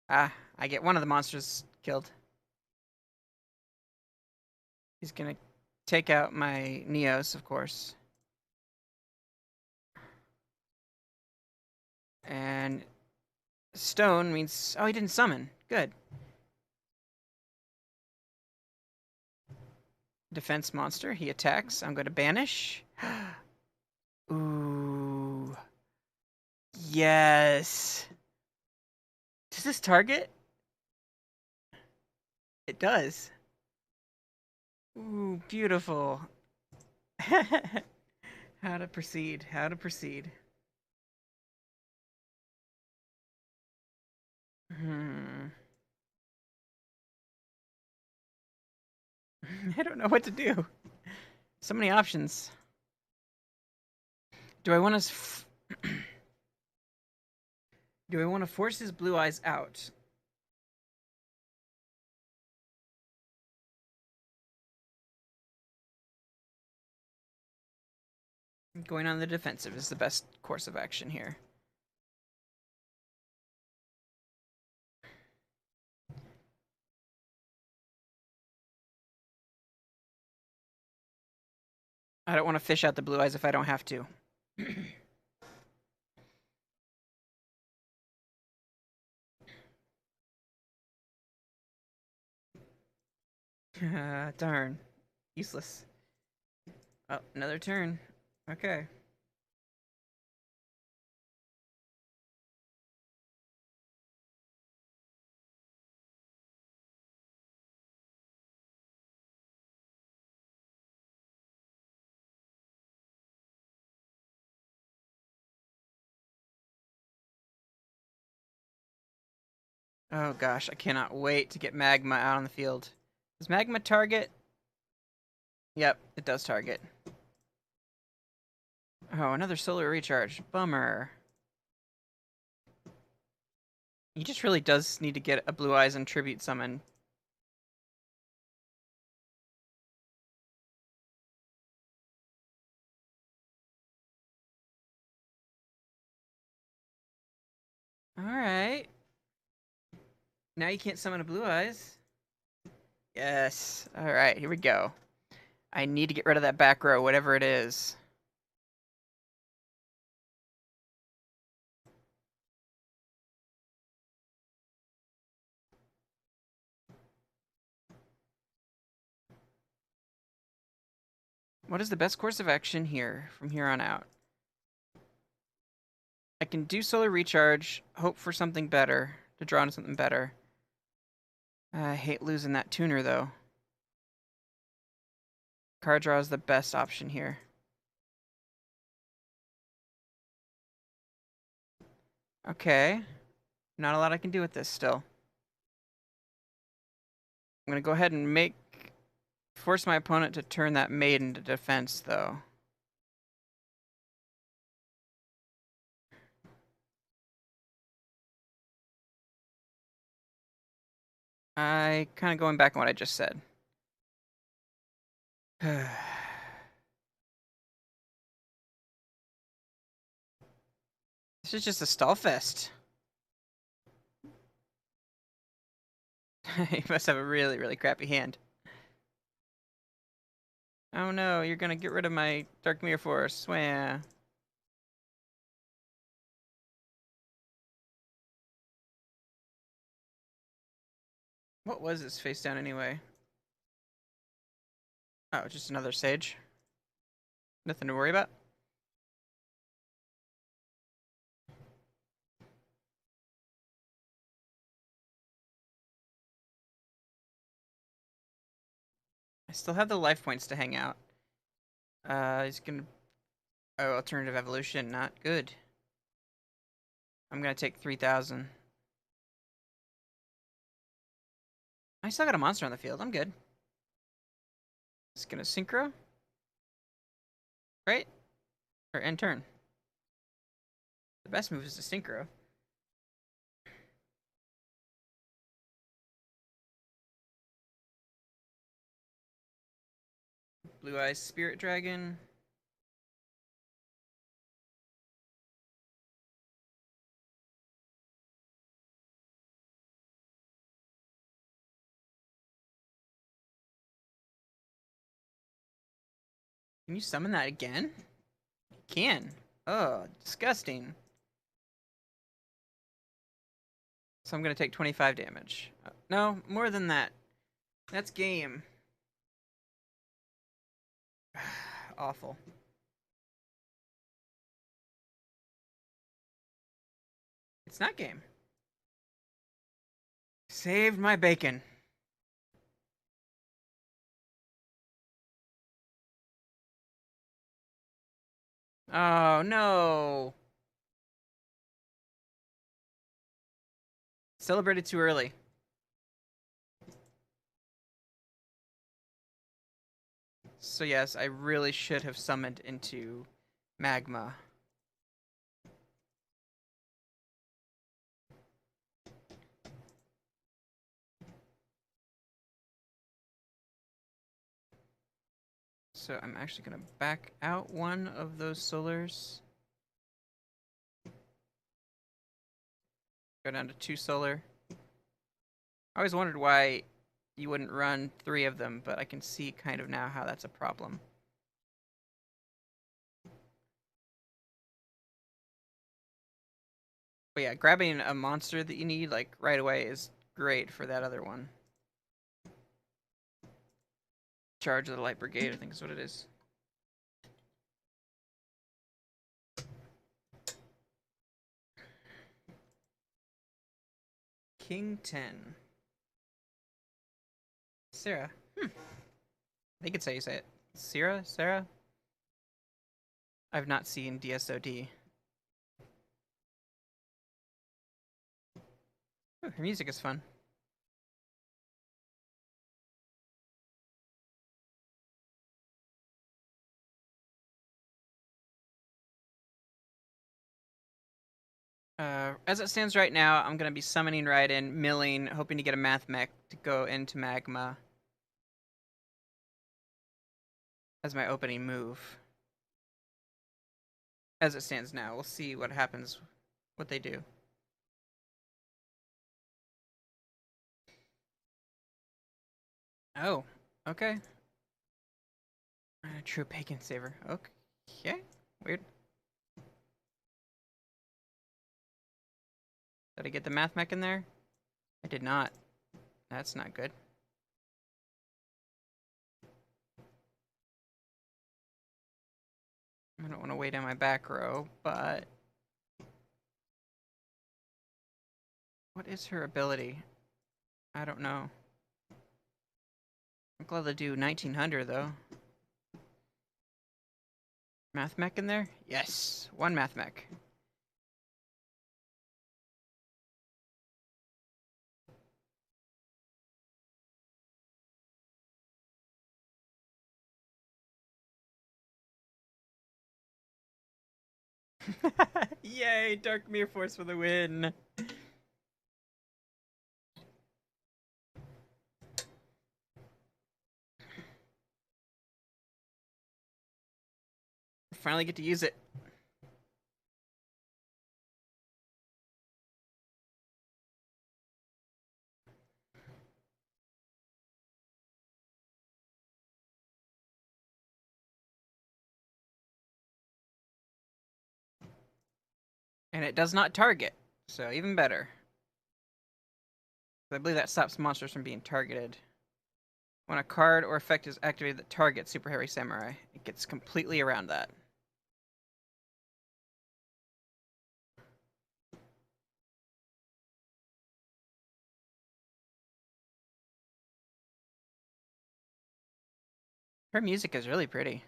Ah, I get one of the monsters killed. He's gonna take out my Neos, of course. And stone means... Oh, he didn't summon. Good. Defense monster. He attacks. I'm going to banish. Ooh. Yes. Does this target? It does. Ooh, beautiful. How to proceed. How to proceed. Hmm. I don't know what to do. So many options. Do I want to? Do I want to force his blue eyes out? Going on the defensive is the best course of action here. I don't want to fish out the blue eyes if I don't have to. Darn. Useless. Oh, another turn. Okay. Oh gosh, I cannot wait to get magma out on the field. Does magma target? Yep, it does target. Oh, another solar recharge. Bummer. He just really does need to get a blue eyes and tribute summon. Alright. Now you can't summon a blue eyes. Yes. Alright, here we go. I need to get rid of that back row, whatever it is. What is the best course of action here from here on out? I can do solar recharge, hope for something better, to draw into something better. I hate losing that tuner though. Card draw is the best option here. Okay. Not a lot I can do with this still. I'm gonna go ahead and force my opponent to turn that maid into defense though. I kind of going back on what I just said. This is just a stall fest. He must have a really, really crappy hand. Oh no, you're gonna get rid of my Dark Mirror Force. Swah. What was this face down anyway? Oh, just another sage. Nothing to worry about. I still have the life points to hang out. He's gonna... Oh, alternative evolution. Not good. I'm gonna take 3,000. I still got a monster on the field. I'm good. It's gonna synchro. Right? Or end turn. The best move is to synchro. Blue Eyes Spirit Dragon. Can you summon that again? You can. Oh, disgusting. So I'm gonna take 25 damage. No, more than that. That's game. Awful. It's not game. Saved my bacon. Oh, no. Celebrated too early. So yes, I really should have summoned into magma. So I'm actually gonna back out one of those solars. Go down to 2 solar. I always wondered why you wouldn't run 3 of them, but I can see kind of now how that's a problem. But yeah, grabbing a monster that you need like right away is great for that other one. Charge of the Light Brigade, I think is what it is. King 10. Sarah. I think it's how you say it. Sarah? I've not seen DSOD. Ooh, her music is fun. As it stands right now, I'm going to be summoning right in, milling, hoping to get a math mech to go into magma as my opening move. As it stands now, we'll see what happens, what they do. Oh, okay. True pagan saver. Okay, weird. Did I get the math mech in there? I did not. That's not good. I don't want to wait on my back row, but... What is her ability? I don't know. I'm glad to do 1900, though. Math mech in there? Yes! 1 math mech. Yay! Dark Mirror Force for the win! Finally get to use it. And it does not target, so even better. I believe that stops monsters from being targeted. When a card or effect is activated that targets Super Hairy Samurai, it gets completely around that. Her music is really pretty.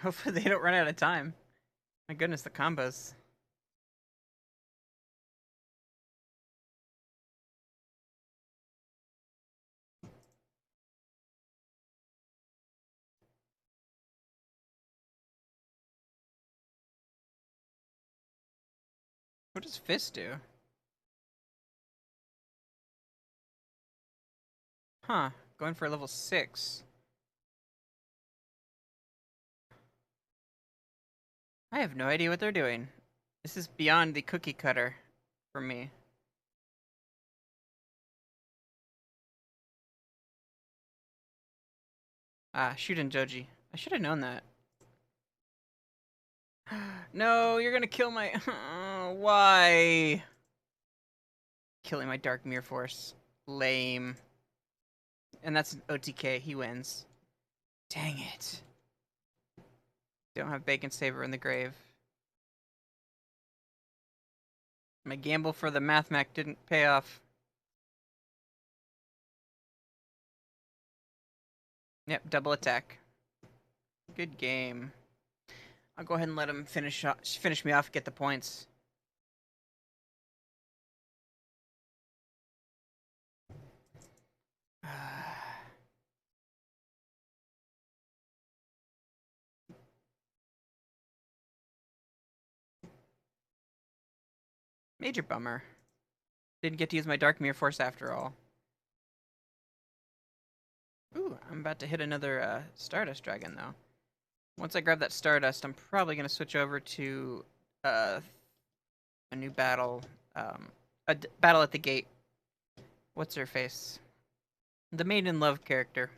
Hopefully they don't run out of time. My goodness, the combos. What does Fist do? Huh, going for a level 6. I have no idea what they're doing. This is beyond the cookie cutter for me. Ah, Shuden Joji. I should have known that. No, you're gonna kill my... Why? Killing my Dark Mirror Force. Lame. And that's an OTK. He wins. Dang it. Don't have Bacon Saver in the grave. My gamble for the Math Mech didn't pay off. Yep, double attack. Good game. I'll go ahead and let him finish me off, get the points. Major bummer. Didn't get to use my Dark Mirror Force after all. Ooh, I'm about to hit another Stardust Dragon, though. Once I grab that Stardust, I'm probably going to switch over to a new battle. Battle at the Gate. What's her face? The Maiden Love character.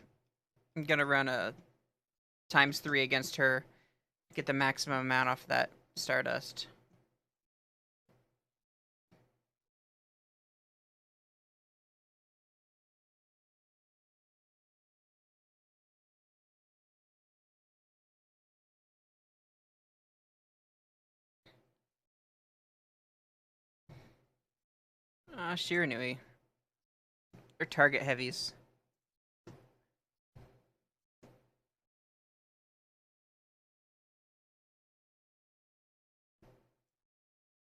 I'm going to run a ×3 against her. Get the maximum amount off that Stardust. Shiranui. They're target heavies.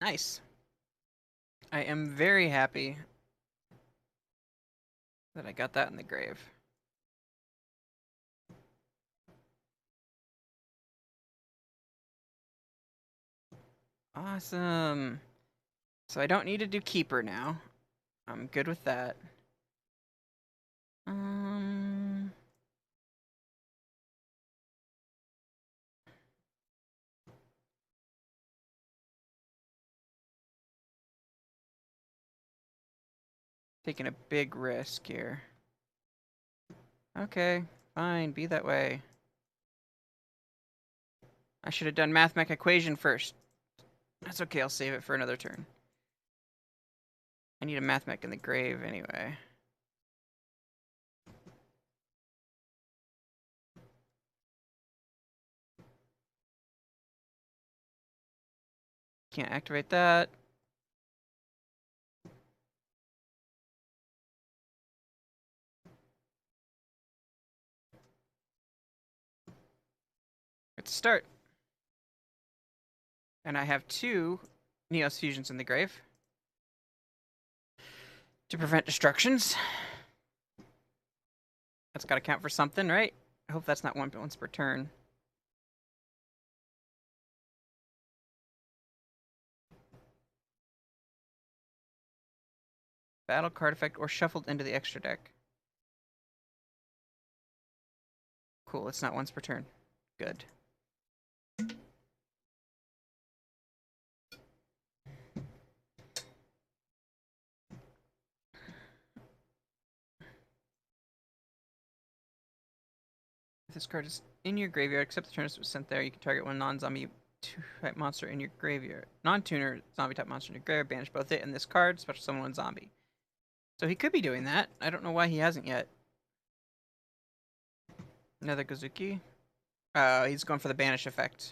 Nice. I am very happy that I got that in the grave. Awesome. So I don't need to do Keeper now. I'm good with that. Taking a big risk here. Okay, fine, be that way. I should have done Mathmech Equation first. That's okay, I'll save it for another turn. I need a Mathmech in the grave anyway. Can't activate that. Let's start. And I have 2 Neos Fusions in the grave to prevent destructions. That's got to count for something, right? I hope that's not once per turn. Battle card effect or shuffled into the extra deck. Cool, it's not once per turn. Good. If this card is in your graveyard, except the turn it was sent there, you can target one non-zombie type monster in your graveyard. Non-tuner zombie type monster in your graveyard, banish both it and this card, special summon one zombie. So he could be doing that. I don't know why he hasn't yet. Another Gozuki. He's going for the banish effect.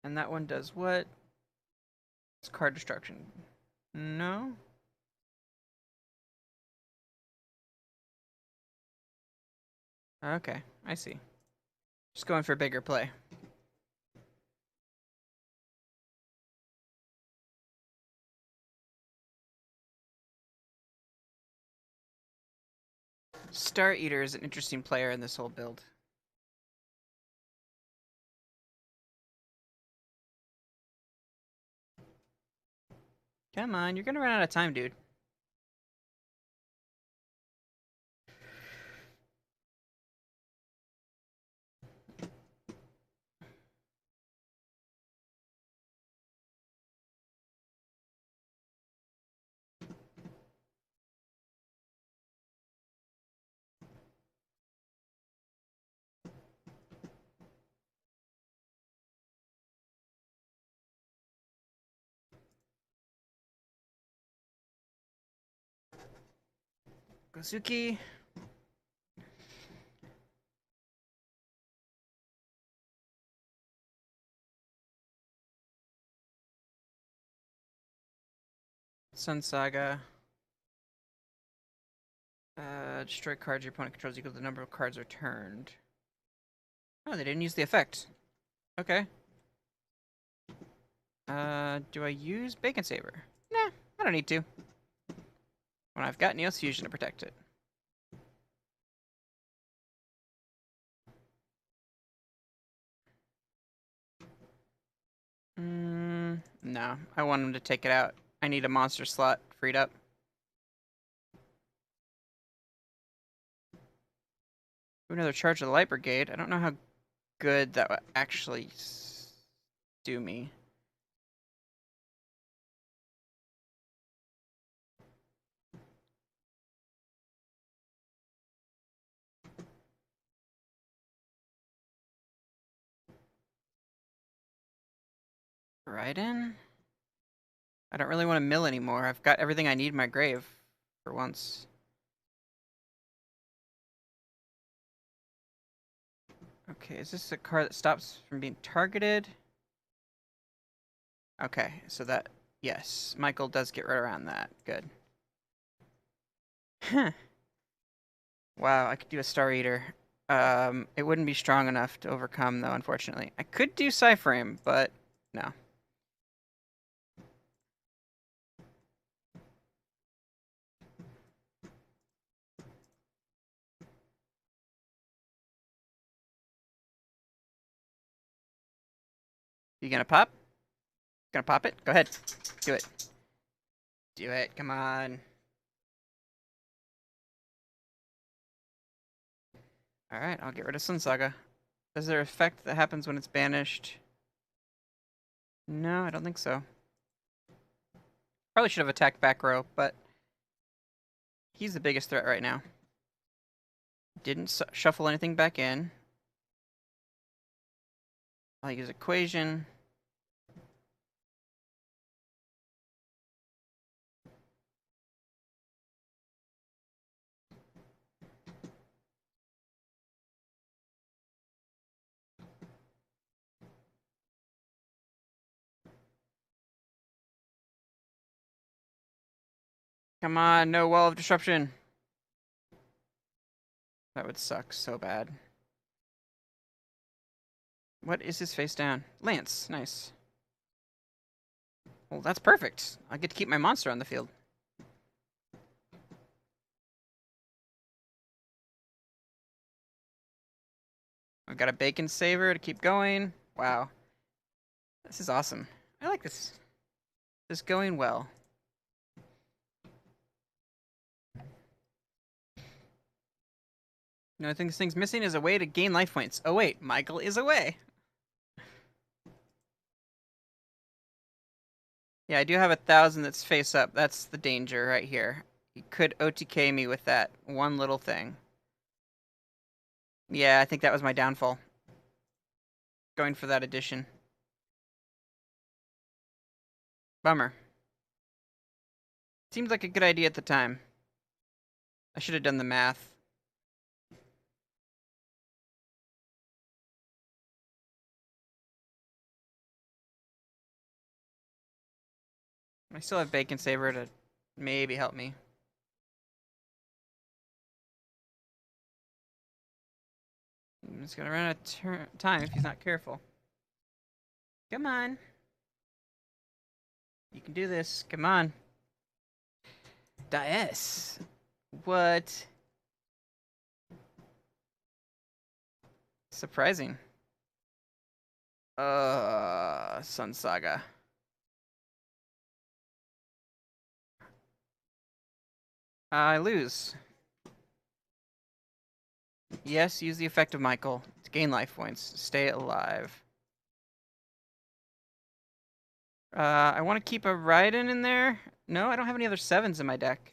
And that one does what? It's card destruction. No? Okay, I see. Just going for a bigger play. Star Eater is an interesting player in this whole build. Come on, you're gonna run out of time, dude. Gozuki. Sun Saga. Destroy cards your opponent controls equal to the number of cards returned. Oh, they didn't use the effect. Okay. Do I use Bacon Saber? Nah, I don't need to. When I've got Neos Fusion to protect it. No. I want him to take it out. I need a monster slot freed up. Another charge of the Light Brigade. I don't know how good that would actually do me. Right in? I don't really want to mill anymore. I've got everything I need in my grave for once. Okay, is this a card that stops from being targeted? Okay, so that, yes, Michael does get right around that. Good. Huh. Wow, I could do a Star Eater. It wouldn't be strong enough to overcome, though, unfortunately. I could do Psyframe, but no. You gonna pop? Gonna pop it? Go ahead. Do it. Do it. Come on. Alright, I'll get rid of Sun Saga. Is there an effect that happens when it's banished? No, I don't think so. Probably should have attacked back row, but he's the biggest threat right now. Didn't shuffle anything back in. I'll use Equation. Come on, no Wall of Disruption. That would suck so bad. What is his face down? Lance, nice. Well, that's perfect. I get to keep my monster on the field. I've got a Bacon Saver to keep going. Wow. This is awesome. I like this. This is going well. The only thing this thing's missing is a way to gain life points. Oh wait, Michael is away. Yeah, I do have 1,000 that's face up. That's the danger right here. He could OTK me with that one little thing. Yeah, I think that was my downfall. Going for that addition. Bummer. Seemed like a good idea at the time. I should have done the math. I still have Bacon Saver to maybe help me. He's gonna run out of time if he's not careful. Come on. You can do this. Come on. Dies. What? Surprising. Sun Saga. I lose. Yes, use the effect of Michael to gain life points. Stay alive. I want to keep a Raiden in there. No, I don't have any other 7s in my deck.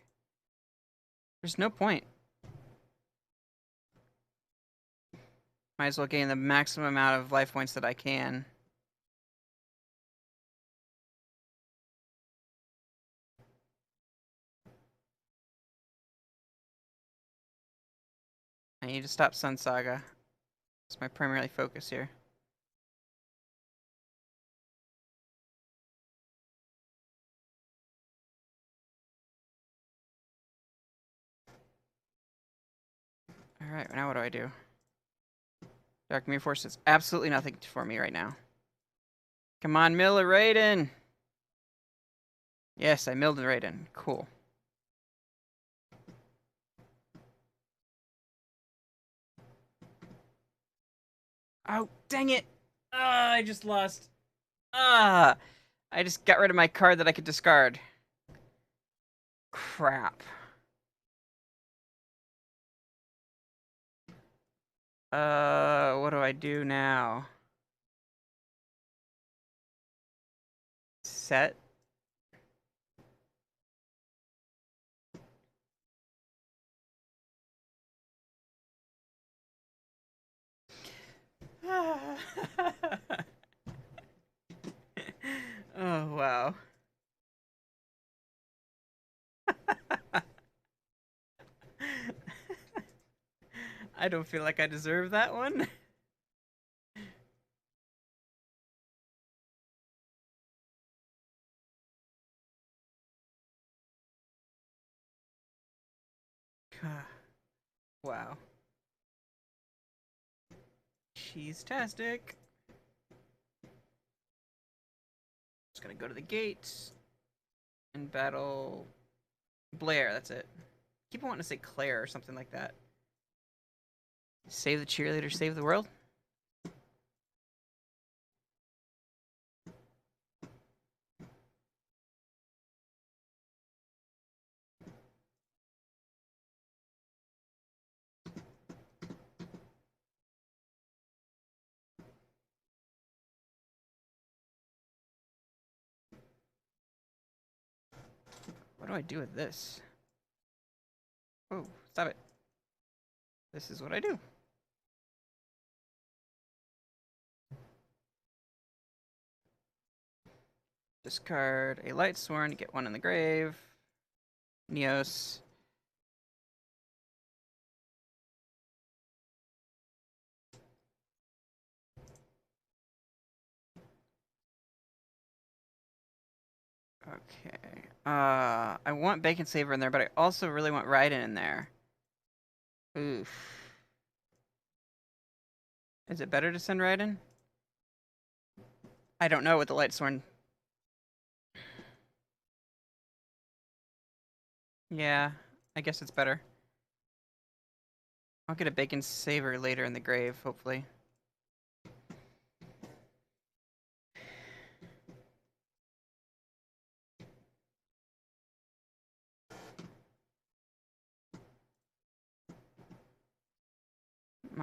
There's no point. Might as well gain the maximum amount of life points that I can. I need to stop Sun Saga. It's my primary focus here. Alright, now what do I do? Dark Mirror Force is absolutely nothing for me right now. Come on, mill a Raiden! Yes, I milled a Raiden. Cool. Oh, dang it! Ah, I just lost. Ah! I just got rid of my card that I could discard. Crap. What do I do now? Set? Oh, wow. I don't feel like I deserve that one. Wow. Cheese-tastic. Just gonna go to the gates and battle Blair, that's it. Keep wanting to say Claire or something like that. Save the cheerleader, save the world? What do I do with this? Oh, stop it. This is what I do. Discard a light sworn to get one in the grave. Neos. Okay. I want Bacon Saver in there, but I also really want Raiden in there. Oof. Is it better to send Raiden? I don't know with the light sworn. Yeah, I guess it's better. I'll get a Bacon Saver later in the grave, hopefully.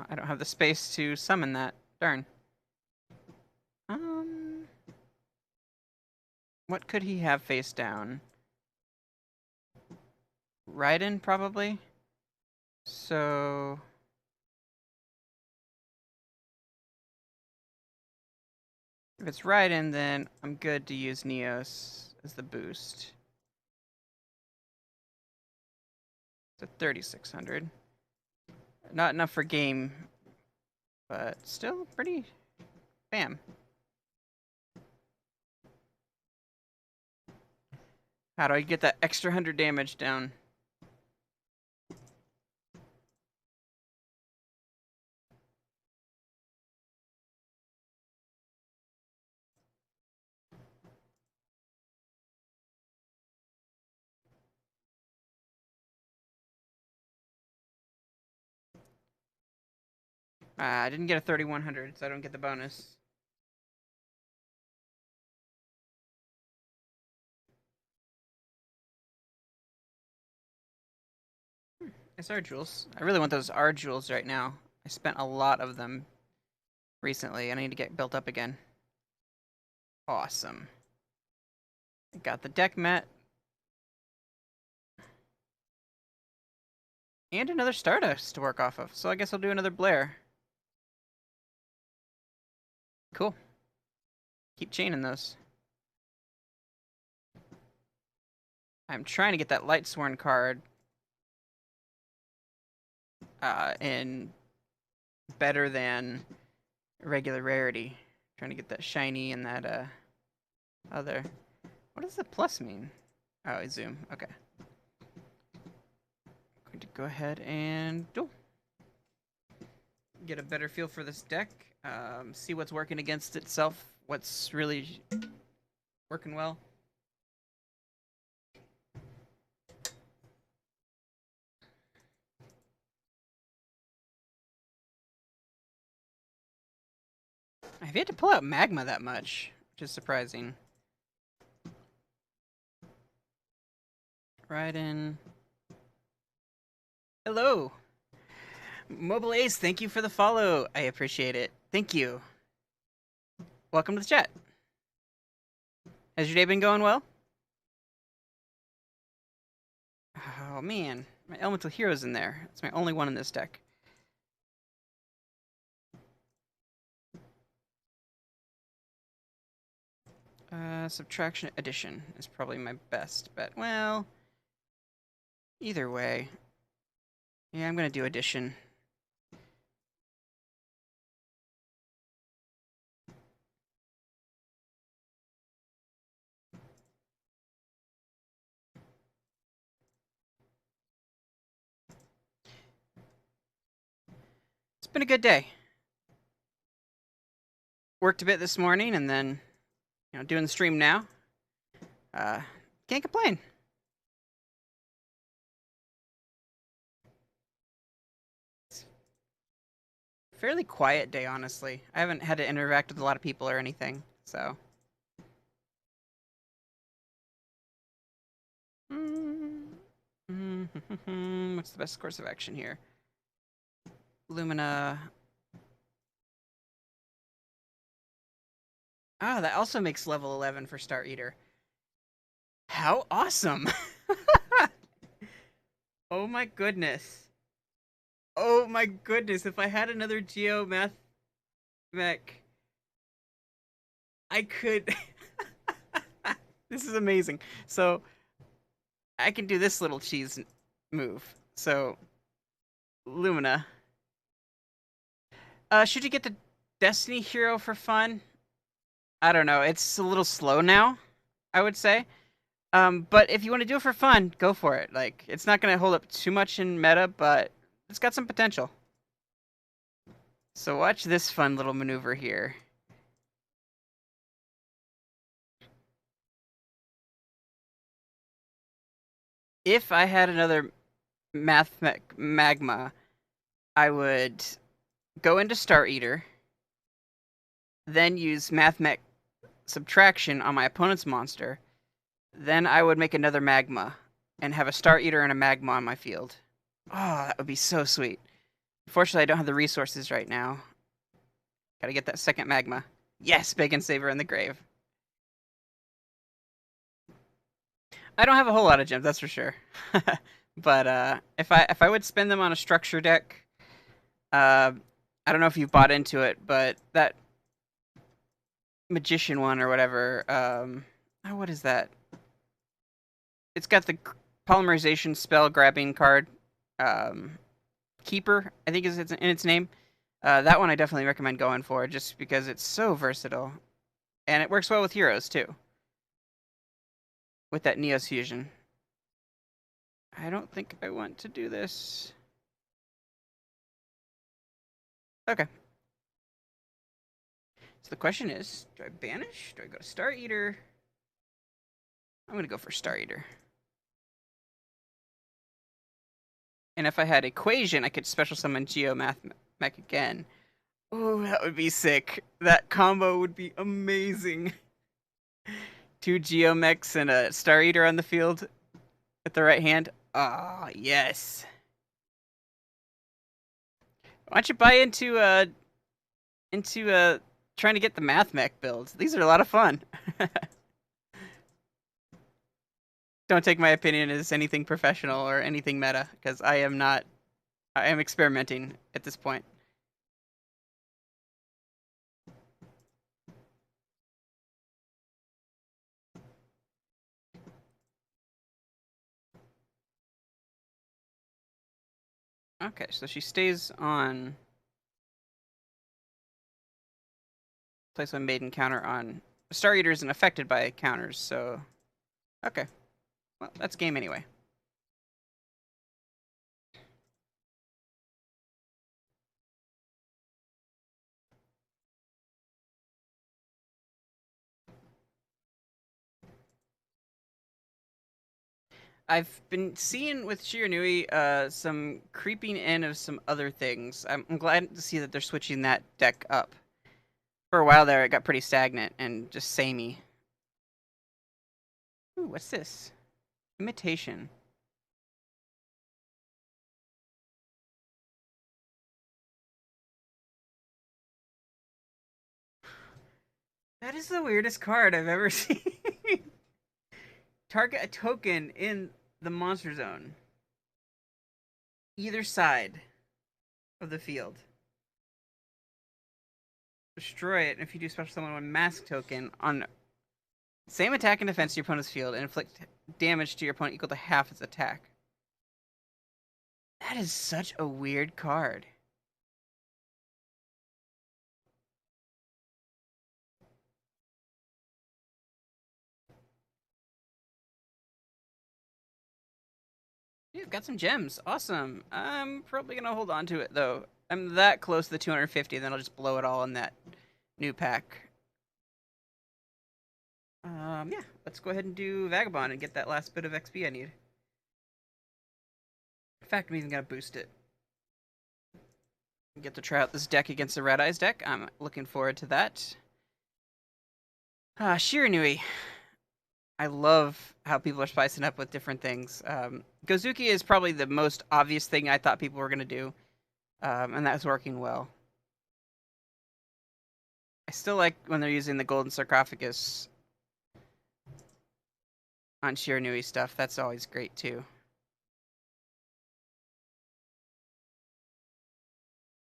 I don't have the space to summon that. Darn. What could he have face down? Raiden, probably? So... if it's Raiden, then I'm good to use Neos as the boost. It's a 3600. Not enough for game, but still pretty... bam. How do I get that extra 100 damage down? I didn't get a 3100, so I don't get the bonus. It's our jewels. I really want those R jewels right now. I spent a lot of them recently. I need to get built up again. Awesome. I got the deck met. And another Stardust to work off of, so I guess I'll do another Blair. Cool. Keep chaining those. I'm trying to get that Light Sworn card in better than regular rarity. Trying to get that shiny and that other. What does the plus mean? Oh, I zoom. Okay. Going to go ahead and duel. get a better feel for this deck. See what's working against itself. What's really working well. I've yet to pull out Magma that much, which is surprising. Right in. Hello! Mobile Ace, thank you for the follow. I appreciate it. Thank you. Welcome to the chat. Has your day been going well? Oh man, my Elemental Hero's in there. It's my only one in this deck. Subtraction Addition is probably my best bet. Well, either way. Yeah, I'm gonna do Addition. It's been a good day. Worked a bit this morning and then, doing the stream now. Can't complain. Fairly quiet day, honestly. I haven't had to interact with a lot of people or anything, so. What's the best course of action here? Lumina. Ah, that also makes level 11 for Star Eater. How awesome! Oh my goodness. Oh my goodness, if I had another Geomath mech, I could... This is amazing. So, I can do this little cheese move. So, Lumina. Should you get the Destiny Hero for fun? I don't know. It's a little slow now, I would say. But if you want to do it for fun, go for it. Like, it's not going to hold up too much in meta, but it's got some potential. So watch this fun little maneuver here. If I had another Magma, I would go into Star Eater, then use Mathmech Subtraction on my opponent's monster, then I would make another Magma, and have a Star Eater and a Magma on my field. Oh, that would be so sweet. Unfortunately, I don't have the resources right now. Gotta get that second Magma. Yes, Bacon Saver in the grave. I don't have a whole lot of gems, that's for sure. But if I would spend them on a structure deck, I don't know if you've bought into it, but that Magician one or whatever, oh, what is that? It's got the polymerization spell grabbing card, Keeper, I think is in its name. That one I definitely recommend going for, just because it's so versatile. And it works well with heroes, too. With that Neos fusion. I don't think I want to do this. Okay. So the question is, do I banish? Do I go to Star Eater? I'm going to go for Star Eater. And if I had Equation, I could special summon Geomath Mech again. Oh, that would be sick. That combo would be amazing. 2 Geomechs and a Star Eater on the field at the right hand. Ah, oh, yes. Why don't you buy into trying to get the Math Mech builds? These are a lot of fun. Don't take my opinion as anything professional or anything meta, because I am not. I am experimenting at this point. Okay, so she stays on. Place a maiden counter on. Star Eater isn't affected by counters, so. Okay. Well, that's game anyway. I've been seeing with Shiranui some creeping in of some other things. I'm glad to see that they're switching that deck up. For a while there, it got pretty stagnant and just samey. Ooh, what's this? Imitation. That is the weirdest card I've ever seen. Target a token in the monster zone. Either side of the field. Destroy it. If you do special summon one mask token on same attack and defense to your opponent's field and inflict damage to your opponent equal to half its attack. That is such a weird card. Dude, got some gems. Awesome. I'm probably gonna hold on to it though. I'm that close to the 250, then I'll just blow it all in that new pack. Yeah, let's go ahead and do Vagabond and get that last bit of XP I need. In fact, I'm even gonna boost it. Get to try out this deck against the Red Eyes deck. I'm looking forward to that. Shiranui. I love how people are spicing up with different things. Gozuki is probably the most obvious thing I thought people were going to do, and that's working well. I still like when they're using the golden sarcophagus on Shiranui stuff. That's always great, too.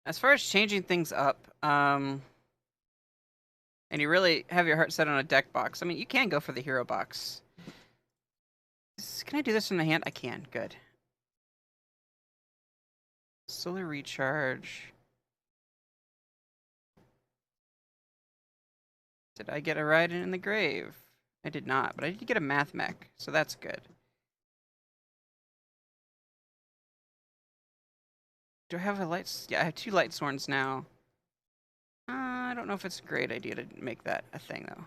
As far as changing things up, and you really have your heart set on a deck box, I mean, you can go for the hero box. Can I do this from the hand? I can. Good. Solar Recharge. Did I get a ride in the grave? I did not, but I did get a math mech, so that's good. Do I have a light? Yeah, I have 2 light sworns now. I don't know if it's a great idea to make that a thing, though.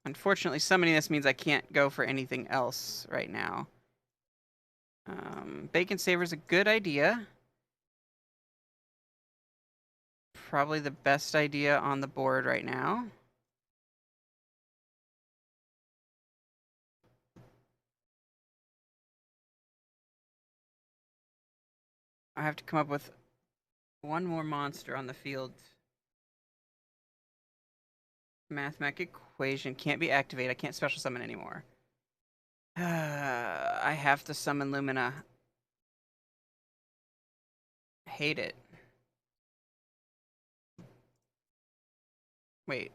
Unfortunately, summoning this means I can't go for anything else right now. Bacon Saver's a good idea. Probably the best idea on the board right now. I have to come up with one more monster on the field. Mathematic equation can't be activated. I can't special summon anymore. I have to summon Lumina. Hate it. Wait.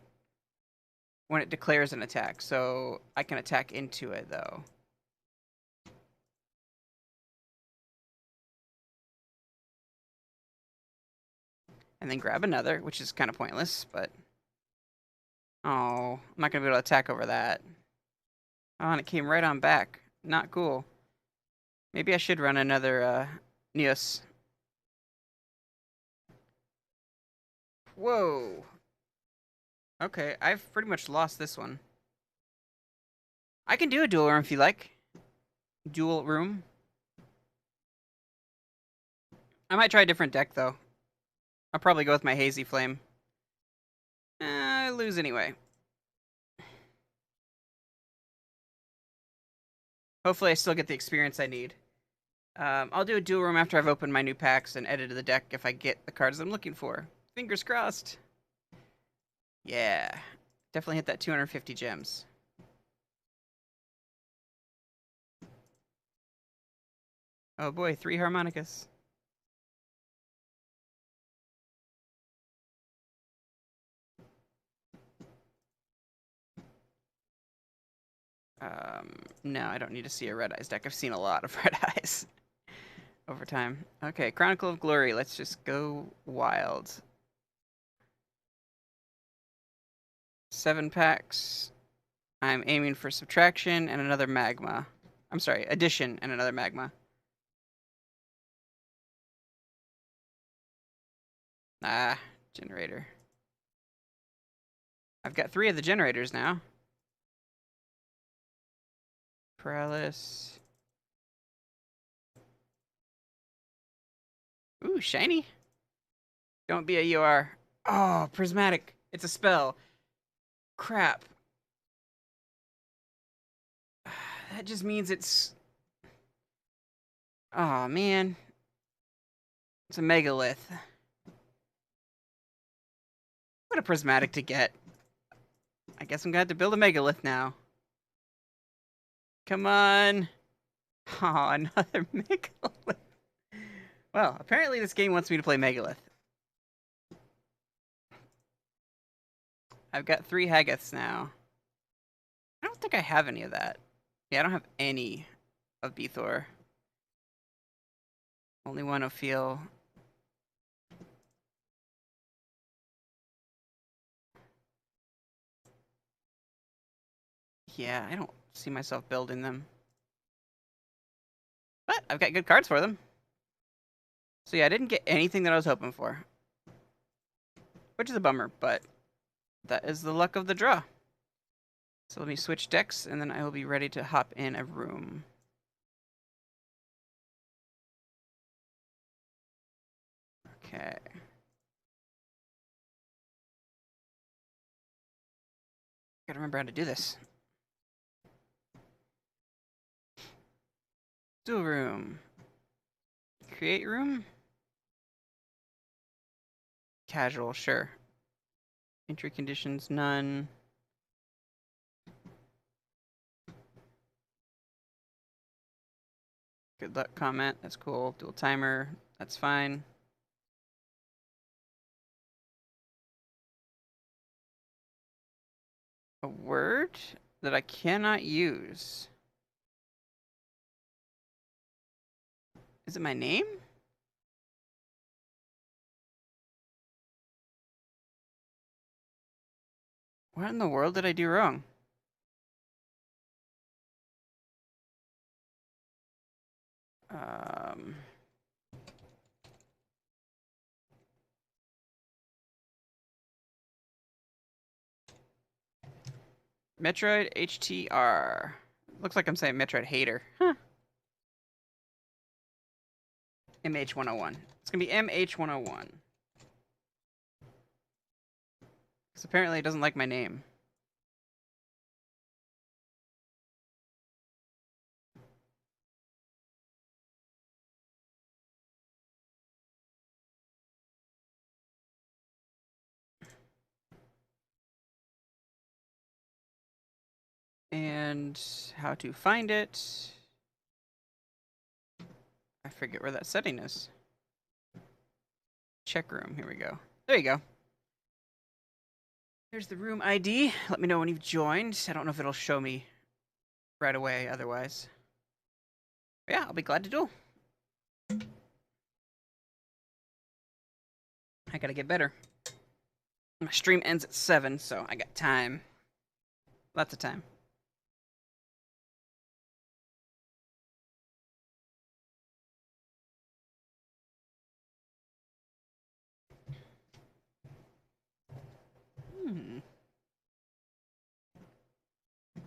When it declares an attack, so I can attack into it, though. And then grab another, which is kind of pointless, but... Oh, I'm not going to be able to attack over that. Oh, and it came right on back. Not cool. Maybe I should run another, Neos. Whoa. Okay, I've pretty much lost this one. I can do a dual room if you like. Dual room. I might try a different deck, though. I'll probably go with my Hazy Flame. I lose anyway. Hopefully I still get the experience I need. I'll do a dual room after I've opened my new packs and edited the deck if I get the cards I'm looking for. Fingers crossed. Yeah. Definitely hit that 250 gems. Oh boy, 3 harmonicas. No, I don't need to see a Red Eyes deck. I've seen a lot of Red Eyes over time. Okay, Chronicle of Glory. Let's just go wild. 7 packs. I'm aiming for subtraction and another magma. I'm sorry, addition and another magma. Ah, generator. I've got 3 of the generators now. Paralysis. Ooh, shiny. Don't be a UR. Oh, prismatic. It's a spell. Crap. That just means it's... Oh, man. It's a megalith. What a prismatic to get. I guess I'm gonna have to build a megalith now. Come on. Oh, another megalith. Well, apparently this game wants me to play megalith. I've got 3 Haggoths now. I don't think I have any of that. Yeah, I don't have any of Beethor. Only one Ophiel. Yeah, I don't see myself building them. But I've got good cards for them. So yeah, I didn't get anything that I was hoping for. Which is a bummer, but that is the luck of the draw. So let me switch decks, and then I will be ready to hop in a room. Okay. Gotta remember how to do this. Duel room. Create room? Casual, sure. Entry conditions, none. Good luck comment, that's cool. Dual timer, that's fine. A word that I cannot use. Is it my name? What in the world did I do wrong? Metroid HTR. Looks like I'm saying Metroid Hater. Huh. MH101. It's gonna be MH101. Because apparently it doesn't like my name. And how to find it. I forget where that setting is. Check room. Here we go. There you go. There's the room ID. Let me know when you've joined. I don't know if it'll show me right away otherwise. But yeah, I'll be glad to duel. I gotta get better. My stream ends at 7, so I got time. Lots of time.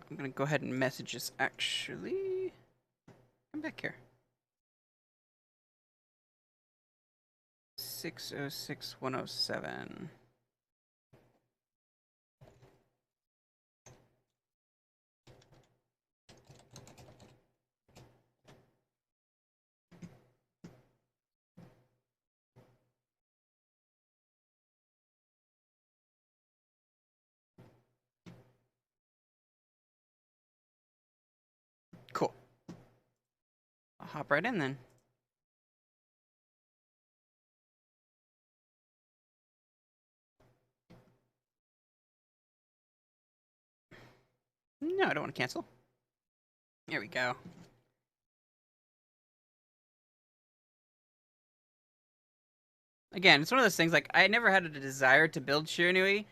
I'm gonna go ahead and message this actually. Come back here. 606107. Cool. I'll hop right in then. No, I don't want to cancel. There we go. Again, it's one of those things, like, I never had a desire to build Shiranui,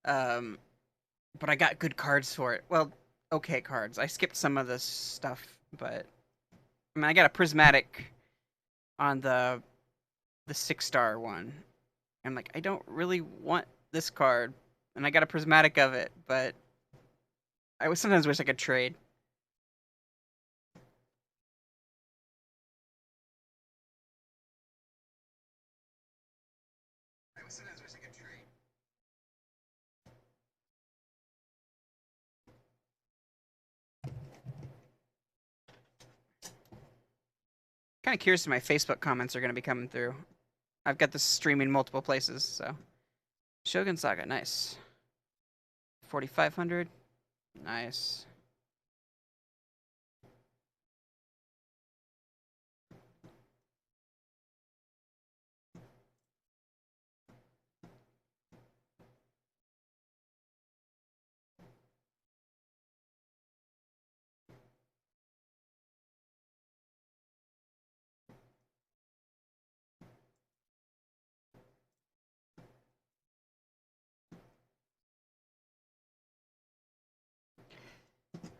but I got good cards for it. Well, okay cards. I skipped some of this stuff, but... I mean, I got a Prismatic on the 6-star one. I'm like, I don't really want this card, and I got a Prismatic of it, but I would sometimes wish I could trade. Kind of curious if my Facebook comments are going to be coming through. I've got this streaming multiple places, so. Shogun Saga, nice. 4,500, nice.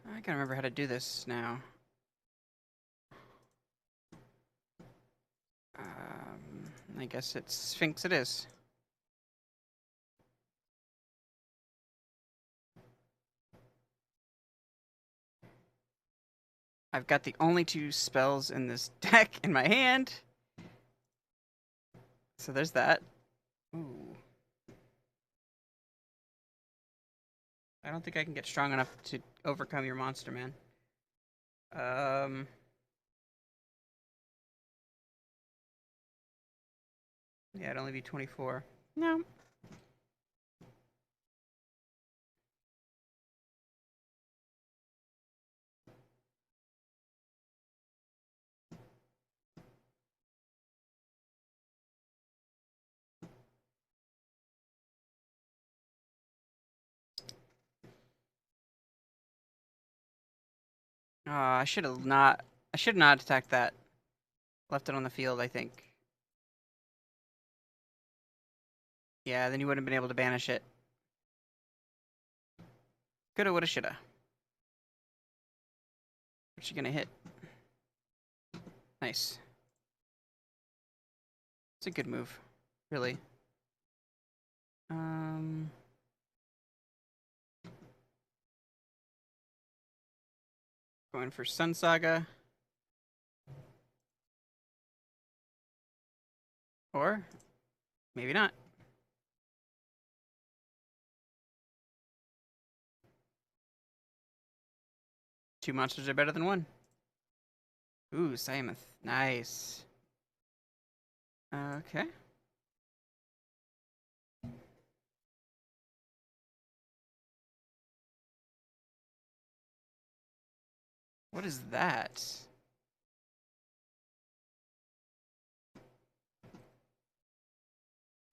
I gotta remember how to do this now. I guess it's Sphinx it is. I've got the only 2 spells in this deck in my hand. So there's that. Ooh. I don't think I can get strong enough to overcome your monster, man. Yeah, it'd only be 24. No. I should have not attacked that. Left it on the field, I think. Yeah, then you wouldn't have been able to banish it. Coulda, woulda, shoulda. What's she gonna hit? Nice. It's a good move, really. Going for Sun Saga. Or maybe not. Two monsters are better than one. Ooh, Siamoth. Nice. Okay. What is that?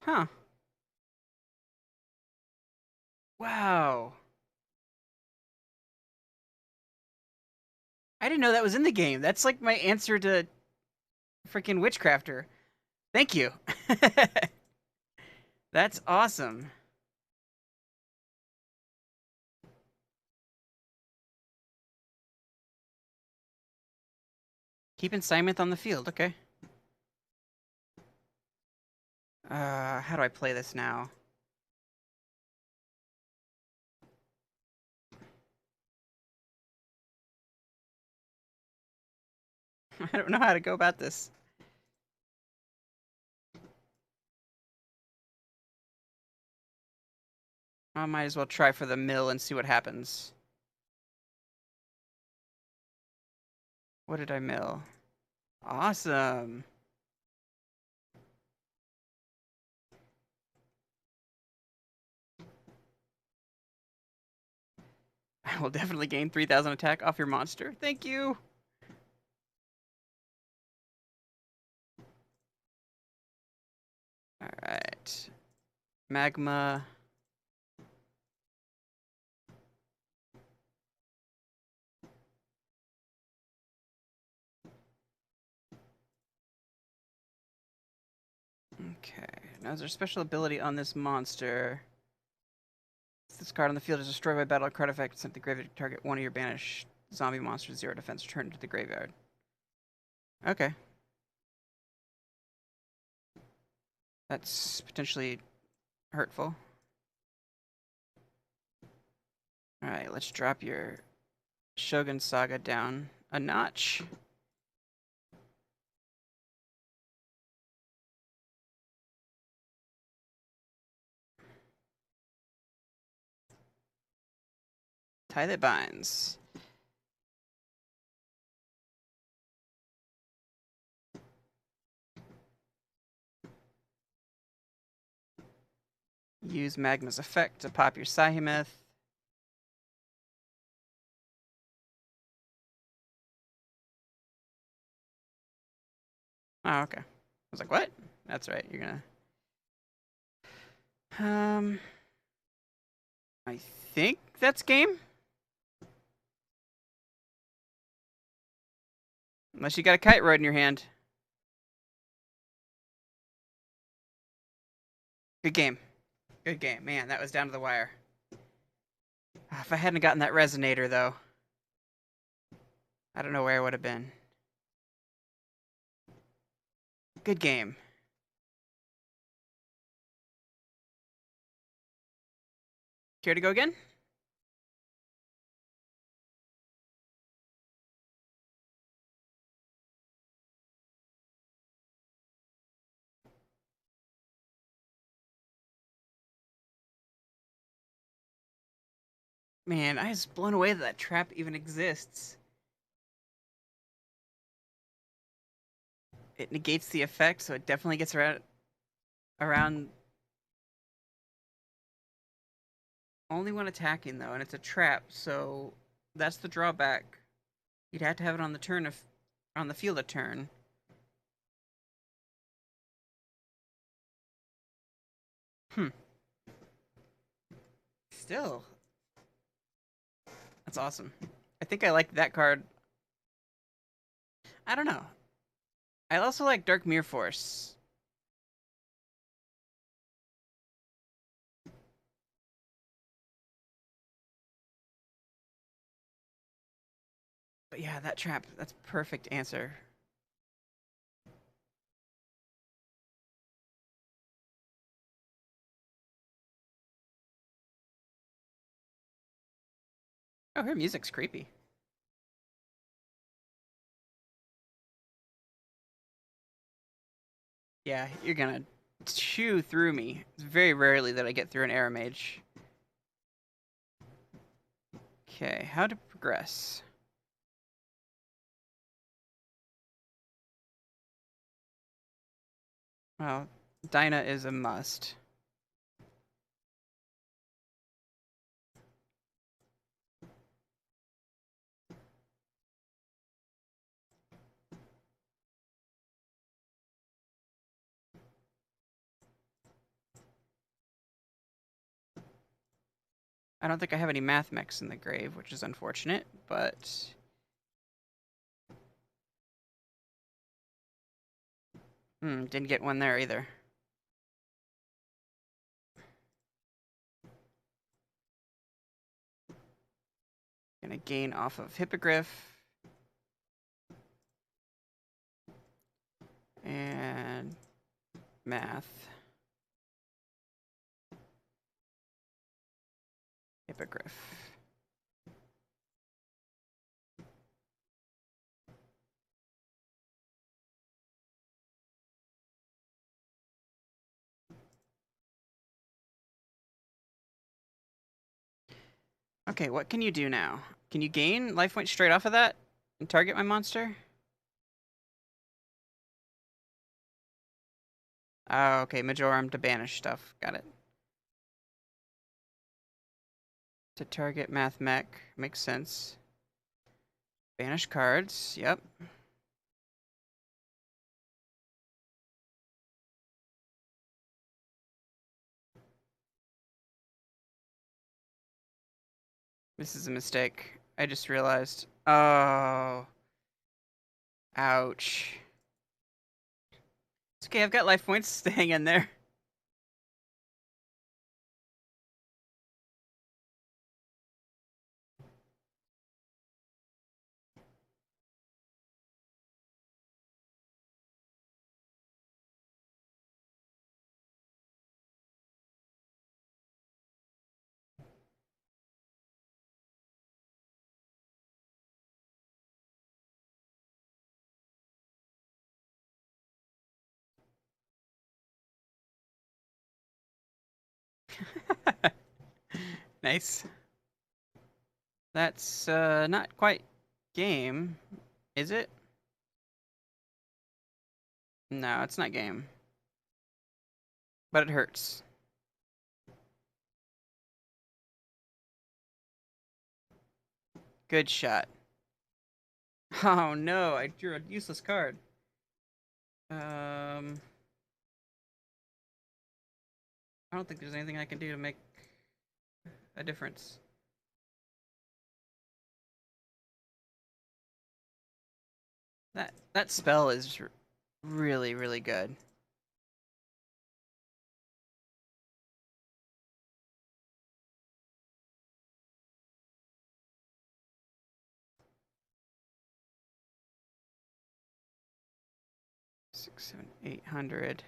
Huh. Wow. I didn't know that was in the game. That's like my answer to freaking Witchcrafter. Thank you. That's awesome. Keeping Siamoth on the field, okay. How do I play this now? I don't know how to go about this. I might as well try for the mill and see what happens. What did I mill? Awesome. I will definitely gain 3,000 attack off your monster. Thank you. All right. Magma. Okay. Now, is there a special ability on this monster? This card on the field is destroyed by battle card effect. Sent to the graveyard to target one of your banished zombie monsters, 0 defense. Return to the graveyard. Okay. That's potentially hurtful. Alright, let's drop your Shogun Saga down a notch. Tie that binds. Use Magma's effect to pop your Psyhemeth. Oh, okay. I was like, what? That's right, you're gonna... I think that's game? Unless you got a Kite Road in your hand. Good game. Good game. Man, that was down to the wire. If I hadn't gotten that Resonator, though, I don't know where I would have been. Good game. Care to go again? Man, I was blown away that trap even exists. It negates the effect, so it definitely gets around only when attacking, though, and it's a trap, so that's the drawback. You'd have to have it on the turn of on the field a turn. Still, that's awesome. I think I like that card. I don't know. I also like Dark Mirror Force. But yeah, that trap, that's perfect answer. Oh, her music's creepy. Yeah, you're gonna chew through me. It's very rarely that I get through an Air Mage. Okay, how to progress. Well, Dinah is a must. I don't think I have any math mechs in the grave, which is unfortunate, but... didn't get one there either. Gonna gain off of Hippogriff. And... math. Hippogriff. Okay, what can you do now? Can you gain life points straight off of that and target my monster? Oh, okay, Majorum to banish stuff. Got it. To target Math Mech. Makes sense. Banish cards. Yep. This is a mistake. I just realized. Oh. Ouch. It's okay, I've got life points staying in there. Nice. That's not quite game, is it? No, it's not game. But it hurts. Good shot. Oh no, I drew a useless card. I don't think there's anything I can do to make a difference. That spell is really, really good. Six, seven, 800.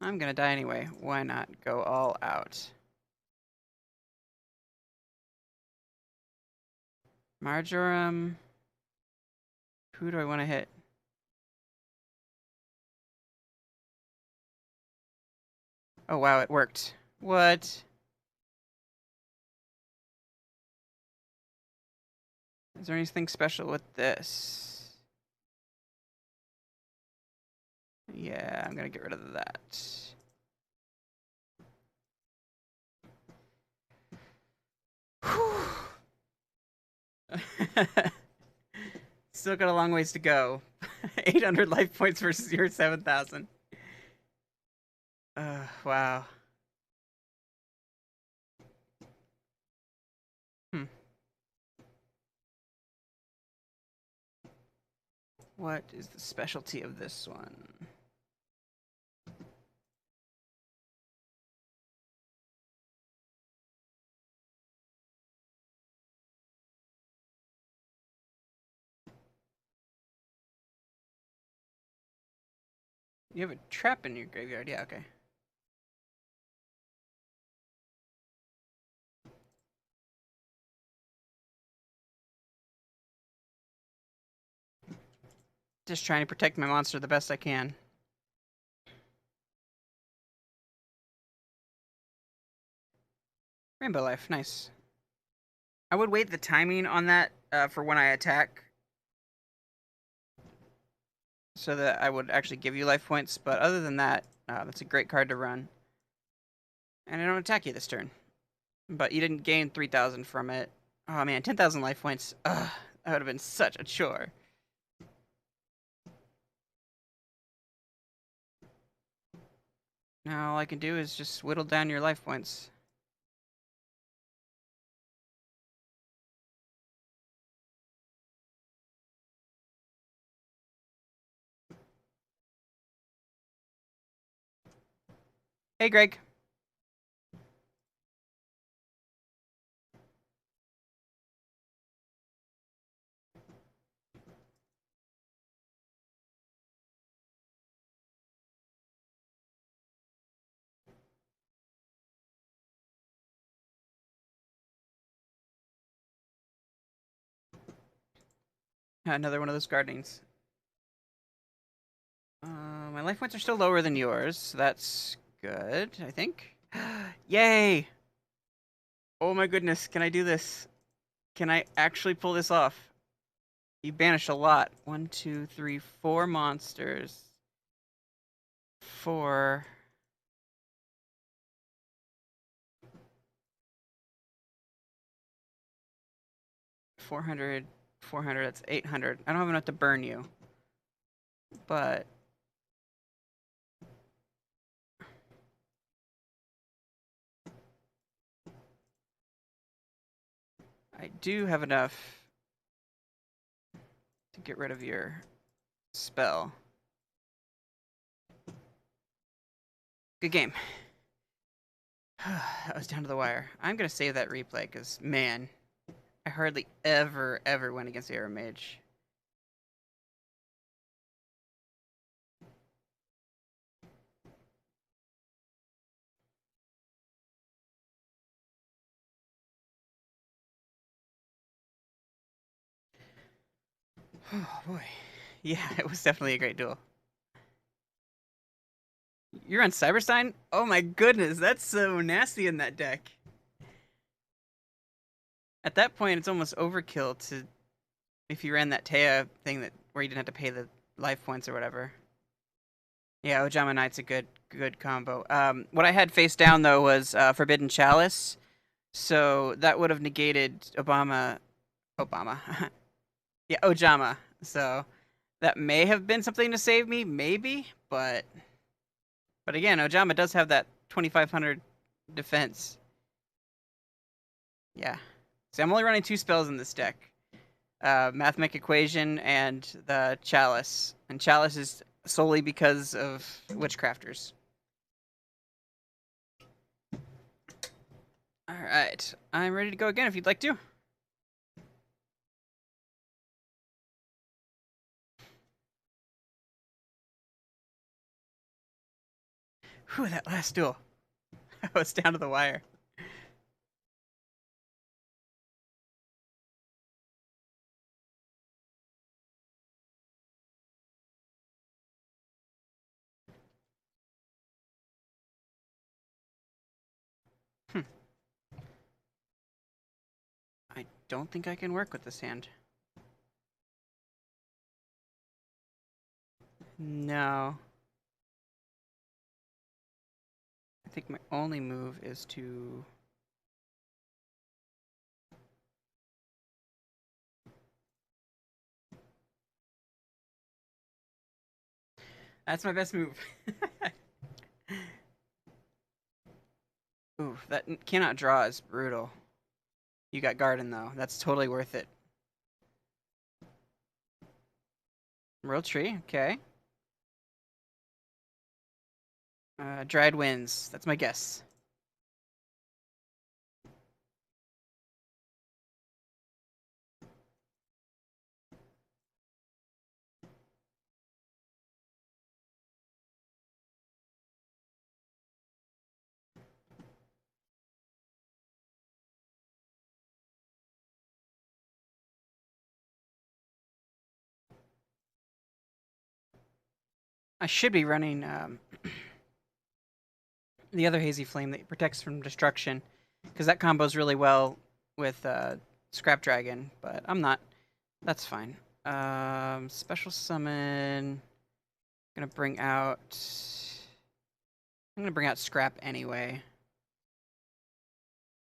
I'm gonna die anyway. Why not go all out? Marjoram. Who do I want to hit? Oh wow, it worked. What? Is there anything special with this? Yeah, I'm gonna get rid of that. Still got a long ways to go. 800 life points versus your 7,000. Wow. Hmm. What is the specialty of this one? You have a trap in your graveyard. Yeah, okay. Just trying to protect my monster the best I can. Rainbow life, nice. I would wait the timing on that for when I attack, so that I would actually give you life points. But other than that, that's a great card to run. And I don't attack you this turn. But you didn't gain 3,000 from it. Oh man, 10,000 life points. Ugh, that would have been such a chore. Now all I can do is just whittle down your life points. Hey, Greg. Another one of those gardenings. My life points are still lower than yours, so that's good, I think. Yay! Oh my goodness, can I do this? Can I actually pull this off? You banished a lot. 1, 2, 3, 4 monsters. 4. $400, 400, that's 800. I don't have enough to burn you. But I do have enough to get rid of your spell. Good game. That was down to the wire. I'm gonna save that replay because, man, I hardly ever went against the Arrow Mage. Oh boy. Yeah, it was definitely a great duel. You're on Cyberstein? Oh my goodness, that's so nasty in that deck. At that point, it's almost overkill to if you ran that Taya thing that where you didn't have to pay the life points or whatever. Yeah, Ojama Knight's a good combo. What I had face down though was Forbidden Chalice, so that would have negated Obama. Yeah, Ojama. So that may have been something to save me, maybe, but again, Ojama does have that 2500 defense. Yeah. See, I'm only running 2 spells in this deck. Mathematic Equation and the Chalice. And Chalice is solely because of Witchcrafters. Alright. I'm ready to go again if you'd like to. Whew, that last duel. I was down to the wire. Hmm. I don't think I can work with this hand. No. I think my only move is to... That's my best move. Ooh, that cannot draw is brutal. You got Garden, though. That's totally worth it. World Tree, okay. Dried Winds. That's my guess. I should be running the other Hazy Flame that protects from destruction, because that combos really well with Scrap Dragon, but I'm not. That's fine. Special Summon. Gonna bring out... I'm gonna bring out Scrap anyway.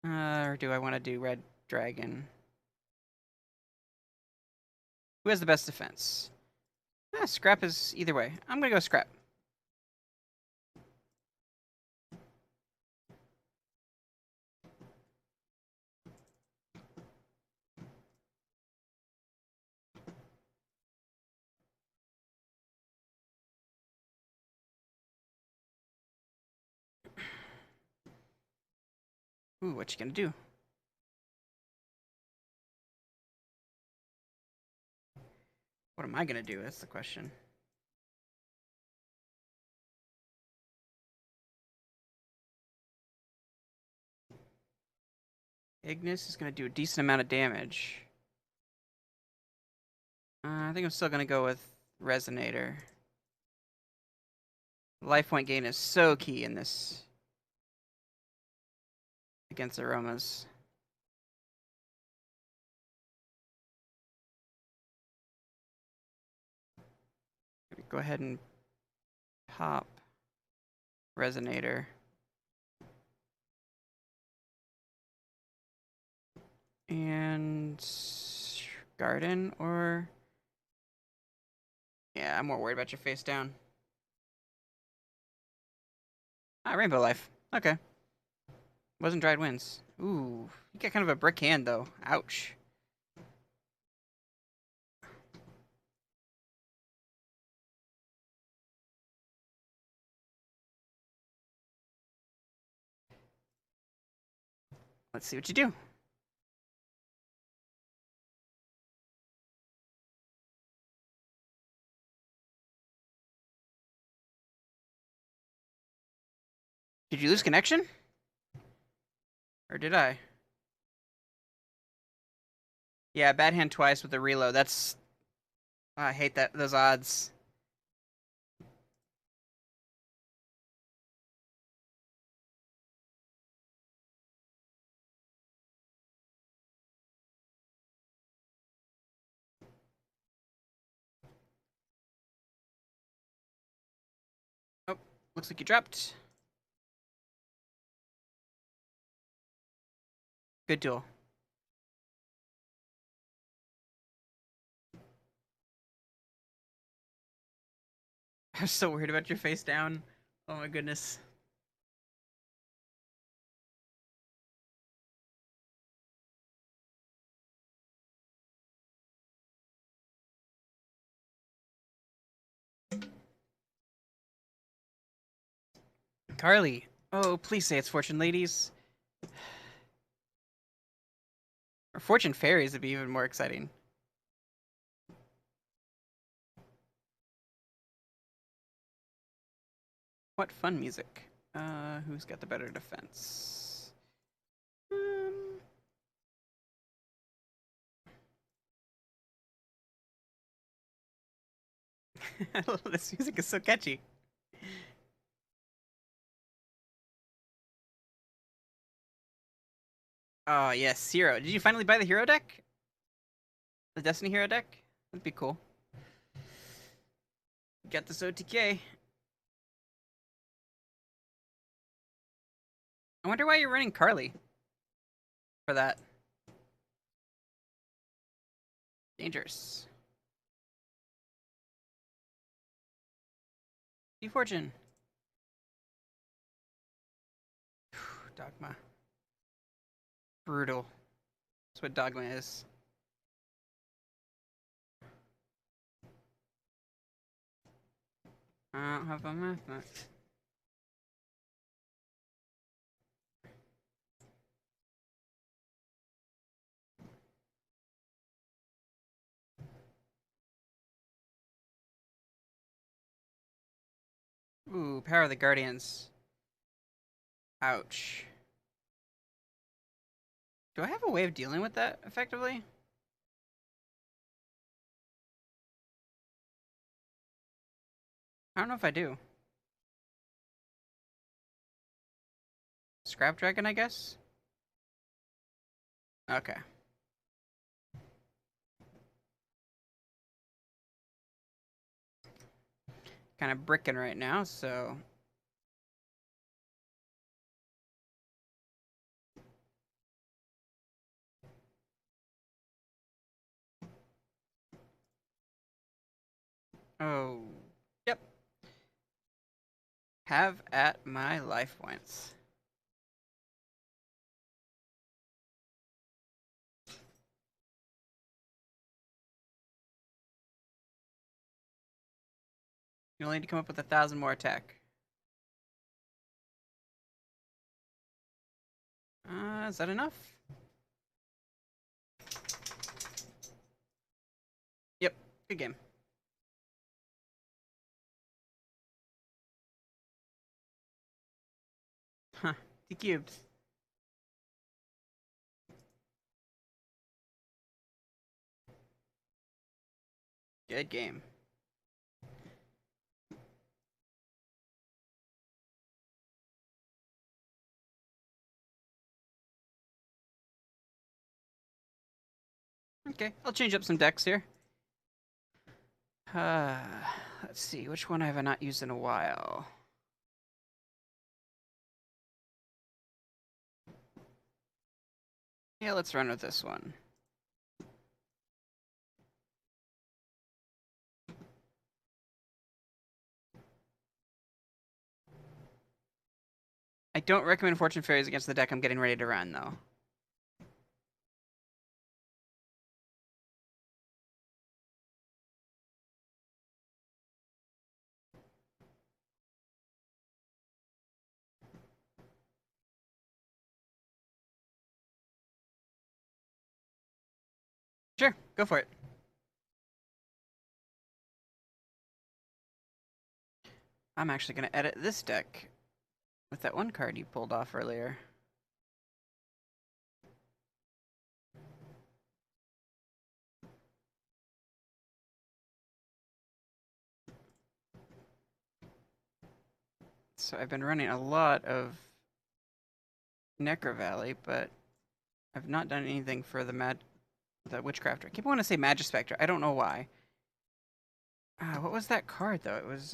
Or do I want to do Red Dragon? Who has the best defense? Scrap is either way. I'm gonna go Scrap. Ooh, what you gonna do? What am I gonna do? That's the question. Ignis is gonna do a decent amount of damage. I think I'm still gonna go with Resonator. Life point gain is so key in this against aromas. Go ahead and pop Resonator. And Garden or... Yeah, I'm more worried about your face down. Rainbow Life. Okay. Wasn't Dried Winds. Ooh, you got kind of a brick hand though. Ouch. Let's see what you do. Did you lose connection? Or did I? Yeah, bad hand twice with the reload. That's... I hate those odds. Looks like you dropped. Good duel. I'm so worried about your face down. Oh my goodness. Carly. Oh, please say it's Fortune Ladies. Or Fortune Fairies would be even more exciting. What fun music. Who's got the better defense? This music is so catchy. Oh, yes, Hero. Did you finally buy the Hero deck? The Destiny Hero deck? That'd be cool. Get this OTK. I wonder why you're running Carly for that. Dangerous. Fortune. Dogma. Brutal. That's what Dogma is. I don't have a math net. Ooh, Power of the Guardians. Ouch. Do I have a way of dealing with that effectively? I don't know if I do. Scrap Dragon, I guess? Okay. Kind of bricking right now, so... Oh, yep. Have at my life points. You only need to come up with 1,000 more attack. Is that enough? Yep, good game. Huh, D-cubed. Good game. Okay, I'll change up some decks here. Let's see, which one have I not used in a while? Yeah, let's run with this one. I don't recommend Fortune Fairies against the deck I'm getting ready to run, though. Sure, go for it. I'm actually going to edit this deck with that one card you pulled off earlier. So I've been running a lot of Necro Valley, but I've not done anything for the Witchcrafter. I keep wanting to say Magispector. I don't know why. What was that card, though? It was,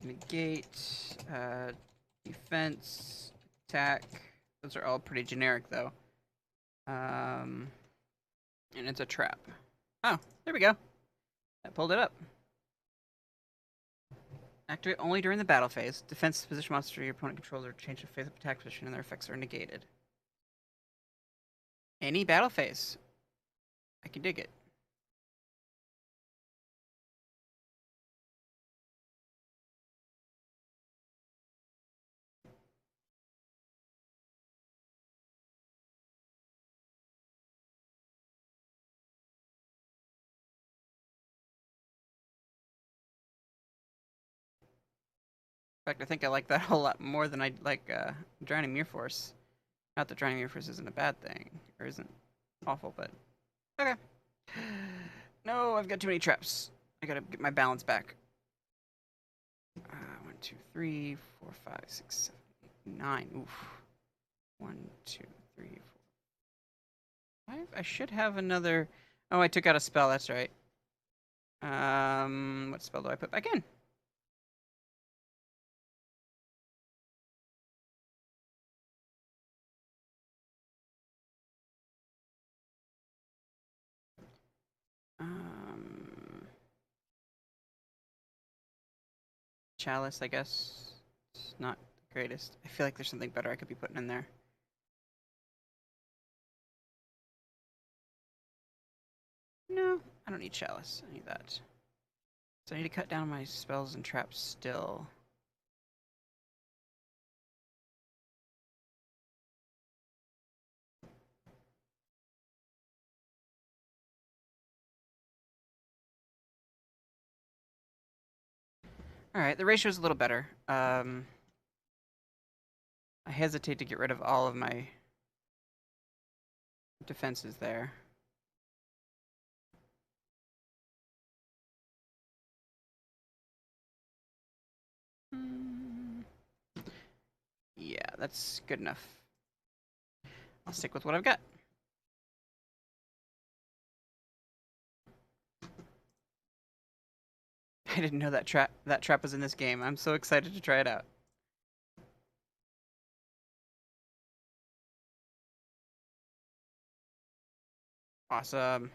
negate, defense, attack. Those are all pretty generic though. And it's a trap. Oh, there we go. That pulled it up. Activate only during the battle phase. Defense position monster your opponent controls or change the phase of attack position and their effects are negated. Any battle phase. I can dig it. In fact, I think I like that a whole lot more than I like Drowning Mirror Force. Not that Drowning Mirror Force isn't a bad thing, or isn't awful, but okay. No, I've got too many traps. I gotta get my balance back. 1, 2, 3, 4, 5, 6, 7, 8, 9. Oof. 1, 2, 3, 4, 5. I should have another. Oh, I took out a spell. That's right. What spell do I put back in? Chalice, I guess. It's not the greatest. I feel like there's something better I could be putting in there. No, I don't need Chalice. I need that. So I need to cut down my spells and traps still. Alright, the ratio's a little better. I hesitate to get rid of all of my defenses there. Yeah, that's good enough. I'll stick with what I've got. I didn't know that trap was in this game. I'm so excited to try it out. Awesome.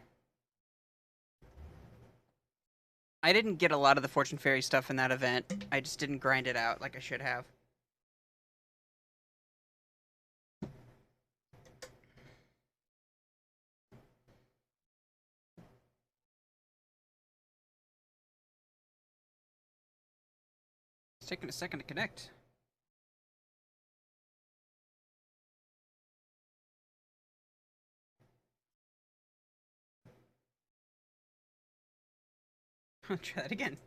I didn't get a lot of the Fortune Fairy stuff in that event. I just didn't grind it out like I should have. It's taking a second to connect. I'll try that again.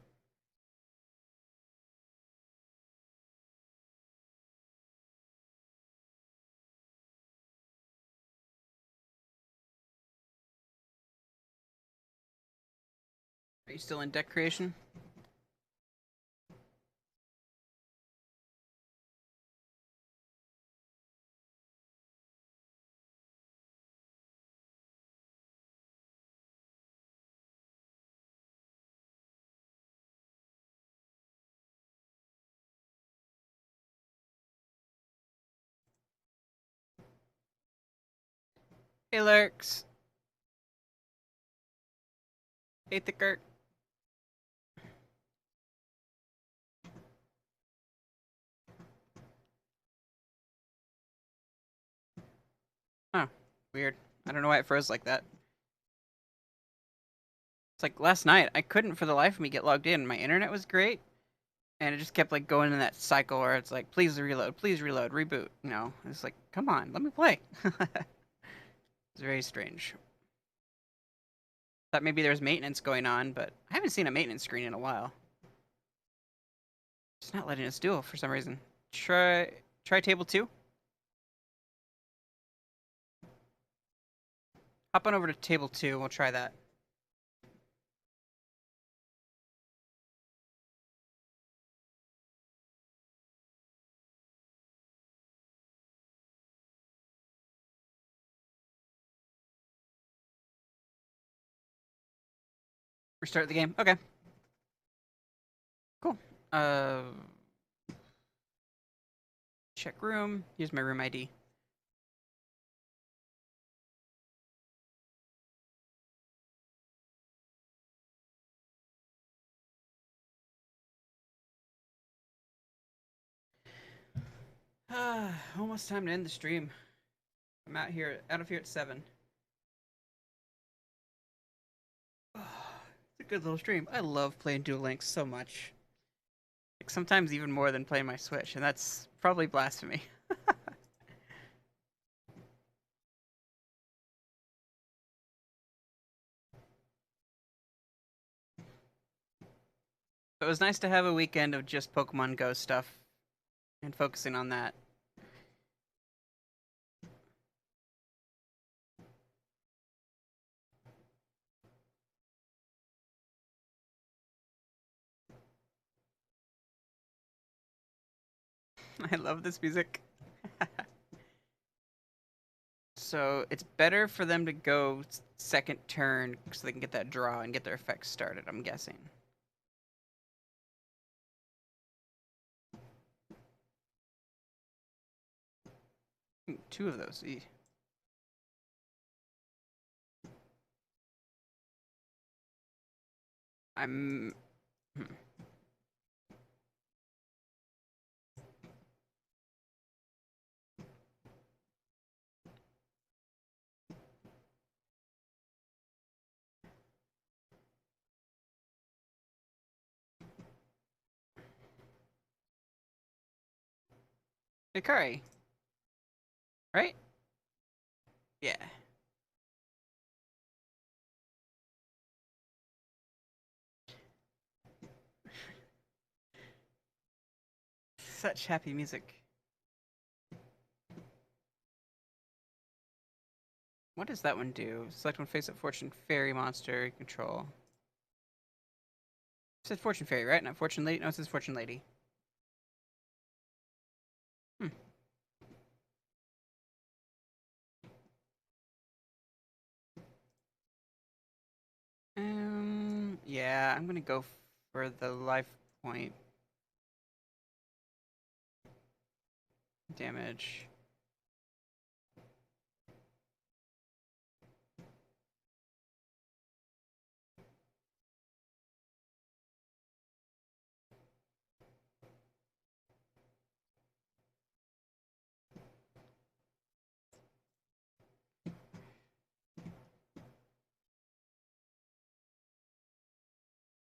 Are you still in deck creation? Hey, Lurks. Hey, Thicker. Huh. Weird. I don't know why it froze like that. It's like last night, I couldn't for the life of me get logged in. My internet was great, and it just kept like going in that cycle where it's like, please reload, reboot. You know, it's like, come on, let me play. It's very strange. Thought maybe there was maintenance going on, but I haven't seen a maintenance screen in a while. It's not letting us duel for some reason. Try table 2. Hop on over to table 2. We'll try that. Restart the game. Okay. Cool. Uh, check room. Use my room ID. Almost time to end the stream. I'm out of here at 7. It's a good little stream. I love playing Duel Links so much. Like, sometimes even more than playing my Switch, and that's probably blasphemy. It was nice to have a weekend of just Pokemon Go stuff and focusing on that. I love this music. So it's better for them to go second turn so they can get that draw and get their effects started, I'm guessing. Ooh, 2 of those. Eeh. I'm... Hmm. Hikari, right? Yeah. Such happy music. What does that one do? Select one face-up Fortune Fairy monster you control. It says Fortune Fairy, right? Not Fortune Lady? No, it says Fortune Lady. Hmm. Yeah, I'm gonna go for the life point damage.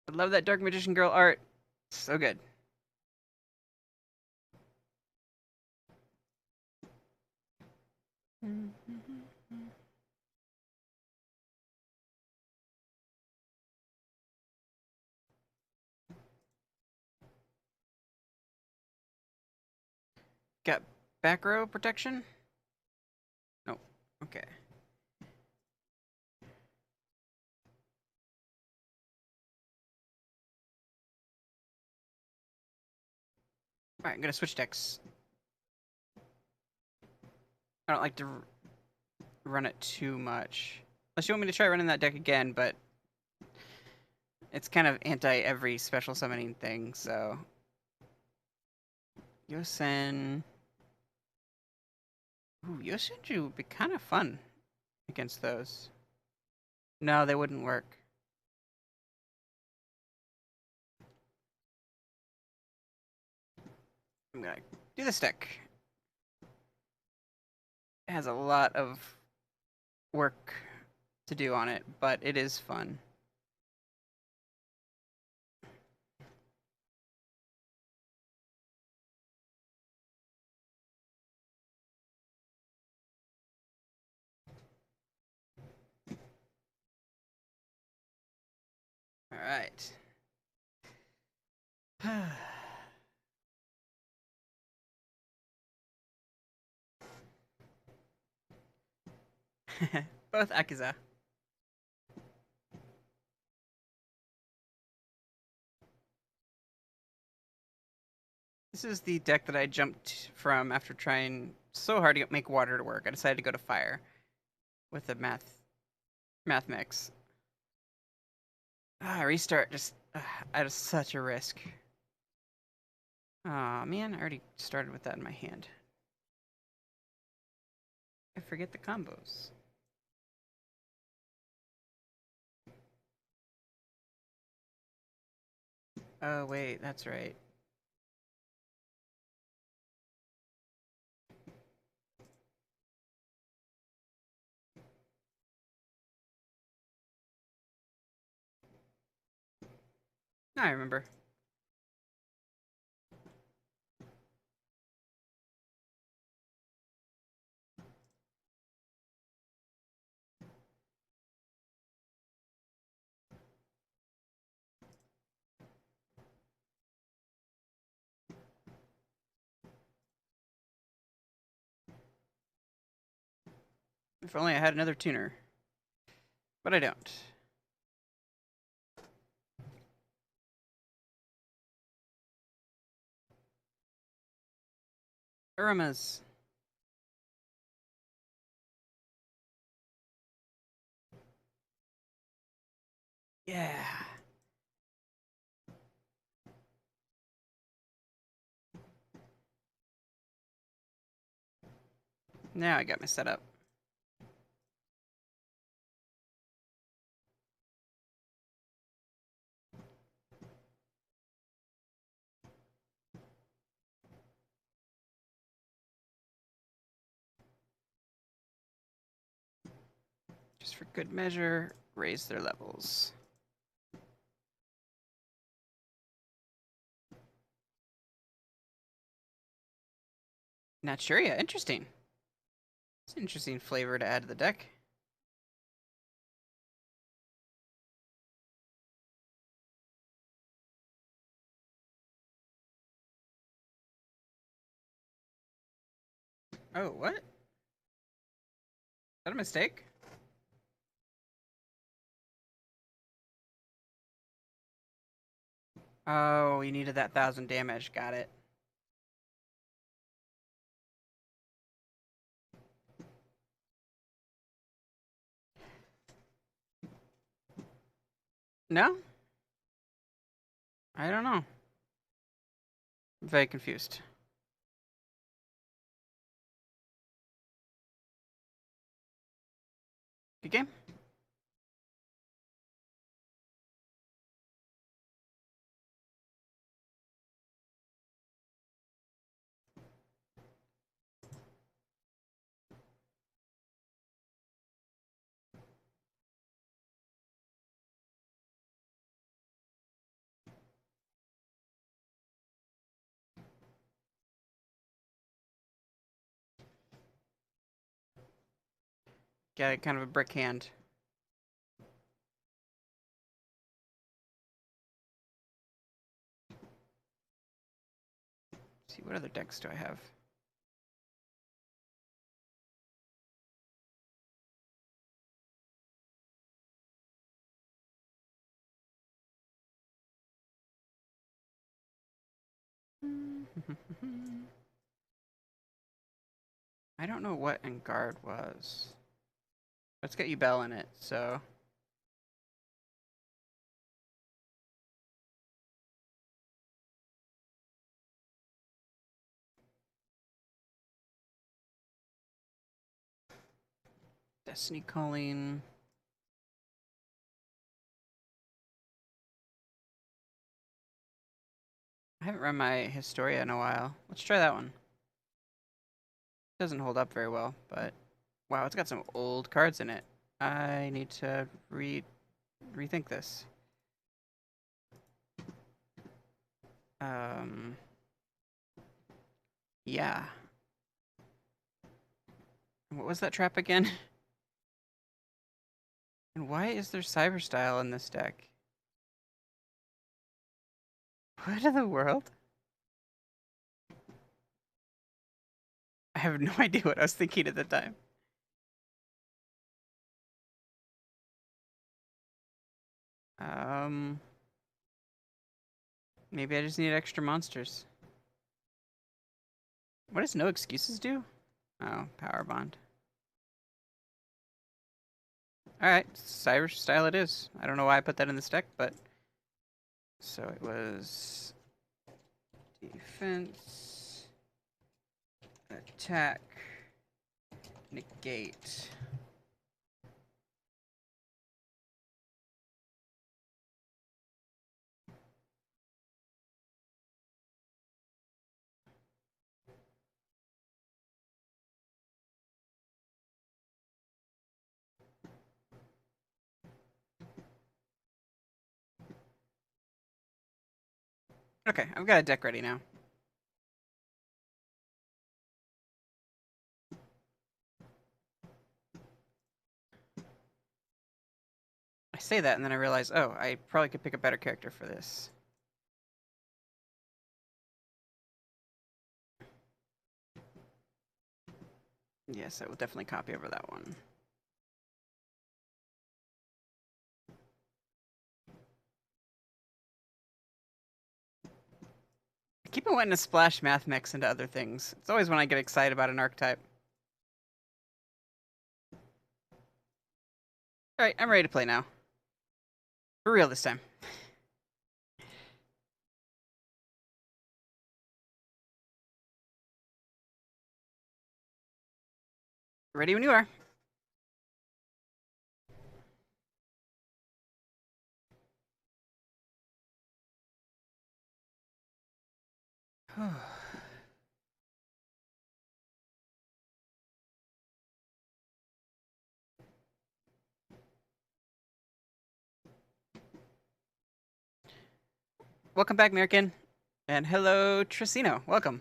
I love that Dark Magician Girl art. So good. Got back row protection? No. Okay. Alright, I'm gonna switch decks. I don't like to run it too much. Unless you want me to try running that deck again, but it's kind of anti every special summoning thing, so. Yosen. Ooh, Yosenju would be kind of fun against those. No, they wouldn't work. I'm gonna do this deck. It has a lot of work to do on it, but it is fun. All right. Both Akiza. This is the deck that I jumped from after trying so hard to make water to work. I decided to go to fire with the math mix. Restart just at such a risk. Aw, man, I already started with that in my hand. I forget the combos. Oh, wait, that's right. I remember. If only I had another tuner. But I don't. Uramas. Yeah. Now I got my setup. Just for good measure, raise their levels. Naturia, interesting. It's an interesting flavor to add to the deck. Oh, what? Is that a mistake? Oh, you needed that 1,000 damage. Got it. No? I don't know. I'm very confused. Good game? Got kind of a brick hand. Let's see, what other decks do I have? I don't know what Engard was. Let's get you Bell in it, so. Destiny Calling. I haven't run my Historia in a while. Let's try that one. Doesn't hold up very well, but wow, it's got some old cards in it. I need to rethink this. Yeah. What was that trap again? And why is there Cyber Style in this deck? What in the world? I have no idea what I was thinking at the time. Maybe I just need extra monsters. What does no excuses do? Oh, Power Bond. Alright, Cyber Style it is. I don't know why I put that in this deck, but... So it was... Defense. Attack. Negate. Okay, I've got a deck ready now. I say that and then I realize, oh, I probably could pick a better character for this. Yes, I will definitely copy over that one. I keep on wanting to splash math mechs into other things. It's always when I get excited about an archetype. Alright, I'm ready to play now. For real this time. Ready when you are. Welcome back, American. And hello, Tricino. Welcome.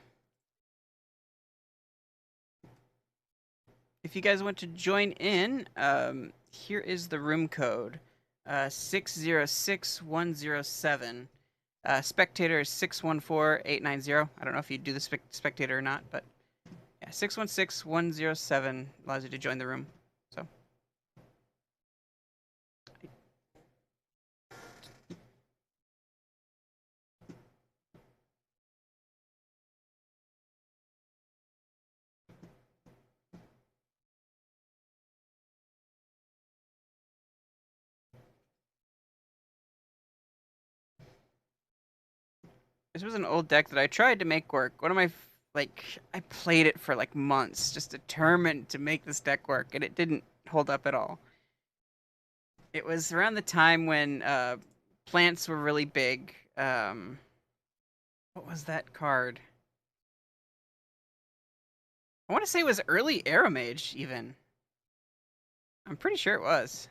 If you guys want to join in, here is the room code. 606107. Spectator is 614890. I don't know if you do the spectator or not, but yeah, 616107 allows you to join the room. So this was an old deck that I tried to make work. One of my I played it for like months, just determined to make this deck work, and it didn't hold up at all. It was around the time when plants were really big. What was that card? I want to say it was early Era Mage, even. I'm pretty sure it was.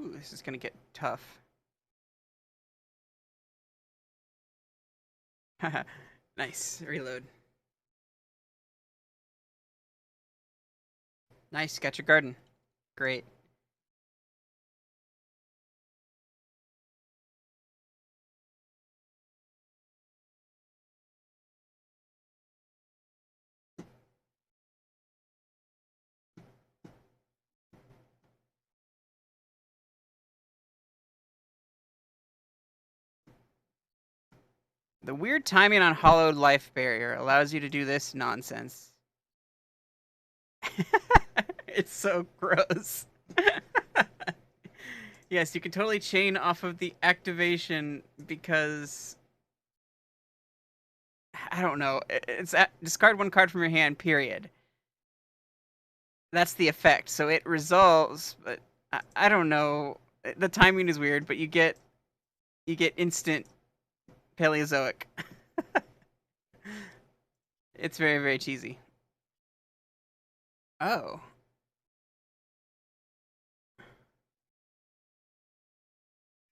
Ooh, this is gonna get tough. Nice. Reload. Nice. Got your garden. Great. The weird timing on Hollowed Life Barrier allows you to do this nonsense. It's so gross. Yes, you can totally chain off of the activation because I don't know. It's discard one card from your hand. Period. That's the effect. So it resolves, but I don't know. The timing is weird, but you get instant Paleozoic. It's very, very cheesy. Oh.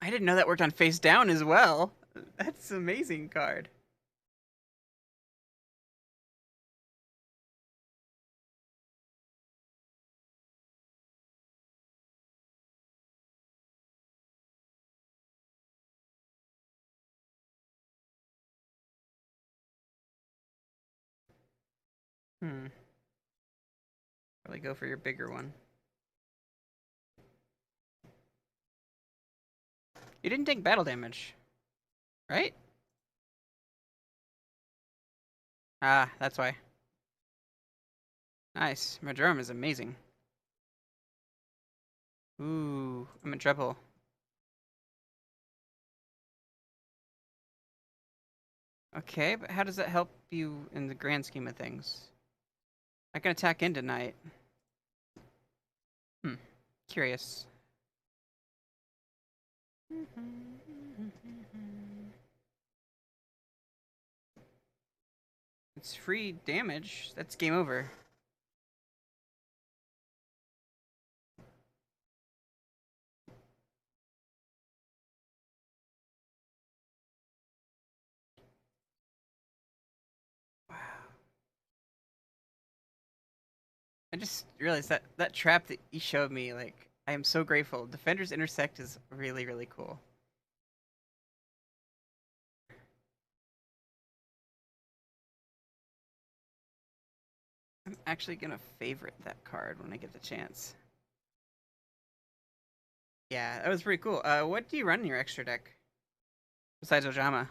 I didn't know that worked on face down as well. That's an amazing card. Hmm. Probably go for your bigger one. You didn't take battle damage, right? Ah, that's why. Nice. Majorum is amazing. Ooh, I'm in trouble. Okay, but how does that help you in the grand scheme of things? I can attack in tonight. Hmm. Curious. It's free damage. That's game over. Wow. I just realized that that trap that you showed me, like, I am so grateful. Defender's Intersect is really, really cool. I'm actually gonna favorite that card when I get the chance. Yeah, that was pretty cool. What do you run in your extra deck? Besides Ojama?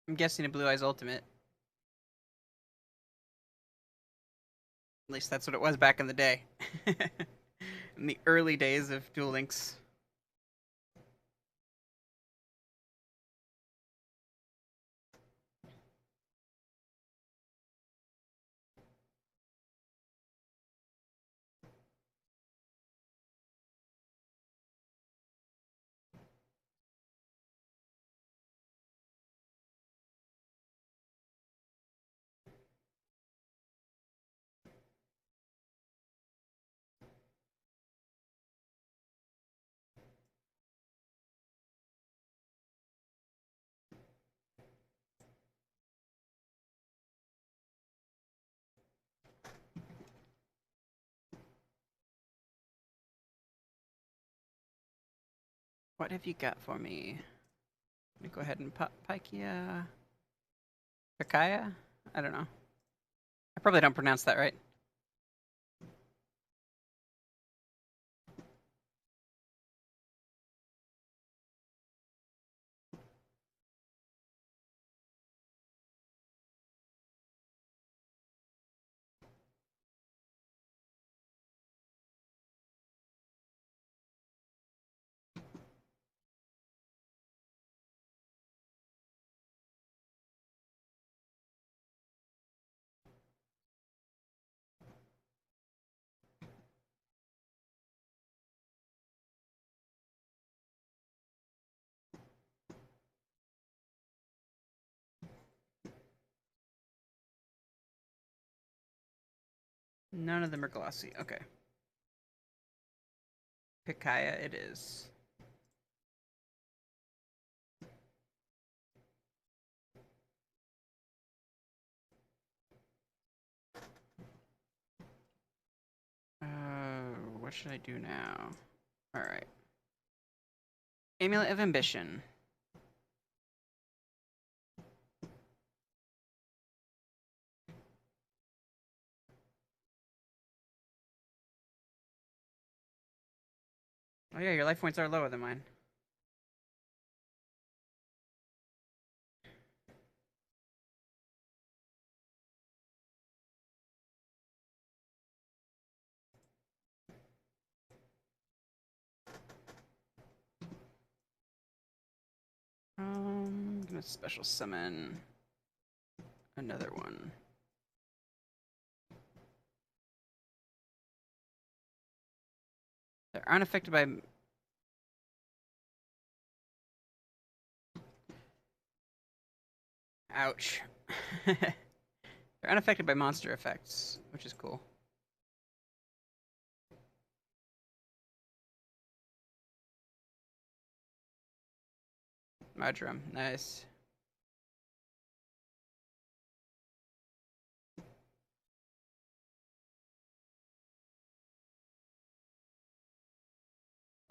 I'm guessing a Blue Eyes Ultimate. At least that's what it was back in the day. In the early days of Duel Links. What have you got for me? Let me go ahead and pop Pykia. Pikaya? I don't know. I probably don't pronounce that right. None of them are glossy. Okay. Pikaya it is. What should I do now? Alright. Amulet of Ambition. Oh yeah, your life points are lower than mine. I'm gonna special summon another one. They're unaffected by... Ouch. They're unaffected by monster effects, which is cool. Madrum, nice.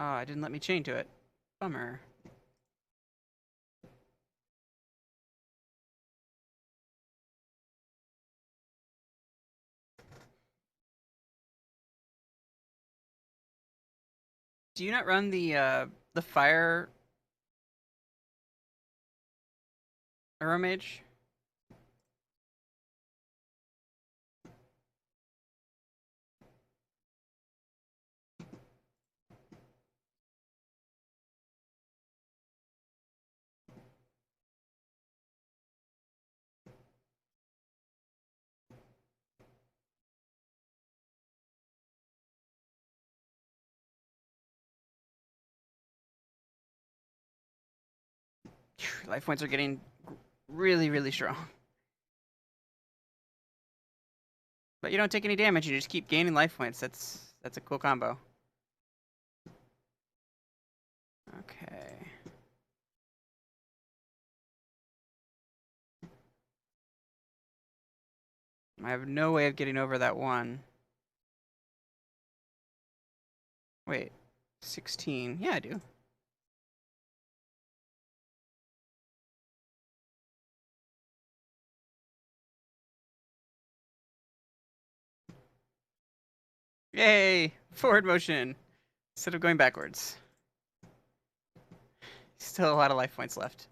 Oh, it didn't let me chain to it. Bummer. Do you not run the fire arrow mage? Phew, life points are getting really, really strong. But you don't take any damage, you just keep gaining life points. That's a cool combo. Okay. I have no way of getting over that one. Wait, 16. Yeah, I do. Yay! Forward motion instead of going backwards. Still a lot of life points left.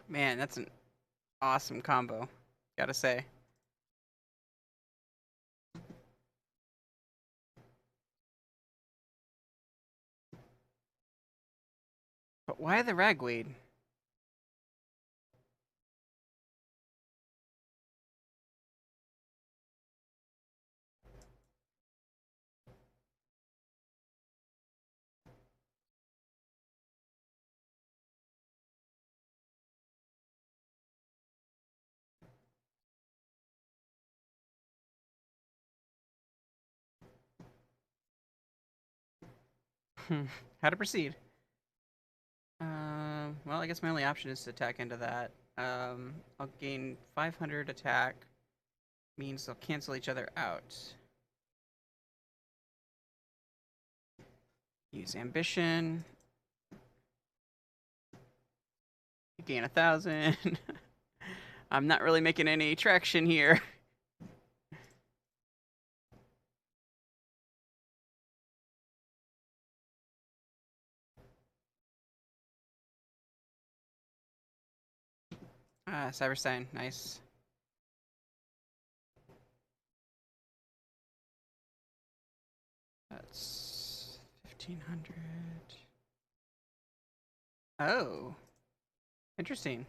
Man, that's an awesome combo. Gotta say. But why the ragweed? How to proceed? Well, I guess my only option is to attack into that. I'll gain 500 attack. Means they'll cancel each other out. Use ambition. Gain 1,000. I'm not really making any traction here. Ah, Cyberstein, nice. That's 1,500. Oh, interesting.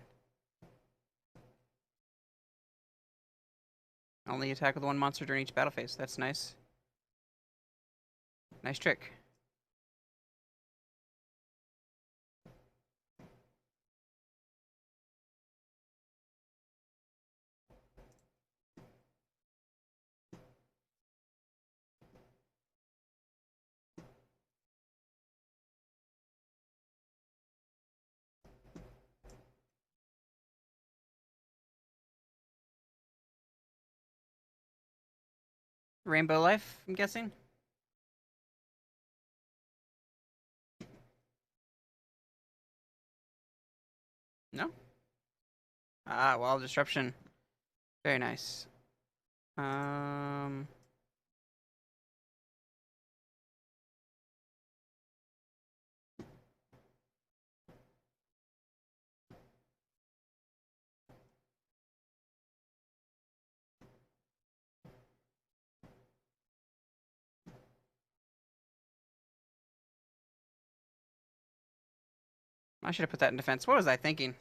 Only attack with one monster during each battle phase. That's nice. Nice trick. Rainbow life, I'm guessing? No? Ah, wall disruption. Very nice. Um, I should have put that in defense. What was I thinking?